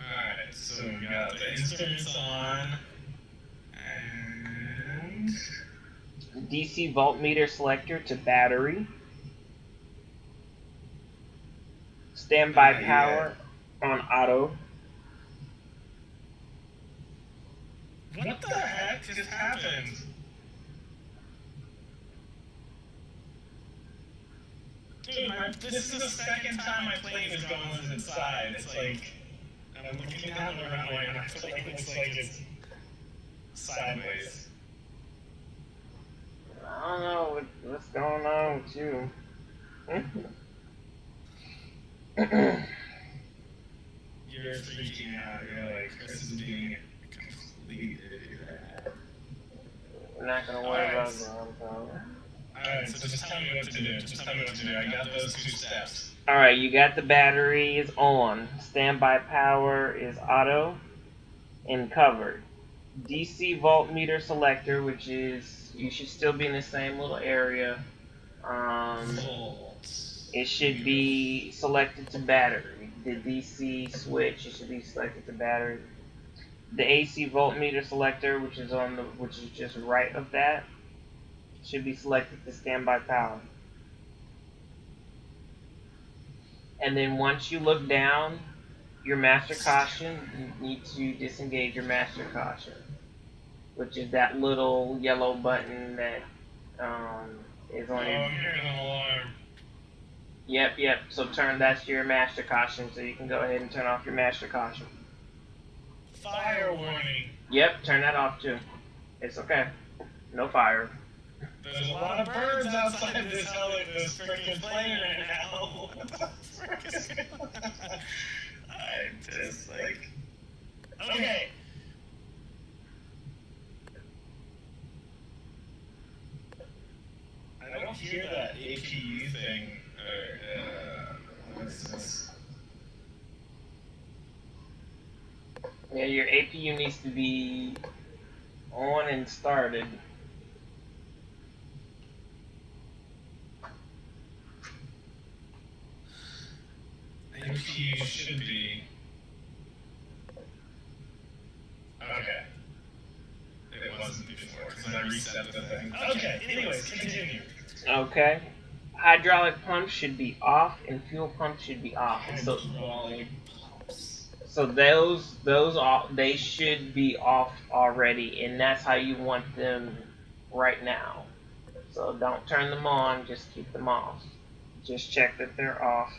Alright, so we got the instruments on, and... DC voltmeter selector to battery. Standby power on auto. What the heck just happened? Dude, this is the second time my plane has gone inside. It's like, I'm looking down the runway and I feel like it looks like it's sideways. I don't know what's going on with you. You're freaking out. You're like, Chris is being a complete idiot. We're not gonna worry about ground power. Alright, so just tell me what to do. Just tell me what to do. I got those 2 steps. Alright, you got the battery is on. Standby power is auto and covered. DC voltmeter selector, which is, you should still be in the same little area. It should be selected to battery. The DC switch, it should be selected to battery. The AC voltmeter selector, which is just right of that, should be selected to standby power. And then once you look down, your master caution, you need to disengage your master caution, which is that little yellow button that is on your... I'm hearing an alarm. Yep. So that's your master caution, so you can go ahead and turn off your master caution. Fire warning. Yep, turn that off too. It's okay. No fire. There's a lot of birds outside this freaking plane right now. I'm just like... Okay. I don't hear that APU thing. What is this? Yeah, your APU needs to be on and started. APU should be... Okay. It wasn't before, because I reset the thing. Okay, anyways, continue. Okay. Hydraulic pump should be off and fuel pump should be off. Hydraulic pumps. So they should be off already, and that's how you want them right now. So don't turn them on, just keep them off. Just check that they're off.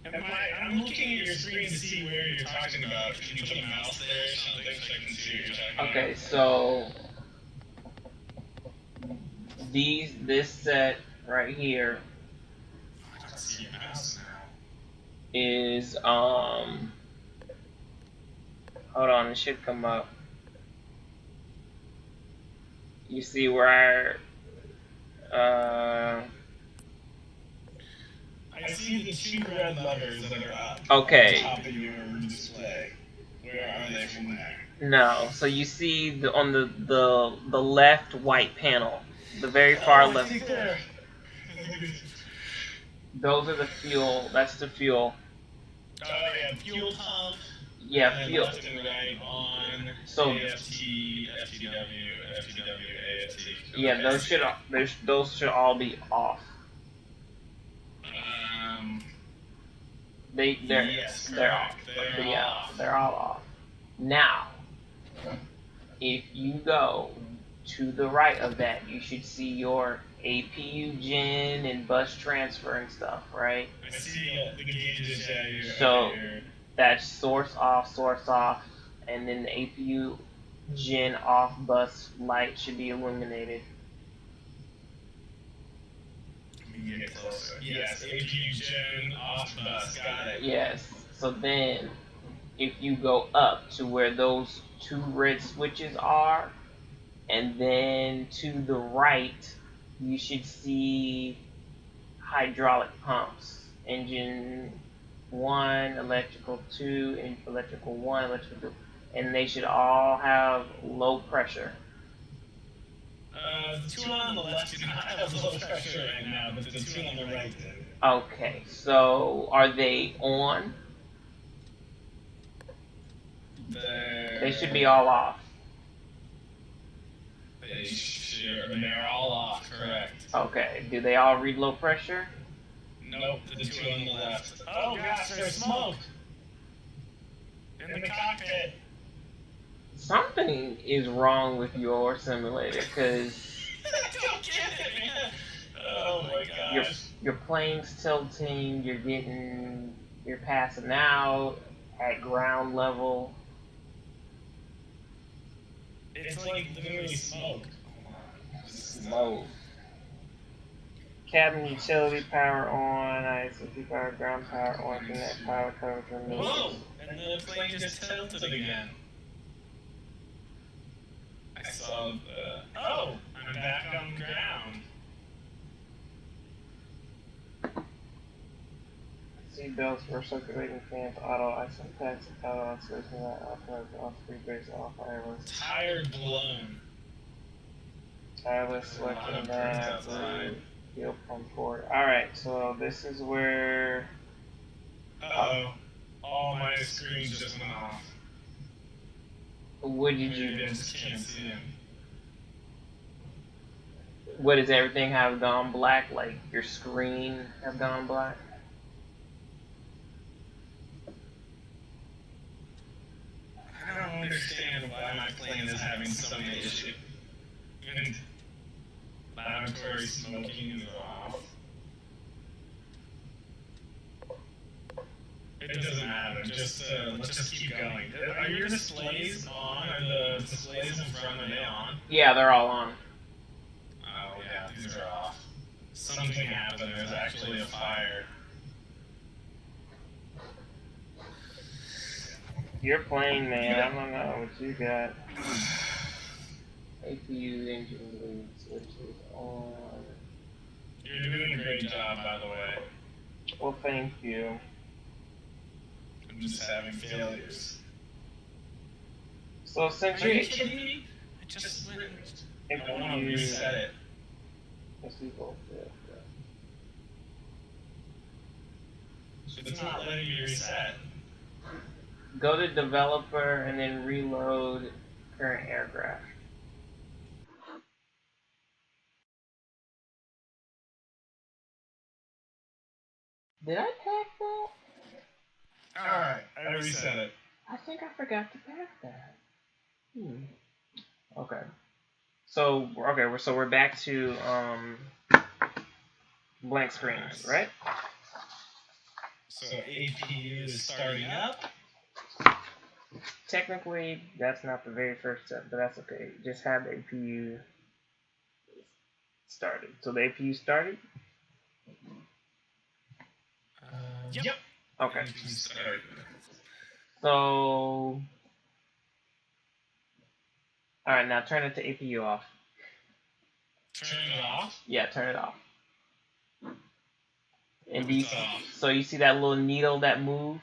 I'm looking at your screen to see where you're talking about. Can you put a mouse there or something so I can see what you're talking about? Okay, so this set right here I don't see your mouse now. is hold on, it should come up. You see where I see the 2 red levers that are up okay. on top of your display. Where are they from there? No, so you see on the left white panel, the very far left. I think they're... Those are the fuel. That's the fuel. Oh yeah, fuel pump. Yeah, and fuel. Left and right on. So AFT, FTW, AFT. yeah, those should all be off. They're Yes, they're off. They're all off. Now, if you go to the right of that, you should see your APU gen and bus transfer and stuff, right? I see the gauges here. So that's source off, and then the APU gen off bus light should be illuminated. Let me get closer. Yes, APU gen off bus. Got it. Yes. So then, if you go up to where those 2 red switches are, and then to the right, you should see hydraulic pumps. Engine 1, electrical 2, and electrical 1, electrical 2. And they should all have low pressure. The 2 on the left do not have low pressure right now, but the 2 on the right do. Okay, so are they on? They should be all off. They're all off, correct. Okay, do they all read low pressure? Nope, the 2 on the left. Oh gosh, there's smoke! In the cockpit! Something is wrong with your simulator, because I don't get it, man! Oh my gosh. your plane's tilting, you're passing out at ground level. It's like literally smoke. Slow. Cabin utility power on, ISP power, ground power on, connect power coverage removed. Whoa! And the plane just tilted again. I saw the... Oh! I'm back on the ground. Seatbelts for circulating fans, auto, ice packs, auto, isolation, off, free brakes, off, wireless. Tire blown. Wireless selecting that, fuel pump port. Alright, so this is where... Uh-oh. All my screens just went off. What did Maybe you... I just can't see them. What does everything have gone black? Like your screen have gone black? I don't understand why my plane is having so many issues. And laboratory smoking is off. It doesn't matter. Just let's just keep going. Are your displays on? Are the displays in front of it on? Yeah, they're all on. Oh yeah, these are off. Something happened. There's actually a fire. You're playing, man. I don't know what you got. APU engine lead switches on. You're doing a great job, by the way. Well, thank you. I'm just having failures. So since Are you you kidding me? I just went. I want to APU, reset it. It's not letting me reset. Go to developer and then reload current aircraft. Did I pack that? Alright, I reset it. I think I forgot to pack that. Okay. So we're back to blank screens, right? So APU is starting up. Technically, that's not the very first step, but that's okay. Just have the APU started. So the APU started? Yep. Okay. APU started. So... Alright, now turn it to APU off. Turn it off? Yeah, turn it off. And It's off. so you see that little needle that moved?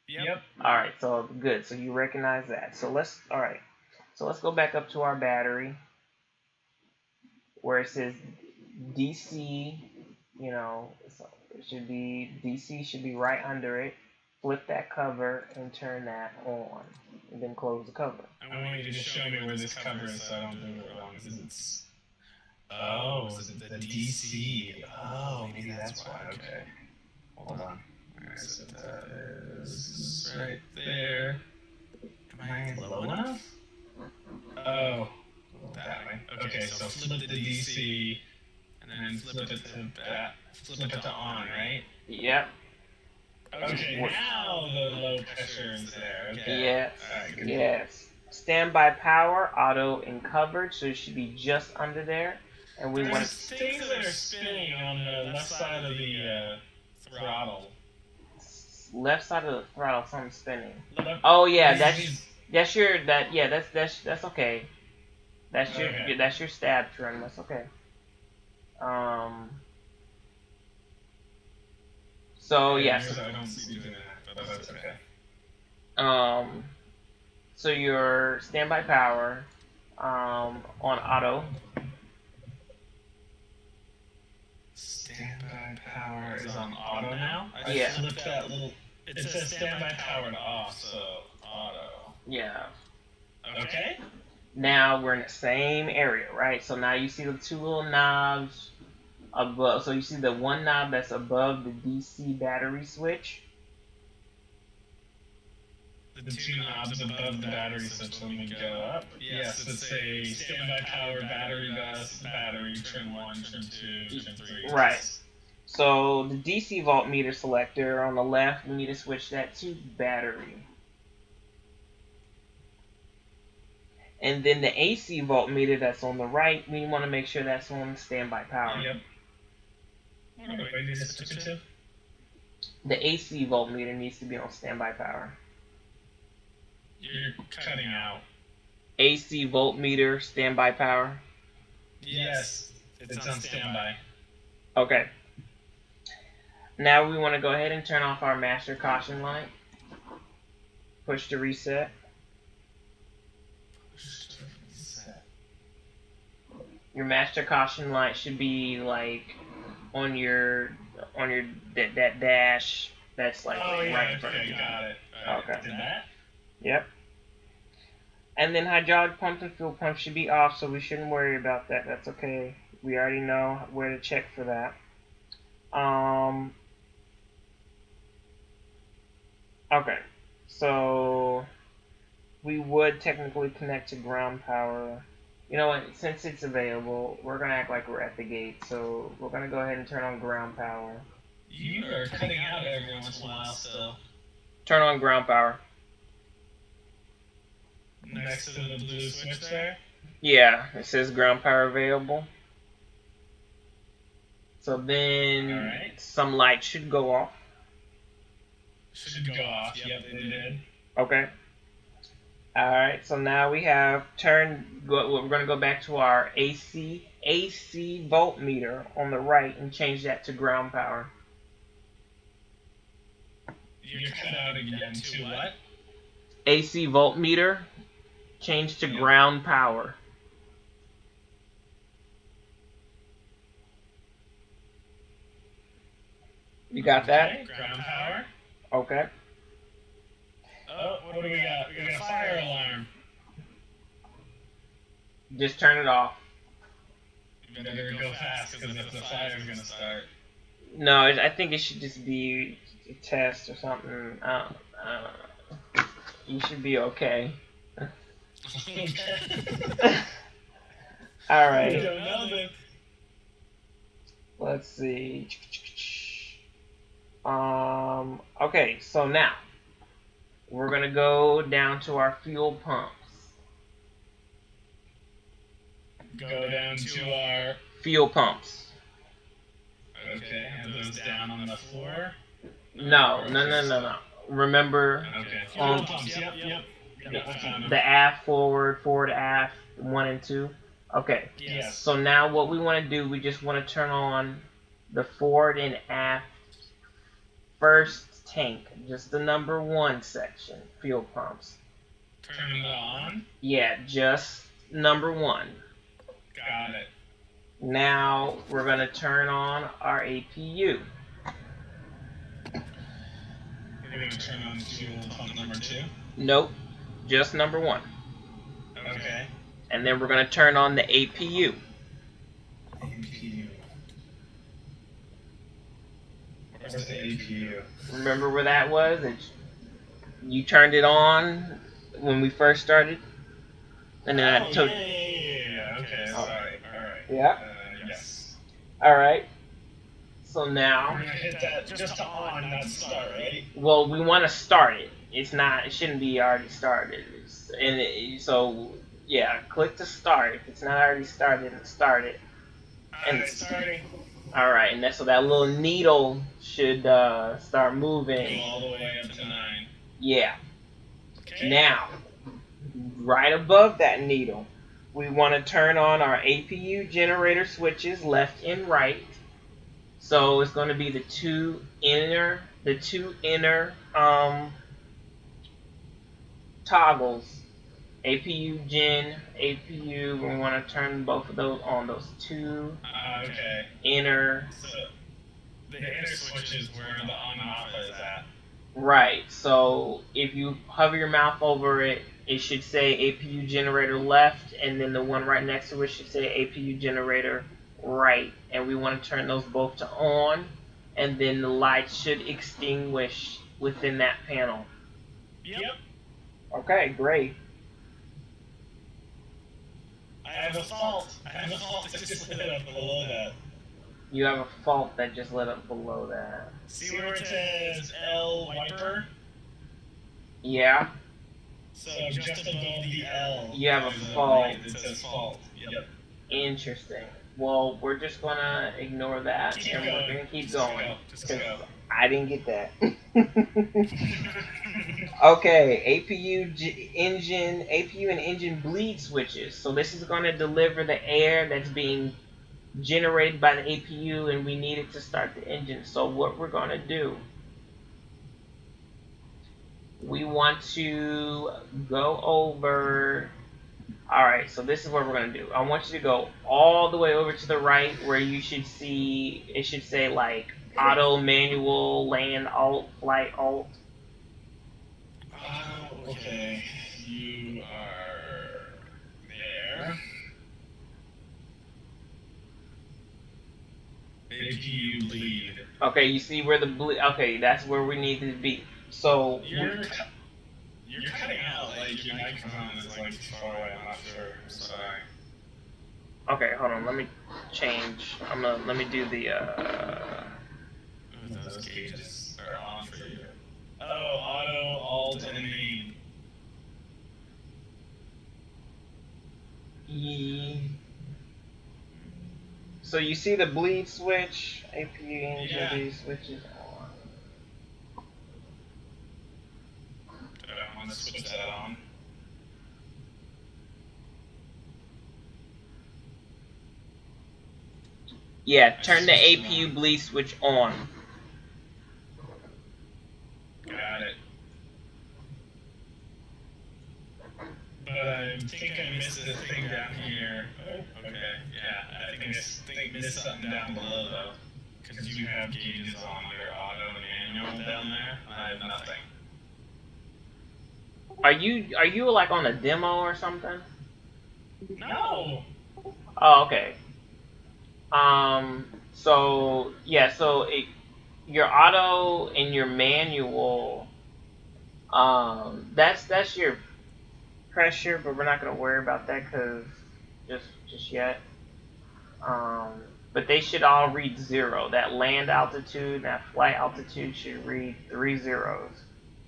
Yep. Alright, so good. So you recognize that. So let's go back up to our battery where it says DC, you know, so it should be DC should be right under it. Flip that cover and turn that on. And then close the cover. I want you to show me where this cover is so I don't do it wrong. It's... Oh, is it the DC? Oh, maybe that's why. Okay. Hold on. Alright, so that is right there. Am I low enough? Oh, that way. Okay, so flip the DC, and then flip it to on, right? Yep. Okay, now the low pressure is there. Okay. Yes. Alright, good. Yes. Standby power, auto, and covered, so it should be just under there. And we want There's things that are spinning on the left side of the throttle. left side of the throttle, something spinning. Left- Oh yeah, these- that's your that's okay. That's your Okay. that's your stab trim. That's okay. So yes. I don't see you doing that, but that's okay. So your standby power, on auto. Standby power is on auto now? I Yeah. flipped that little... It says standby power to off, so auto. Yeah. Okay? Now we're in the same area, right? So now you see the two little knobs above. So you see the one knob that's above the DC battery switch. The two knobs above the battery switch, let me go up. Yes, let's say standby power, battery bus, battery, trim 1, trim 2, trim 3. Right. So the DC voltmeter selector on the left, we need to switch that to battery. And then the AC voltmeter that's on the right, we want to make sure that's on standby power. Yep. What do you switch it to? The AC voltmeter needs to be on standby power. You're cutting out. AC voltmeter, standby power. Yes, it's on standby. Okay. Now we want to go ahead and turn off our master caution light. Push to reset. Your master caution light should be like on your that dash that's like right in front of you. Got it. Okay. Did that? Yep. And then hydraulic pump and fuel pump should be off, so we shouldn't worry about that. That's okay. We already know where to check for that. Okay. So we would technically connect to ground power. You know what? Since it's available, we're gonna act like we're at the gate. So we're gonna go ahead and turn on ground power. You are cutting out every once in a while still. Turn on ground power. Next to the blue switch there? Yeah, it says ground power available. So then some lights should go off. Should go off. Yep, they did. Okay. Alright, so now we have we're going to go back to our AC voltmeter on the right and change that to ground power. You're cut out again to what? AC voltmeter, change to ground power. You got that? Ground power. Okay. Oh, what do we got? We got a fire alarm. Just turn it off. You better go fast, because if the fire's gonna start. No, I think it should just be a test or something. You should be okay. Alright. Let's see. Okay, so now we're gonna go down to our fuel pumps. Go down to our fuel pumps. Okay, have those down on the floor? No. Remember, Okay. on Fuel pumps, yep. I found them. the aft forward aft 1 and 2. Okay. Yes. So now what we want to do, we just want to turn on the forward and aft first tank, just the number 1 section, fuel pumps. Turn it on? Yeah, just number 1. Got it. Now we're going to turn on our APU. You're going to turn on fuel pump number 2? Nope, just number 1. Okay. And then we're going to turn on the APU. APU. Where's the APU? Remember where that was? You turned it on when we first started? And then I took... Yeah. Okay, alright. Yeah. Yes. Alright. So now... We're going to hit that just to on, not start, right? Well, we want to start it. It shouldn't be already started. So, yeah, click to start. If it's not already started, start it. Alright, starting. Alright, and so that little needle should start moving. All the way up to 9. Yeah. Okay. Now, right above that needle, we want to turn on our APU generator switches left and right. So it's going to be the two inner toggles. APU gen, APU, we want to turn both of those on, those two Okay. inner. So, the inner switch is where the on and off is at. Right, so if you hover your mouse over it, it should say APU generator left, and then the one right next to it should say APU generator right. And we want to turn those both to on, and then the lights should extinguish within that panel. Yep. Okay, great. I have a fault that just lit up below that. You have a fault that just lit up below that. See where it says L wiper? Yeah. So just above the L. You have a there's fault. light that says fault. Yep. Interesting. Well, we're just gonna ignore that Keep and going. we're gonna keep Just going. go. Just 'Cause go. I didn't get that. Okay, APU and engine bleed switches. So this is gonna deliver the air that's being generated by the APU, and we need it to start the engine. So what we're gonna do, we want to go over. Alright, so this is what we're going to do. I want you to go all the way over to the right where you should see, it should say like auto, manual, land, alt, flight, alt. Oh, okay. You are there. APU bleed. Okay, you see where the bleed, okay, that's where we need to be. So, You're cutting out, like your microphone is like too far away, I'm not sure. I'm sorry. okay, hold on, let me change, let me do the, Ooh, those gauges are on for you. Oh, auto, alt, and main. So you see the bleed switch, APU engine Yeah. bleed switches on. Do I want to switch that on? Yeah, turn the APU bleed switch on. Got it. But I think I missed the thing down here. Oh, okay. Yeah, I think I missed something down below though. Because you have gauges on your auto and manual down there. I have nothing. Are you like on a demo or something? No! Oh, okay. So yeah, so your auto and your manual, that's your pressure, but we're not gonna worry about that because just yet. But they should all read 0. That land altitude, and that flight altitude should read 3 zeros.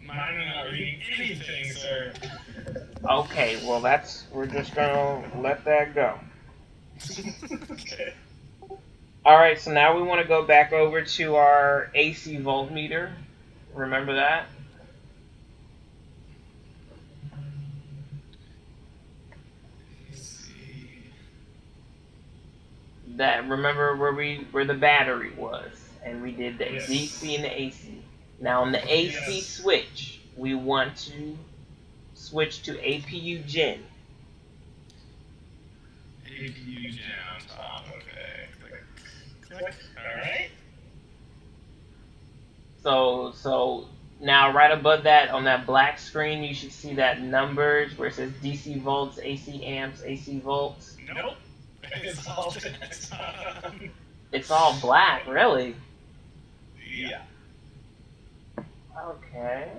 Mine are not reading anything, sir. Okay, well we're just gonna let that go. Okay. Alright, so now we want to go back over to our AC voltmeter. Remember that? That remember where the battery was, and we did the Yes. DC and the AC. Now on the AC Yes. switch, we want to switch to APU gen. APU gen on top, okay. Click. Alright. So now right above that on that black screen, you should see that numbers where it says DC volts, AC amps, AC volts. Nope. It's all this. It's all black, really. Yeah. Okay.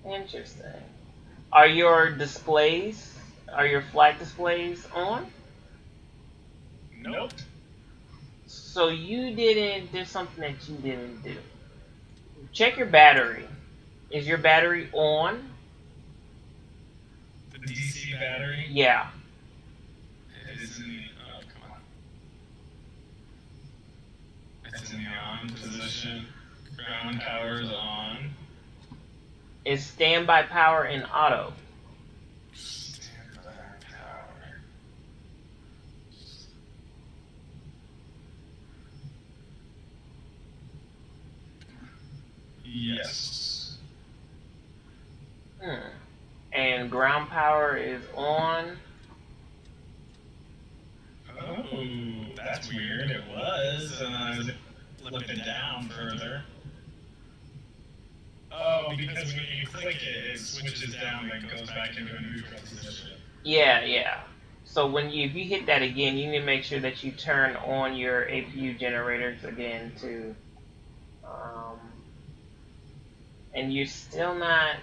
Interesting. Are your flight displays on? Nope. So there's something that you didn't do. Check your battery. Is your battery on? The DC battery? Yeah. It is in the, oh, come on. It's in the on position. Ground power is on. Is standby power in auto? Standby power. Yes. And ground power is on? Oh, that's weird. It was, and then I flip it down further. Oh, because when you click it, it switches down and goes back into a neutral position. Yeah. So if you hit that again, you need to make sure that you turn on your APU generators again too. And you're still not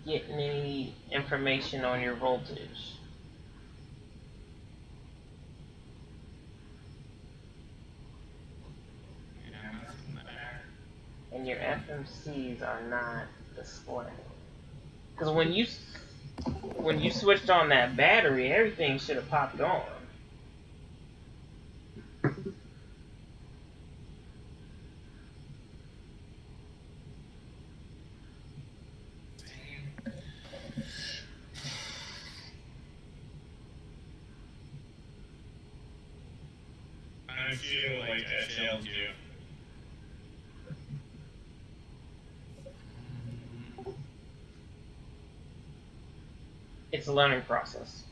getting any information on your voltage. Yeah, nothing there. And your FMCs are not displaying. Because when you switched on that battery, everything should have popped on. I feel like I failed you. It's a learning process.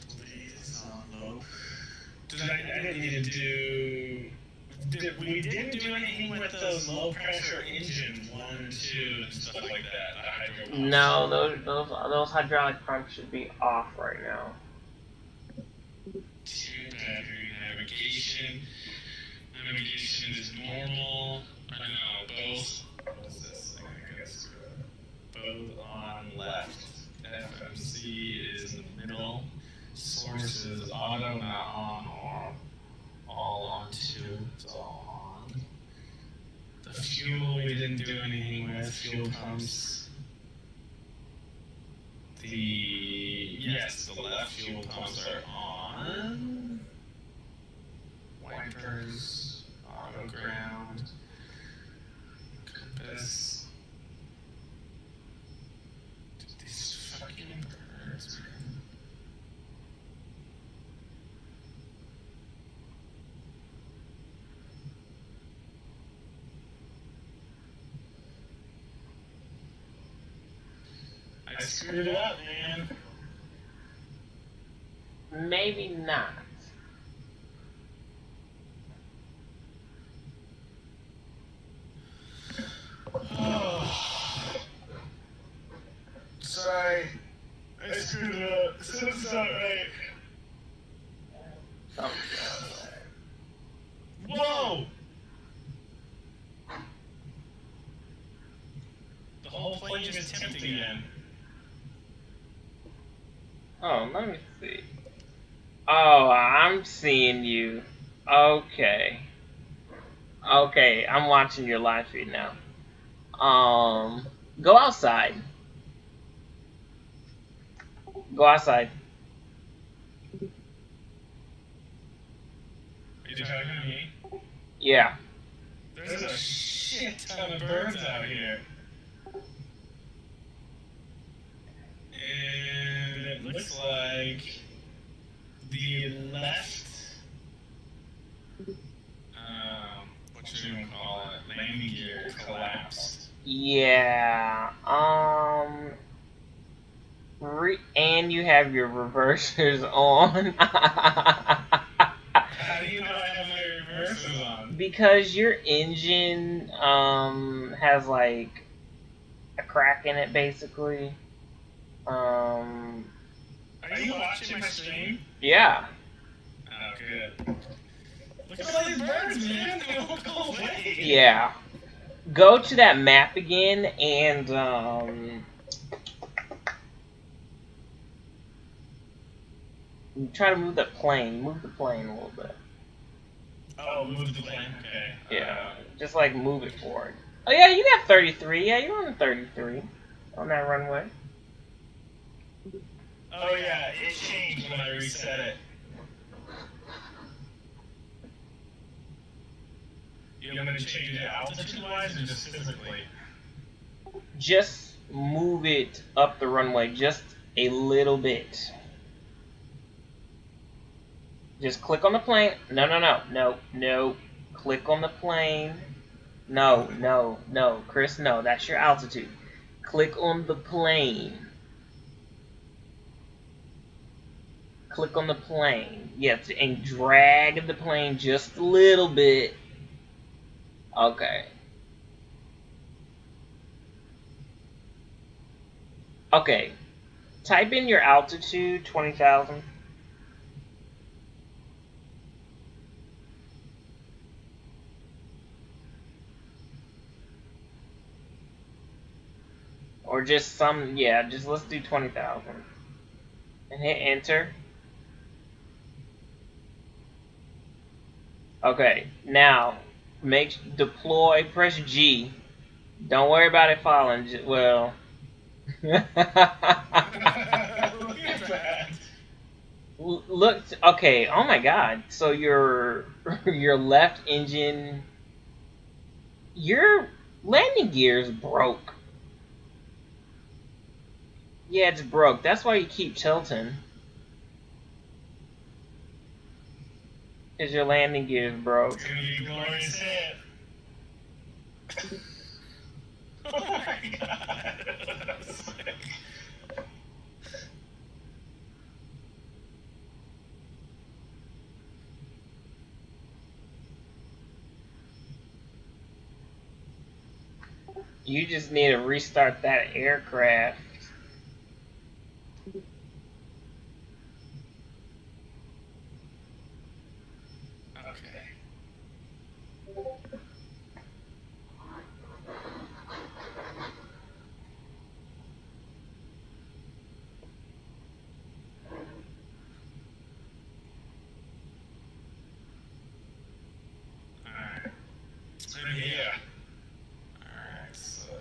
Please, low. I didn't need to do. We didn't do anything with those low pressure engines, 1 and 2, and stuff like that. The hydro pumps. No, those hydraulic pumps should be off right now. 2 battery navigation. Navigation is normal. I know, both. What is this thing? I guess. Both on left. FMC is in the middle. Source is auto, not on, or all on 2. It's all on. The fuel we didn't do anything with. Fuel pumps. Yes, the left fuel pumps are on. Wipers, auto ground, compass. These fucking birds, man. I screwed it up, man. Maybe not. Sorry. I screwed it up. It's not right. Whoa! The whole plane just tipped again. Oh, let me see. Oh, I'm seeing you. Okay. Okay, I'm watching your live feed now. Go outside. Go outside. Are you talking to me? Yeah. There's a shit ton of birds out here. And it looks like the left, what you gonna call it, landing gear collapsed. Yeah. And you have your reversers on. How do you know I have my reversers on? Because your engine has like a crack in it, basically. Are you watching my stream? Yeah. Oh, good. Look at all these birds, man. They won't go away. Yeah. Go to that map again and try to move that plane. Move the plane a little bit. Oh, move the plane. Okay. Yeah. Just like move it forward. Oh yeah, you got 33. Yeah, you're on 33 on that runway. Oh yeah, it changed when I reset it. You want me to change it altitude-wise or just physically? Just move it up the runway just a little bit. Just click on the plane. No. Click on the plane. No. Chris, no. That's your altitude. Click on the plane. Click on the plane. Yes, and drag the plane just a little bit. Okay. Okay. Type in your altitude, 20,000. Or just some, yeah, just let's do 20,000. And hit enter. Okay, now deploy, press G. Don't worry about it falling. Well, look. Okay. Oh my God. So your left engine, your landing gear is broke. Yeah, it's broke. That's why you keep tilting. Is your landing gears broke? It's gonna be a glorious hit. Oh my god. That's sick. You just need to restart that aircraft. Okay. Alright. Yeah. Alright, so.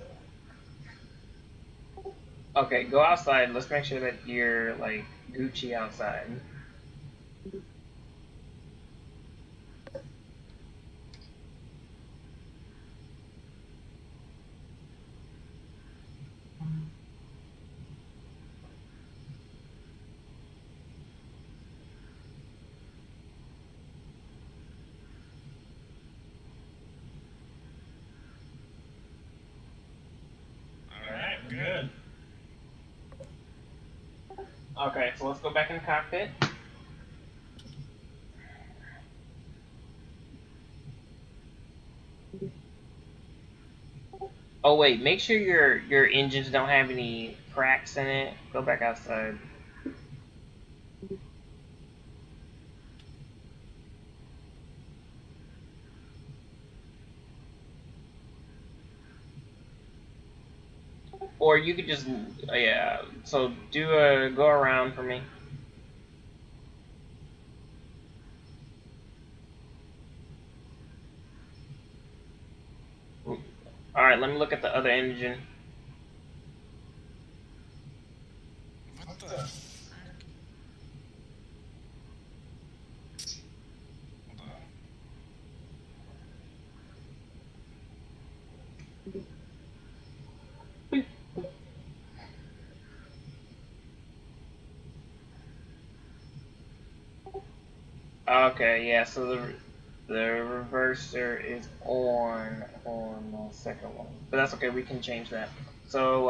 Okay, go outside. Let's make sure that you're like Gucci outside. Alright, good. Okay, so let's go back in the cockpit. Oh wait, make sure your engines don't have any cracks in it. Go back outside. Or you could just, yeah. So do a go around for me. All right, let me look at the other engine. What the frick? Hold on. Okay, yeah. So the reverser is on the second one, but that's okay. We can change that. So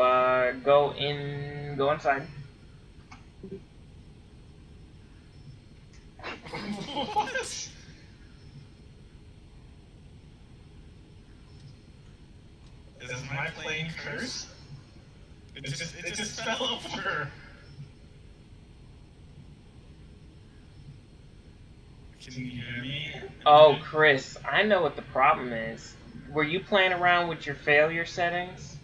go inside. What? Is my plane cursed? It just fell over. Can you hear me? Oh, Chris, I know what the problem is. Were you playing around with your failure settings?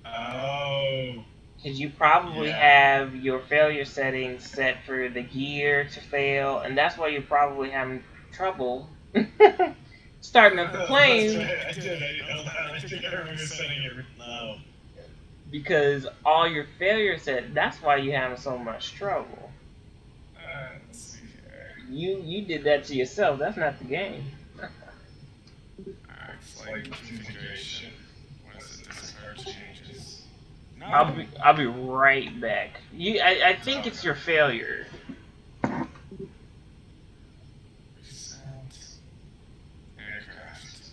Oh. Because you probably Yeah. have your failure settings set for the gear to fail, and that's why you're probably having trouble starting up the That's plane. right, I did. I think I remember setting it low. Because all your failure set, that's why you're having so much trouble. Let's see here. You did that to yourself. That's not the game. Alright, flight configuration. What is it? Discard changes. No. I'll be right back. I think it's your failure. Reset. Aircraft.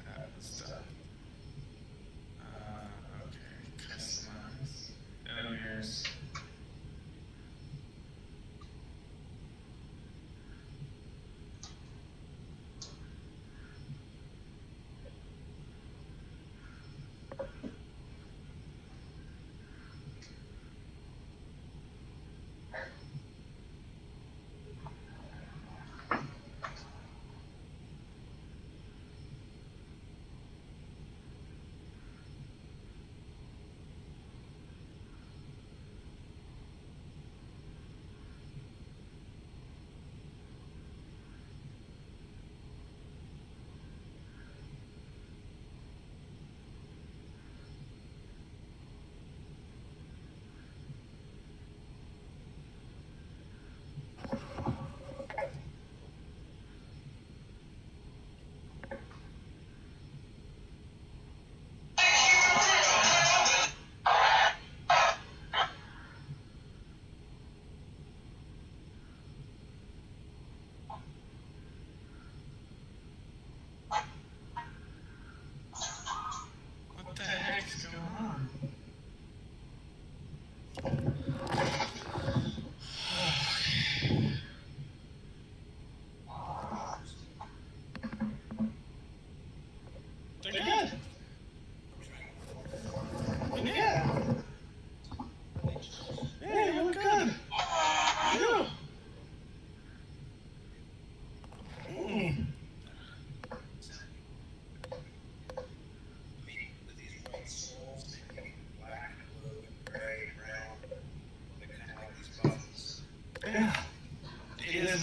That was done. Okay. Customize. Failures.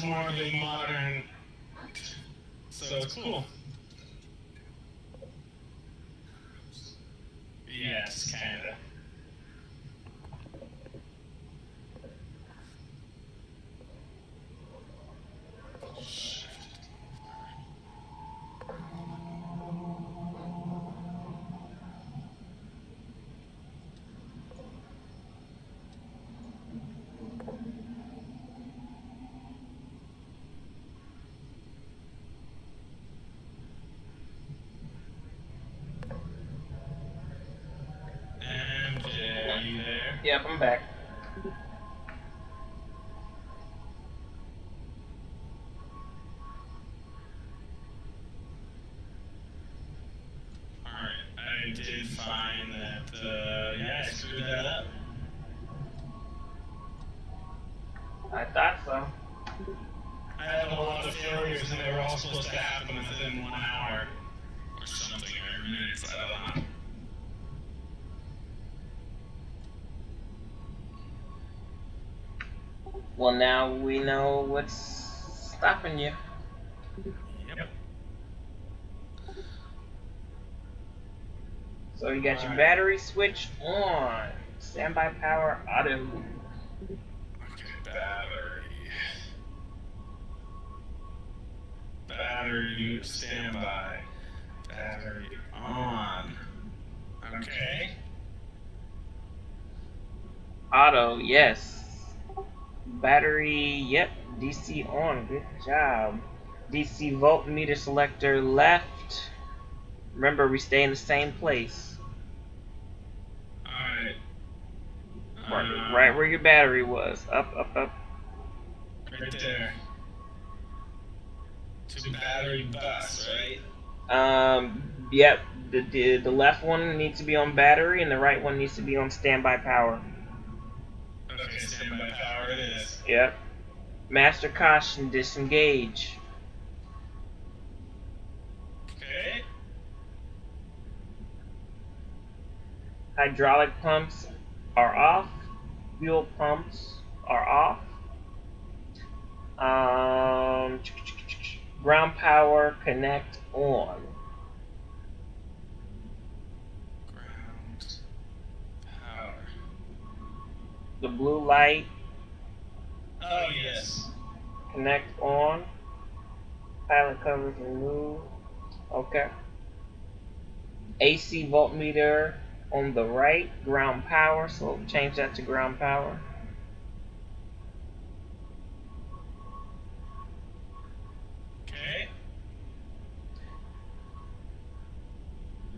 more of a modern, so it's cool. Yes, kinda. MJ, are you there? Yep, I'm back. Alright, I did find that, yeah, I screwed that up. I thought so. I had a lot of failures and they were all supposed to happen within 1 hour. Or something, or minutes, I don't know. Well, now we know what's stopping you. Yep. So you got your battery switch on. Standby power auto. Okay, battery. Battery standby. Battery on. Okay. Auto, yes. Battery, yep. DC on, good job. DC voltmeter selector left. Remember, we stay in the same place. Alright. Right where your battery was. Up, up, up. Right there. To battery bus, right? Yep. The left one needs to be on battery, and the right one needs to be on standby power. Okay, standby power it is. Yep. Master caution, disengage. Okay. Hydraulic pumps are off. Fuel pumps are off. Ground power connect on. Ground power. The blue light Oh, yes. connect on. Pilot covers removed. Okay. AC voltmeter on the right. Ground power. So change that to ground power. Okay.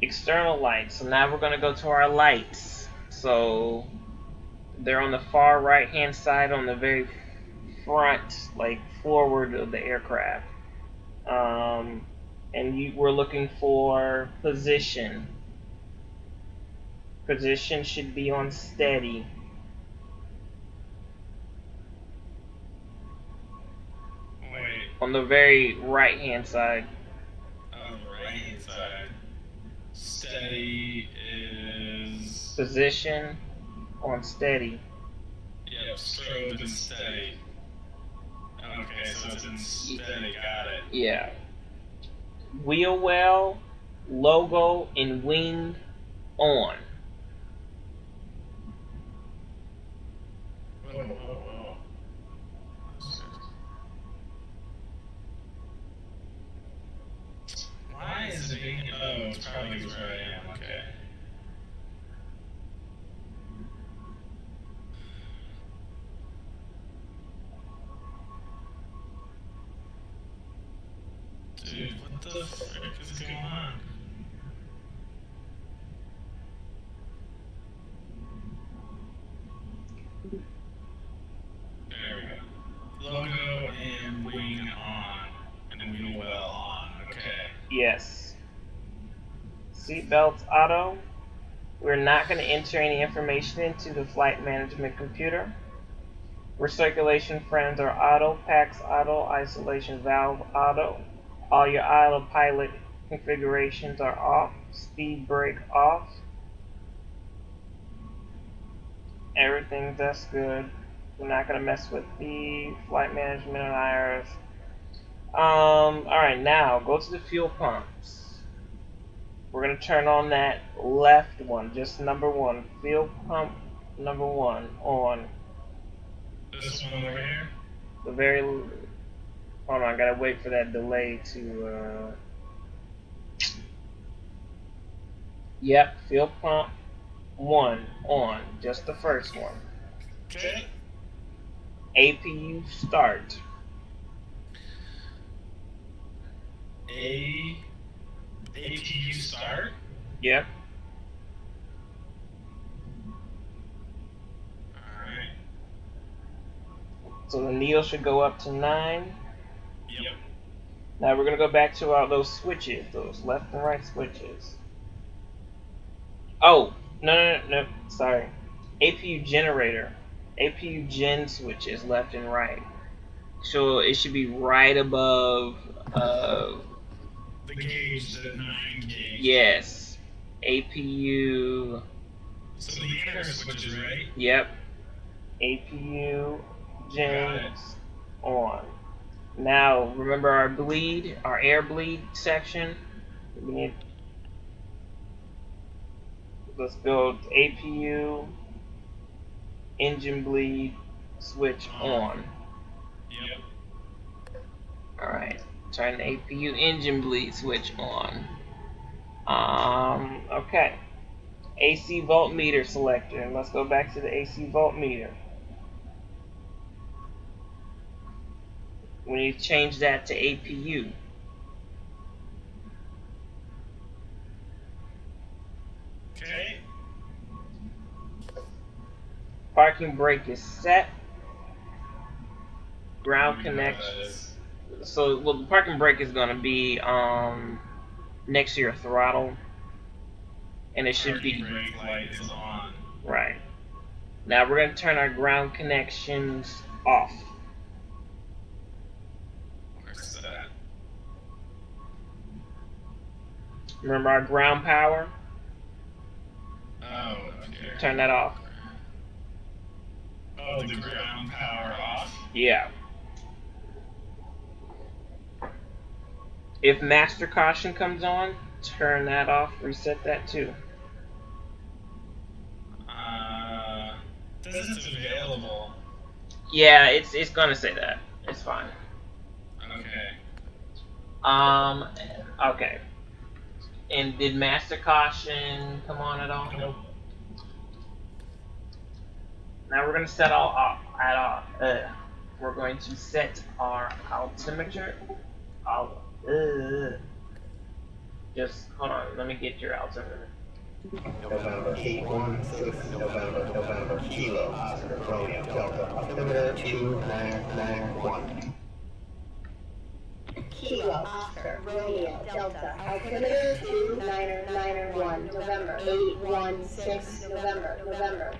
External lights. So now we're going to go to our lights. So they're on the far right hand side on the very front, like forward of the aircraft. And we're looking for position. Position should be on steady. Wait. On the very right hand side. On the right hand side. Steady is. Position on steady. Yep, strobe and steady. Okay, so it's in steady, got it. Yeah. Wheel well, logo, and wing on. Whoa, whoa, whoa. Why is it being. Oh, it's probably because where I am, okay. Dude, what the frick is going on? There we go. Logo and wing on. And wheel well on. Okay. Yes. Seatbelts auto. We're not going to enter any information into the flight management computer. Recirculation frames are auto. Packs auto. Isolation valve auto. All your autopilot configurations are off. Speed brake off. Everything that's good. We're not gonna mess with the flight management on IRS. Alright, now go to the fuel pumps. We're gonna turn on that left one, just number one. Fuel pump number one on. This one over here? The very. Hold on, I gotta wait for that delay to. Yep, fuel pump one on, just the first one. Okay. APU start. APU start? Yep. Alright. So the needle should go up to 9. Yep. Now we're gonna go back to those switches, those left and right switches. Oh, no, sorry. APU generator. APU gen switches left and right. So it should be right above the gauge, the 9 gauge. yes. APU. So the inner switches, right? Yep. APU gens on. Now remember our bleed, our air bleed section. We need. Let's go to APU engine bleed switch on. Yep. Alright. Turn the APU engine bleed switch on. Okay. AC voltmeter selector. Let's go back to the AC voltmeter. We need to change that to APU. Okay. Parking brake is set. Ground connection. So, well, the parking brake is going to be next to your throttle, and it should be brake light is on. right. Now we're going to turn our ground connections off. Where's that? Remember our ground power? Oh, okay. Turn that off. Oh, the ground power off? Yeah. If master caution comes on, turn that off, reset that too. Says it's available. Yeah, it's gonna say that. It's fine. Okay. Okay. And did master caution come on at all? Nope. Now we're gonna set we're going to set our altimeter. Just hold on, let me get your altimeter. November 816, November Kilo, Oscar, Romeo, Delta, altimeter 2991. Kilo, Oscar, Romeo, Delta, altimeter 2991, November 816, November.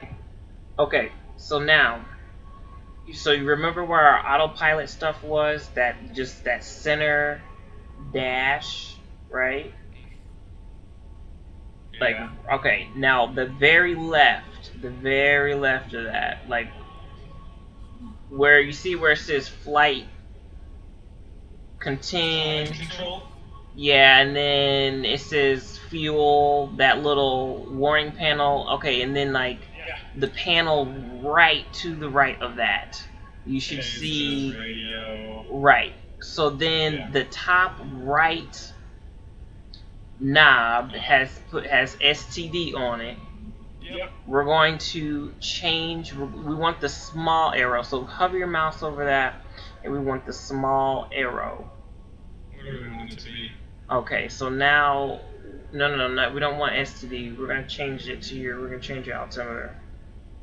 Okay, so now, so you remember where our autopilot stuff was? That center dash, right? Like, okay, now the very left of that, like, where you see where it says flight Control? Yeah, and then it says fuel, that little warning panel. Okay, and then like the panel right to the right of that, you should see radio. right. So then the top right knob has STD on it. Yep. We're going to change. We want the small arrow. So hover your mouse over that, and we want the small arrow. Where do we want it to be? Okay, so now, no, we don't want STD. We're gonna change it to we're gonna change your altimeter.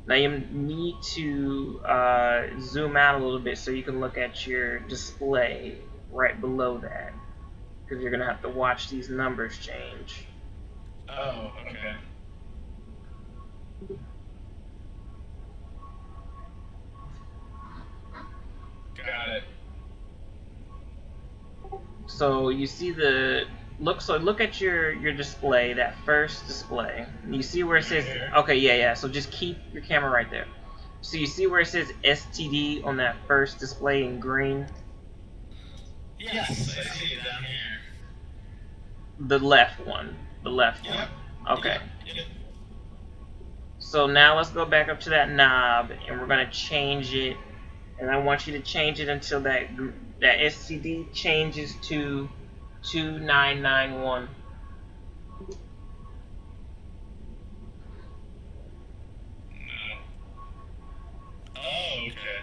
Now you need to zoom out a little bit so you can look at your display right below that, because you're gonna have to watch these numbers change. Oh, okay. Got it. So you see the look at your display, that first display. You see where it says, okay, yeah. So just keep your camera right there. So you see where it says STD on that first display in green? Yes, I see it down here. The left one. The left Yep. one. Okay. Yep. So now let's go back up to that knob, and we're gonna change it. And I want you to change it until that STD changes to 2991. No. Oh, okay.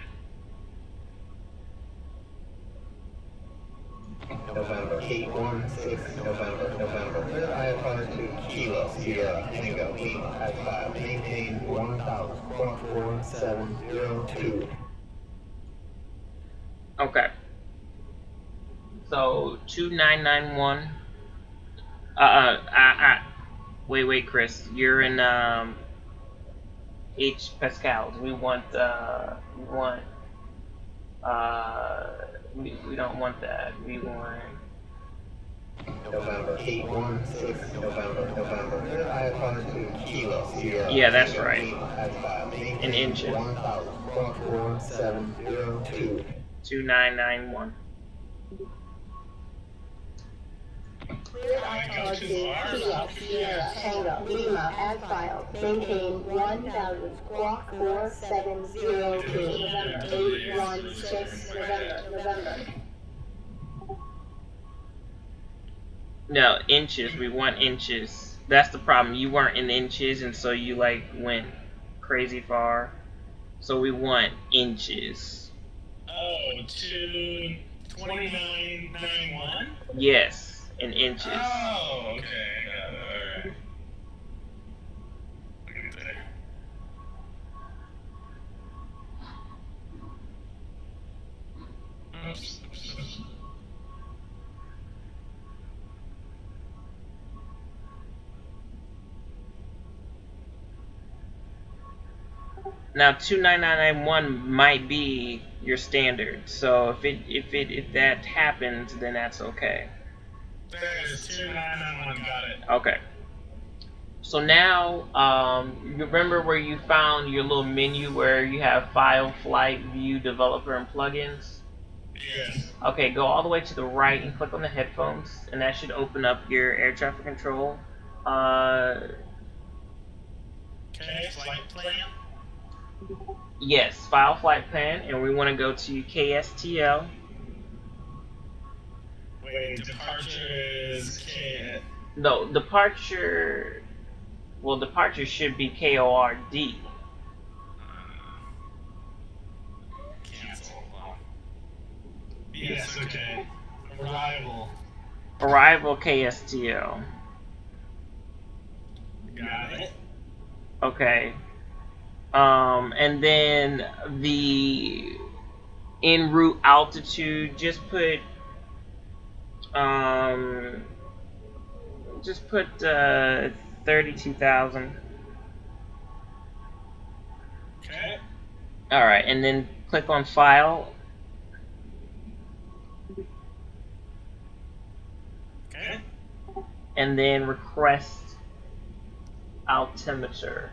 November 816 November. Clear IFR to Kilo Sierra Tango Lima at 5. Maintain 1000.4702. Okay. So 2991. Wait, Chris. You're in H pascals. We don't want that. We want November 816 November. Clear IFR to Kilo Sierra. Yeah, that's right. Lima at 5. Maintain In inches. 1000.4702. 2991. Clear IFR to Kilo Sierra Tango Lima as filed. Maintain 1000 squawk 4702 November 816 November. No, inches. We want inches. That's the problem. You weren't in inches, and so you like went crazy far. So we want inches. Oh, to 2991? Yes, in inches. Oh, okay. Got it. Alright. Look at there. Oops. Now 29991 might be your standard. So if that happens, then that's okay. There's 2991. Got it. Okay. So now, you remember where you found your little menu where you have File, Flight, View, Developer, and Plugins? Yes. Okay, go all the way to the right and click on the headphones, and that should open up your air traffic control. Okay, flight plan. Yes, File, Flight Plan, and we want to go to KSTL. Wait, departure is K. No, departure. Well, departure should be KORD. Cancel. Yes, okay. Arrival. Arrival KSTL. Got it. Okay. And then the en route altitude, just put 32,000. Okay. All right, and then click on File. Okay. And then request altimeter.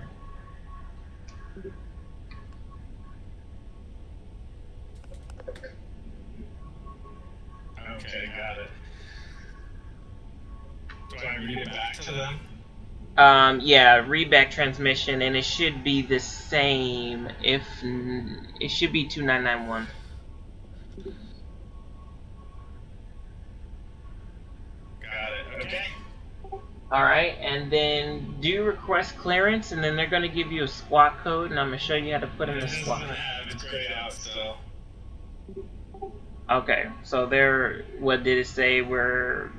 Okay, got it. Do I read it back to them? Yeah, read back transmission, and it should be the same. It should be 2991. Got it. Okay. All right, and then do request clearance, and then they're going to give you a squawk code, and I'm going to show you how to put in the This is squawk. gonna have it's grayed out still. Okay, so there. What did it say? We're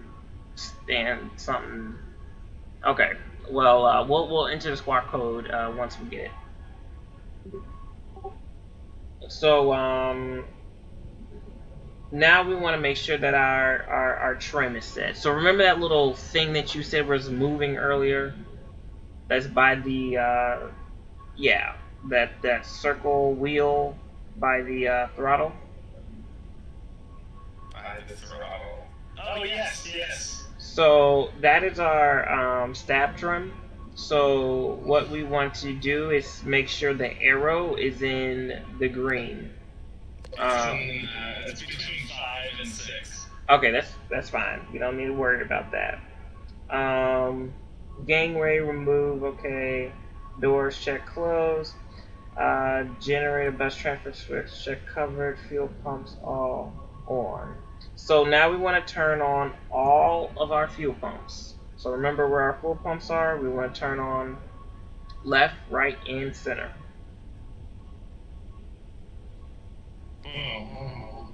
stand something. Okay, well, we'll enter the squawk code once we get it. So now we want to make sure that our trim is set. So remember that little thing that you said was moving earlier? That's by the yeah, that circle wheel by the throttle. By the throttle. Oh yes, yes. So that is our stab trim. So what we want to do is make sure the arrow is in the green. It's between 5 and 6. Okay, that's fine. We don't need to worry about that. Gangway remove. Okay. Doors check closed. Generator, bus traffic switch check covered. Fuel pumps all on. So now we want to turn on all of our fuel pumps. So remember where our fuel pumps are. We want to turn on left, right, and center. Alright,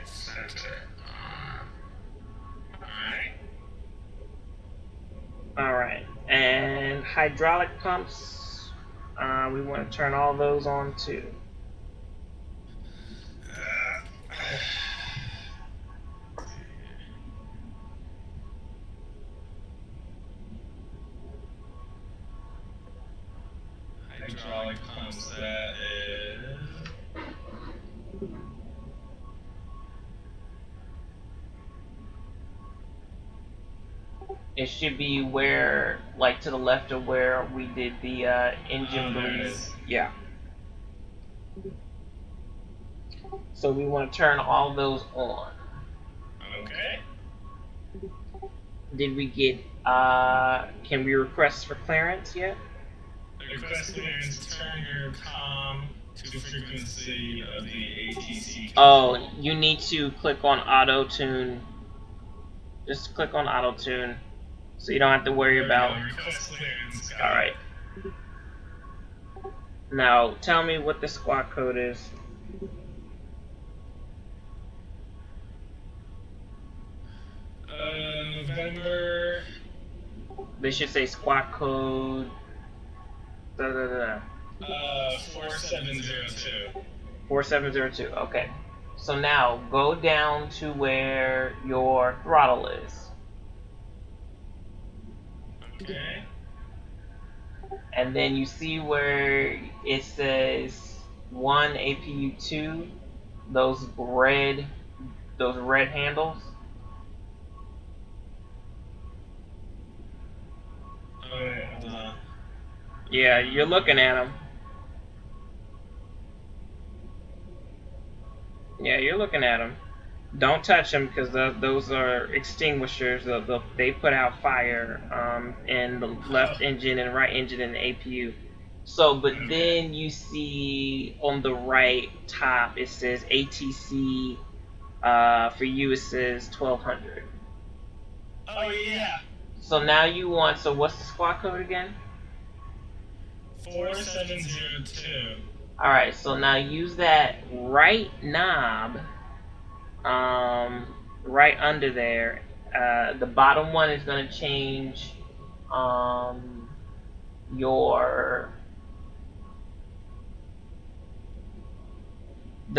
center. Alright, and hydraulic pumps, we want to turn all those on too. Hydraulic pumps, that is... It should be where, like to the left of where we did the engine bleeds. Yeah. So we want to turn all those on. Okay. Did we get, can we request for clearance yet? Request clearance, turn your comm to frequency of the ATC. Oh, you need to click on auto tune. Just click on auto tune. So you don't have to worry about. Request clearance. Alright. Now, tell me what the squawk code is. November. They should say squawk code. 4702. 4702. Okay. So now go down to where your throttle is. Okay. And then you see where it says 1 APU 2, those red handles. Alright, hold on. Yeah, you're looking at them. Yeah, you're looking at them. Don't touch them because those are extinguishers. They put out fire in the left engine and right engine in the APU. So, but then you see on the right top it says ATC. For you it says 1200. Oh yeah. So now you want. So what's the squawk code again? 4702. All right. So now use that right knob. Right under there, the bottom one is going to change the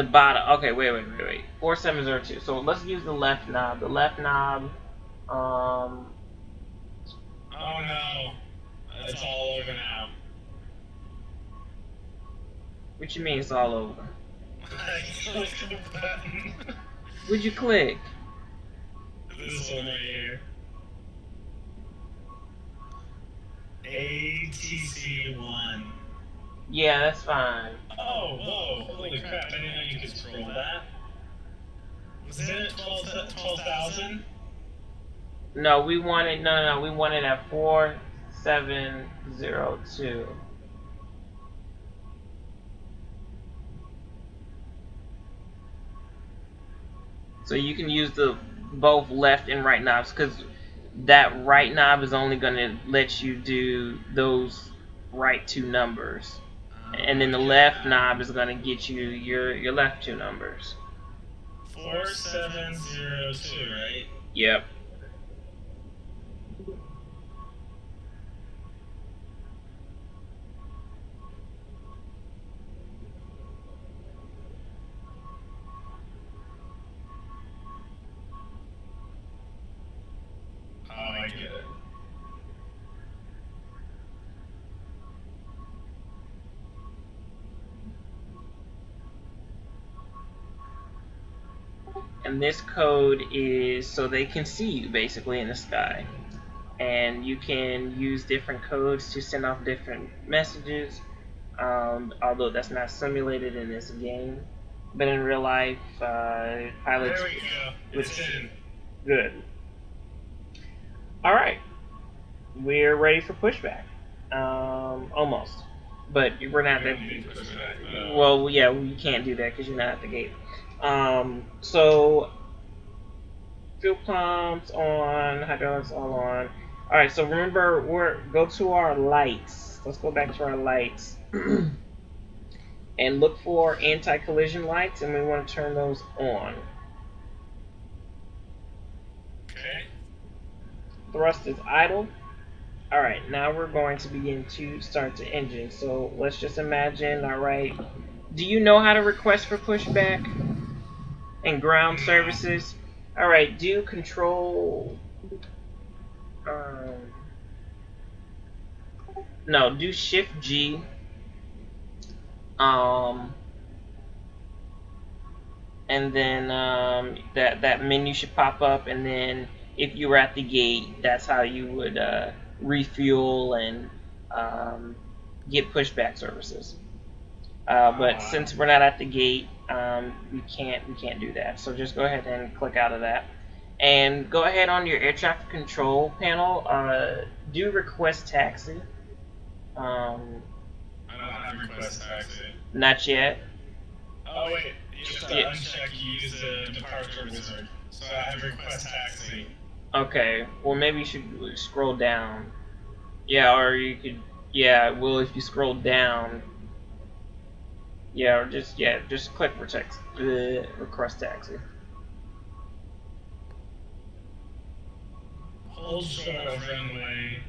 bottom. Okay, wait. 4702. So let's use the left knob. The left knob. Oh no, it's all over now. What you mean it's all over? I clicked the button. What'd you click? This one right here. ATC1. Yeah, that's fine. Oh, whoa, holy crap, I didn't know you could scroll that. Was it 12,000? No, we wanted we wanted at 4702. So you can use the both left and right knobs because that right knob is only going to let you do those right two numbers, and then the left knob is going to get you your left two numbers. 4702, right? Yep. Oh, I get it. And this code is so they can see you basically in the sky. and you can use different codes to send off different messages. Although that's not simulated in this game, but in real life, pilots. There we go. It's in. Good. All right, we're ready for pushback. Almost, but we're not there. Well, yeah, we can't do that because you're not at the gate. So fuel pumps on, hydraulics all on. All right, so remember, go to our lights. Let's go back to our lights and look for anti-collision lights, and we want to turn those on. Okay. Thrust is idle. Alright, now we're going to begin to start the engine. So let's just imagine, alright. Do you know how to request for pushback and ground services? Alright, do control... no, do Shift G. And then that menu should pop up, and then if you were at the gate, that's how you would refuel and get pushback services. But since we're not at the gate, we can't do that. So just go ahead and click out of that, and go ahead on your air traffic control panel. Do request taxi. I don't have request taxi. Not yet. Oh wait, you just uncheck use the departure wizard. So I have request taxi. Okay, well maybe you should scroll down. Yeah, or you could, yeah, well if you scroll down, yeah, or just click request taxi. Hold short of runway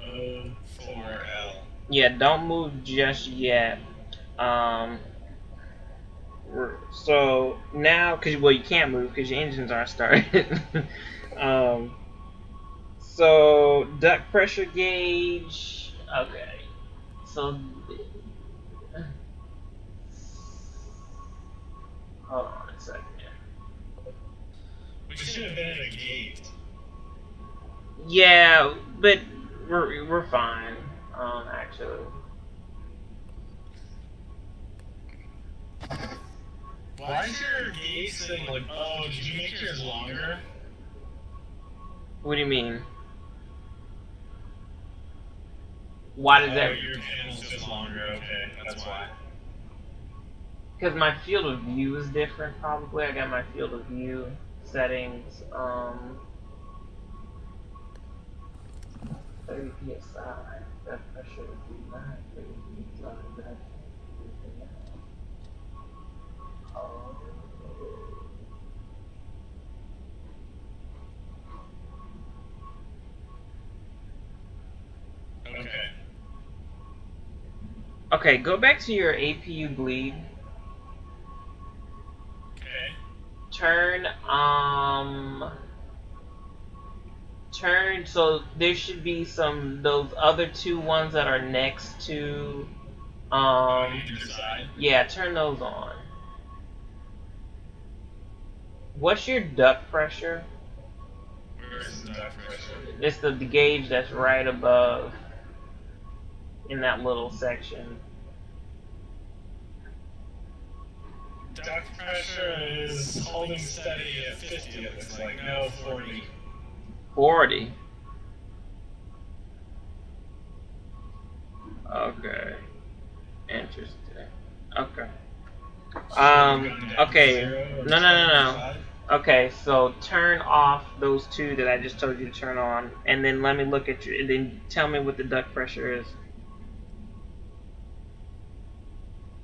04L. Yeah, don't move just yet. So now, well, you can't move because your engines aren't started. So duct pressure gauge. Okay. So hold on a second. We should have been at a gate. Yeah, but we're fine. Actually. Why is your gate thing like? Oh, did you make yours longer? What do you mean? Why does that? Your panel's just longer. Okay, that's why. Because my field of view is different. Probably I got my field of view settings. 30 psi. That pressure would be 9. 30 psi. Okay. Okay, go back to your APU bleed. Okay. Turn so there should be those other two ones that are next to Either side. yeah, turn those on. What's your duct pressure? Where is the duct pressure? It's the gauge that's right above in that little section. Duct pressure is holding steady at 50, it looks like. No, 40. 40. Okay. Interesting. Okay. Okay. No. Okay, so turn off those two that I just told you to turn on, and then let me look at and then tell me what the duct pressure is.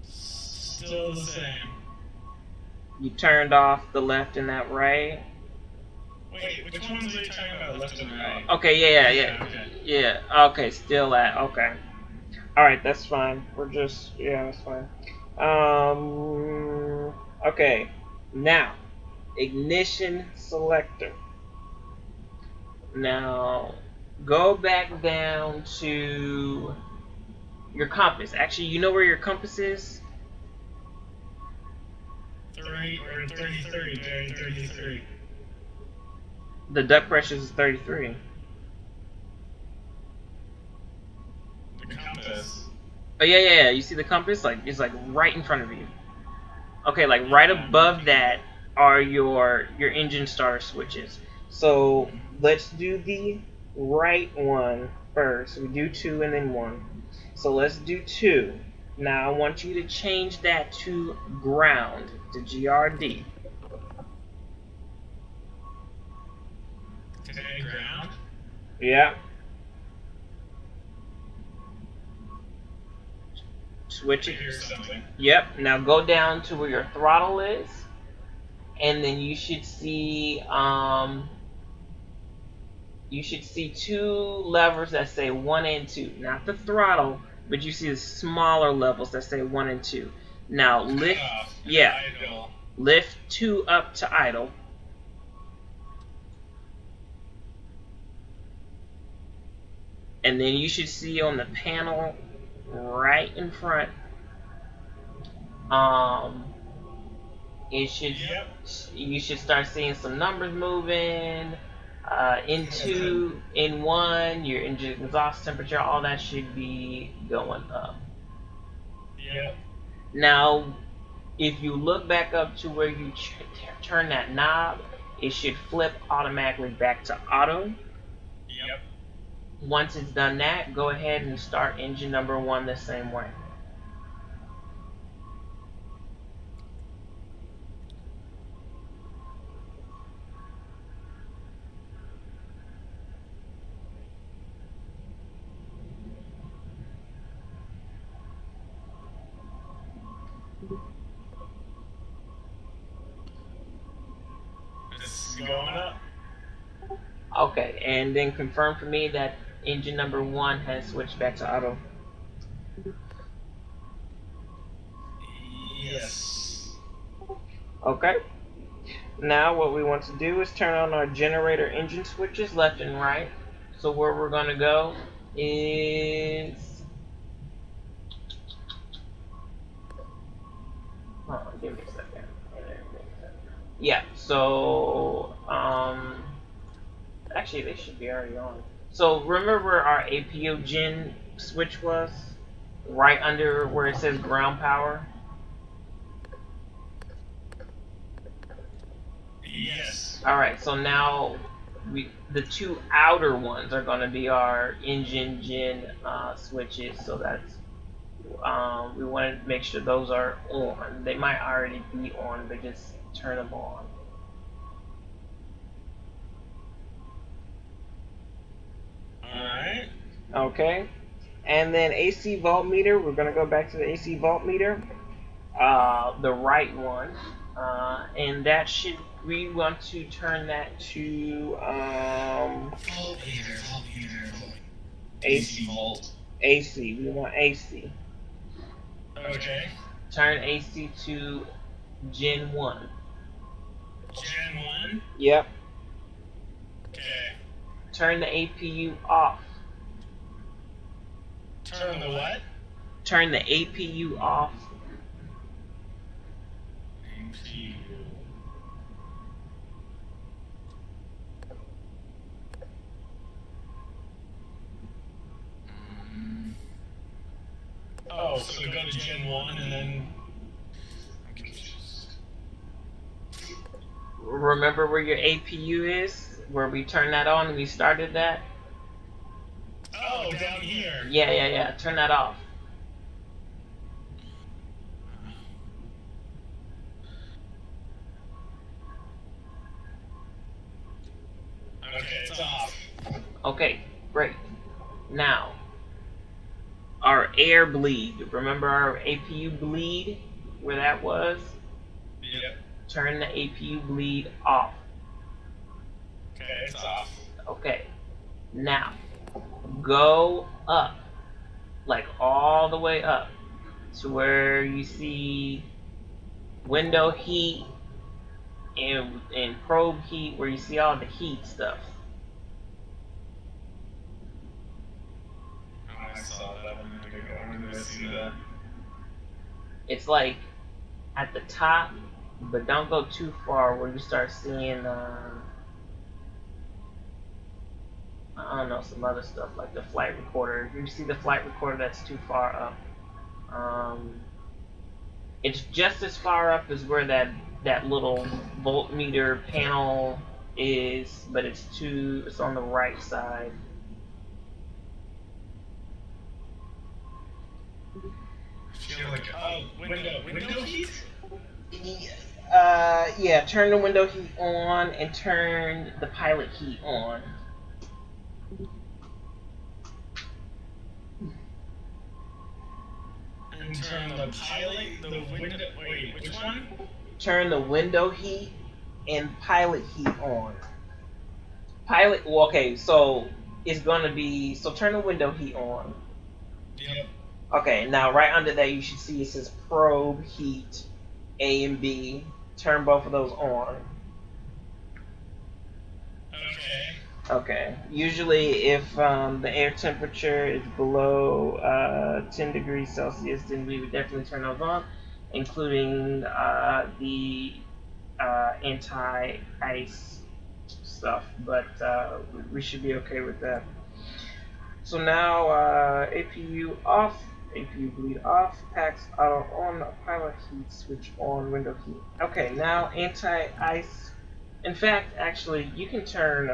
Still the same. You turned off the left and that right. Wait, which ones are you talking about, left and right? Okay, Okay. yeah. Okay, still at okay. All right, that's fine. We're just that's fine. Okay, now ignition selector. Now go back down to your compass. Actually, you know where your compass is? 33. The duct pressure is 33. compass. Oh yeah. You see the compass? Like it's like right in front of you. Okay, like right above that are your engine starter switches. So let's do the right one first. We do 2 and then 1. So let's do 2. Now I want you to change that to ground, to GRD. Today ground? Yeah. Switch it. Here's something. Yep. Now go down to where your throttle is, and then you should see 2 levers that say 1 and 2. Not the throttle, but you see the smaller levels that say 1 and 2. Now lift, Idle. lift 2 up to idle. And then you should see on the panel right in front, you should start seeing some numbers moving. In 2, in 1, your engine exhaust temperature, all that should be going up. Yep. Now, if you look back up to where you turn that knob, it should flip automatically back to auto. Yep. Once it's done that, go ahead and start engine number 1 the same way. It's going up. Okay, and then confirm for me that engine number 1 has switched back to auto. Yes. Okay. Now what we want to do is turn on our generator engine switches left and right. So where we're going to go is... give me a second. Yeah, so... actually, they should be already on. So remember where our APU gen switch was? Right under where it says ground power? Yes. Alright, so now the 2 outer ones are going to be our engine gen switches, so that's we want to make sure those are on. They might already be on, but just turn them on. Alright. Okay, and then AC voltmeter, we're going to go back to the AC voltmeter, the right one, and that should, we want to turn that to AC volt. AC, we want AC. Okay. Turn AC to Gen 1. Gen 1? Yep. Okay. Turn the APU off. Turn the what? Turn the APU off. APU. Oh, so go to Gen 1 and then... I'm confused. Remember where your APU is? Where we turned that on and we started that? Oh, down here. Yeah. Turn that off. Okay, it's off. Okay, great. Now, our air bleed. Remember our APU bleed? Where that was? Yep. Turn the APU bleed off. Okay, it's off. Okay. Now, go up. Like all the way up. To where you see window heat and probe heat, where you see all the heat stuff. Oh, I saw that a minute ago. When did I see that? It's like at the top, but don't go too far where you start seeing I don't know, some other stuff like the flight recorder. If you see the flight recorder that's too far up, it's just as far up as where that little voltmeter panel is, but it's on the right side. Feel like window heat? Yeah, turn the window heat on and turn the pilot heat on. And turn the pilot, the window. Wait, which one? Turn the window heat and pilot heat on. Pilot. Well, okay, so it's gonna be. So turn the window heat on. Yep. Okay, now right under that you should see it says probe heat A and B. Turn both of those on. Okay. Okay. Usually, if the air temperature is below 10 degrees Celsius, then we would definitely turn those on, including the anti-ice stuff. But we should be okay with that. So now APU off, APU bleed off, packs auto on, pilot heat switch on, window heat. Okay, now anti-ice. In fact, actually, you can turn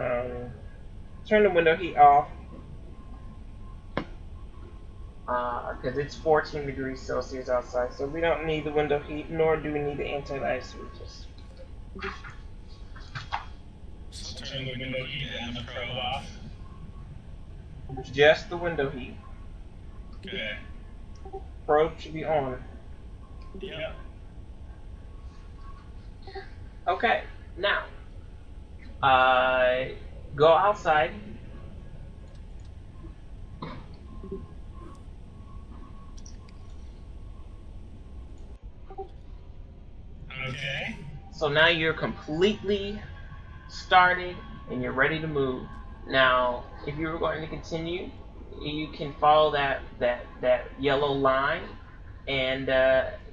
the window heat off because it's 14 degrees Celsius outside, so we don't need the window heat, nor do we need the anti-ice switches. So turn the window heat and the probe off. Just the window heat. Okay. Probe should be on. Yep. Okay, now go outside. Okay. So now you're completely started and you're ready to move. Now, if you were going to continue, you can follow that yellow line, and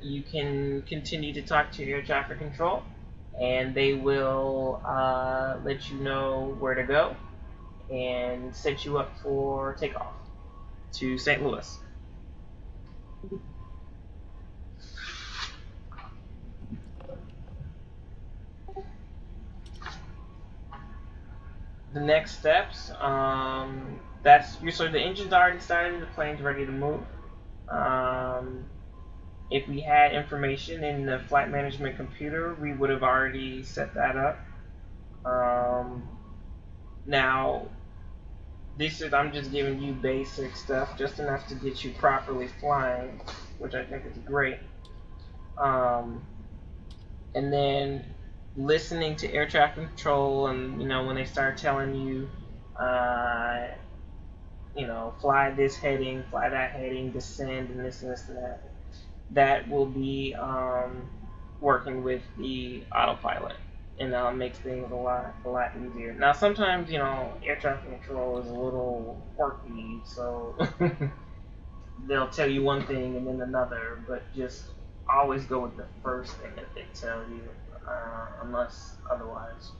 you can continue to talk to your air traffic control, and they will let you know where to go and set you up for takeoff to St. Louis. The next steps, so the engine's already started, the plane's ready to move. If we had information in the flight management computer, we would have already set that up. Now, I'm just giving you basic stuff, just enough to get you properly flying, which I think is great. And then listening to air traffic control, and when they start telling you, fly this heading, fly that heading, descend, and this and this and that. That will be working with the autopilot, and makes things a lot easier. Now, sometimes air traffic control is a little quirky, so they'll tell you one thing and then another, but just always go with the first thing that they tell you, unless otherwise.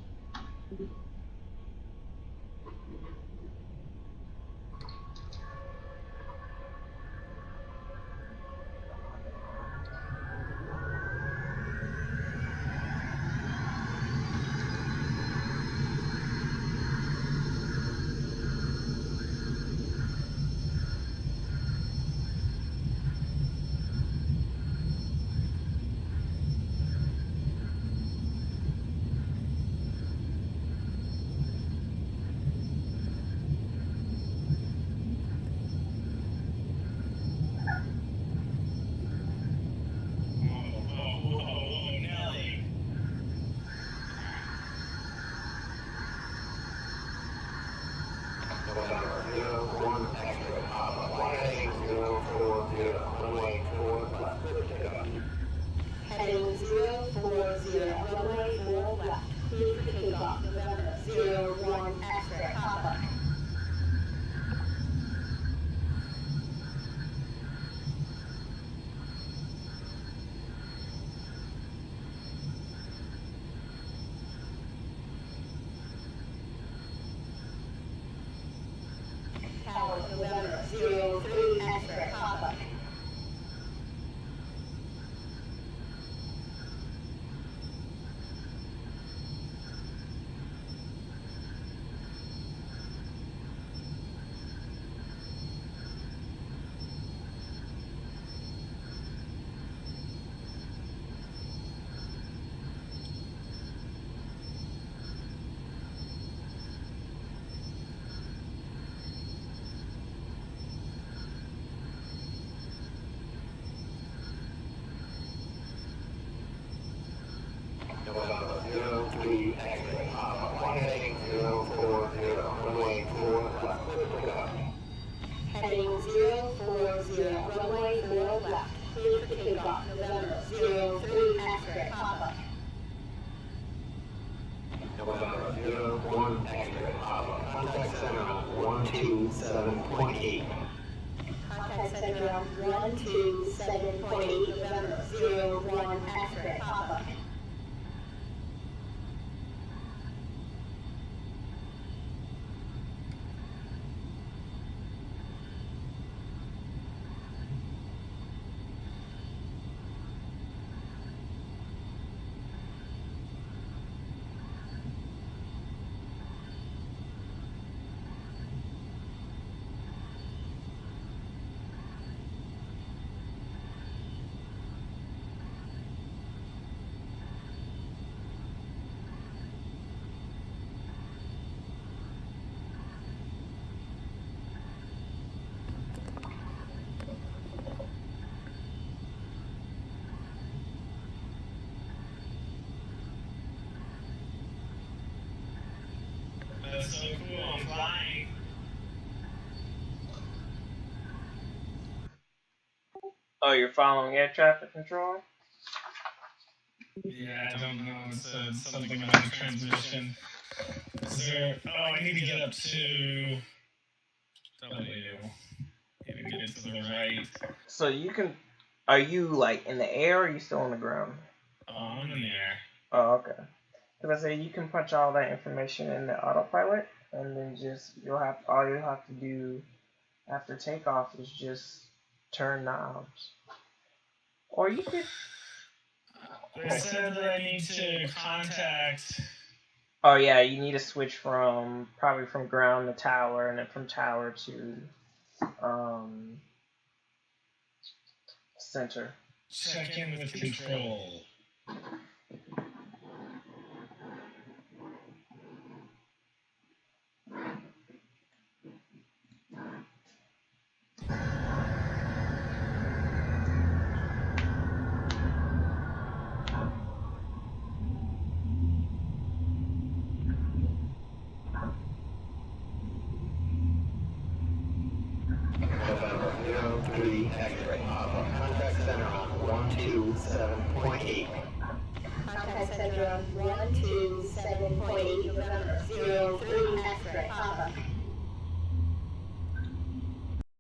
040, runway 4 left, clear for takeoff, November 03 X-ray, Papa. November 01 X-ray, Papa. Contact center on 127.8. Contact center on 127.8, November 01 X-ray, Papa. That's so cool, I'm flying. Oh, you're following air traffic control? Yeah, I don't know, it said something about a transmission. Is there, oh, I need to get up to W. Need to get to the right. So you can, are you like in the air or are you still on the ground? Oh, I'm in the air. Oh, okay. Because I say you can punch all that information in the autopilot, and then just all you'll have to do after takeoff is just turn knobs. Or you could. They said that I need to contact. Oh yeah, you need to switch from probably from ground to tower, and then from tower to center. Check in with control. November 03 X-ray, Papa. Contact center on 127.8. Contact center on 127.8, November 03 X-ray, Papa.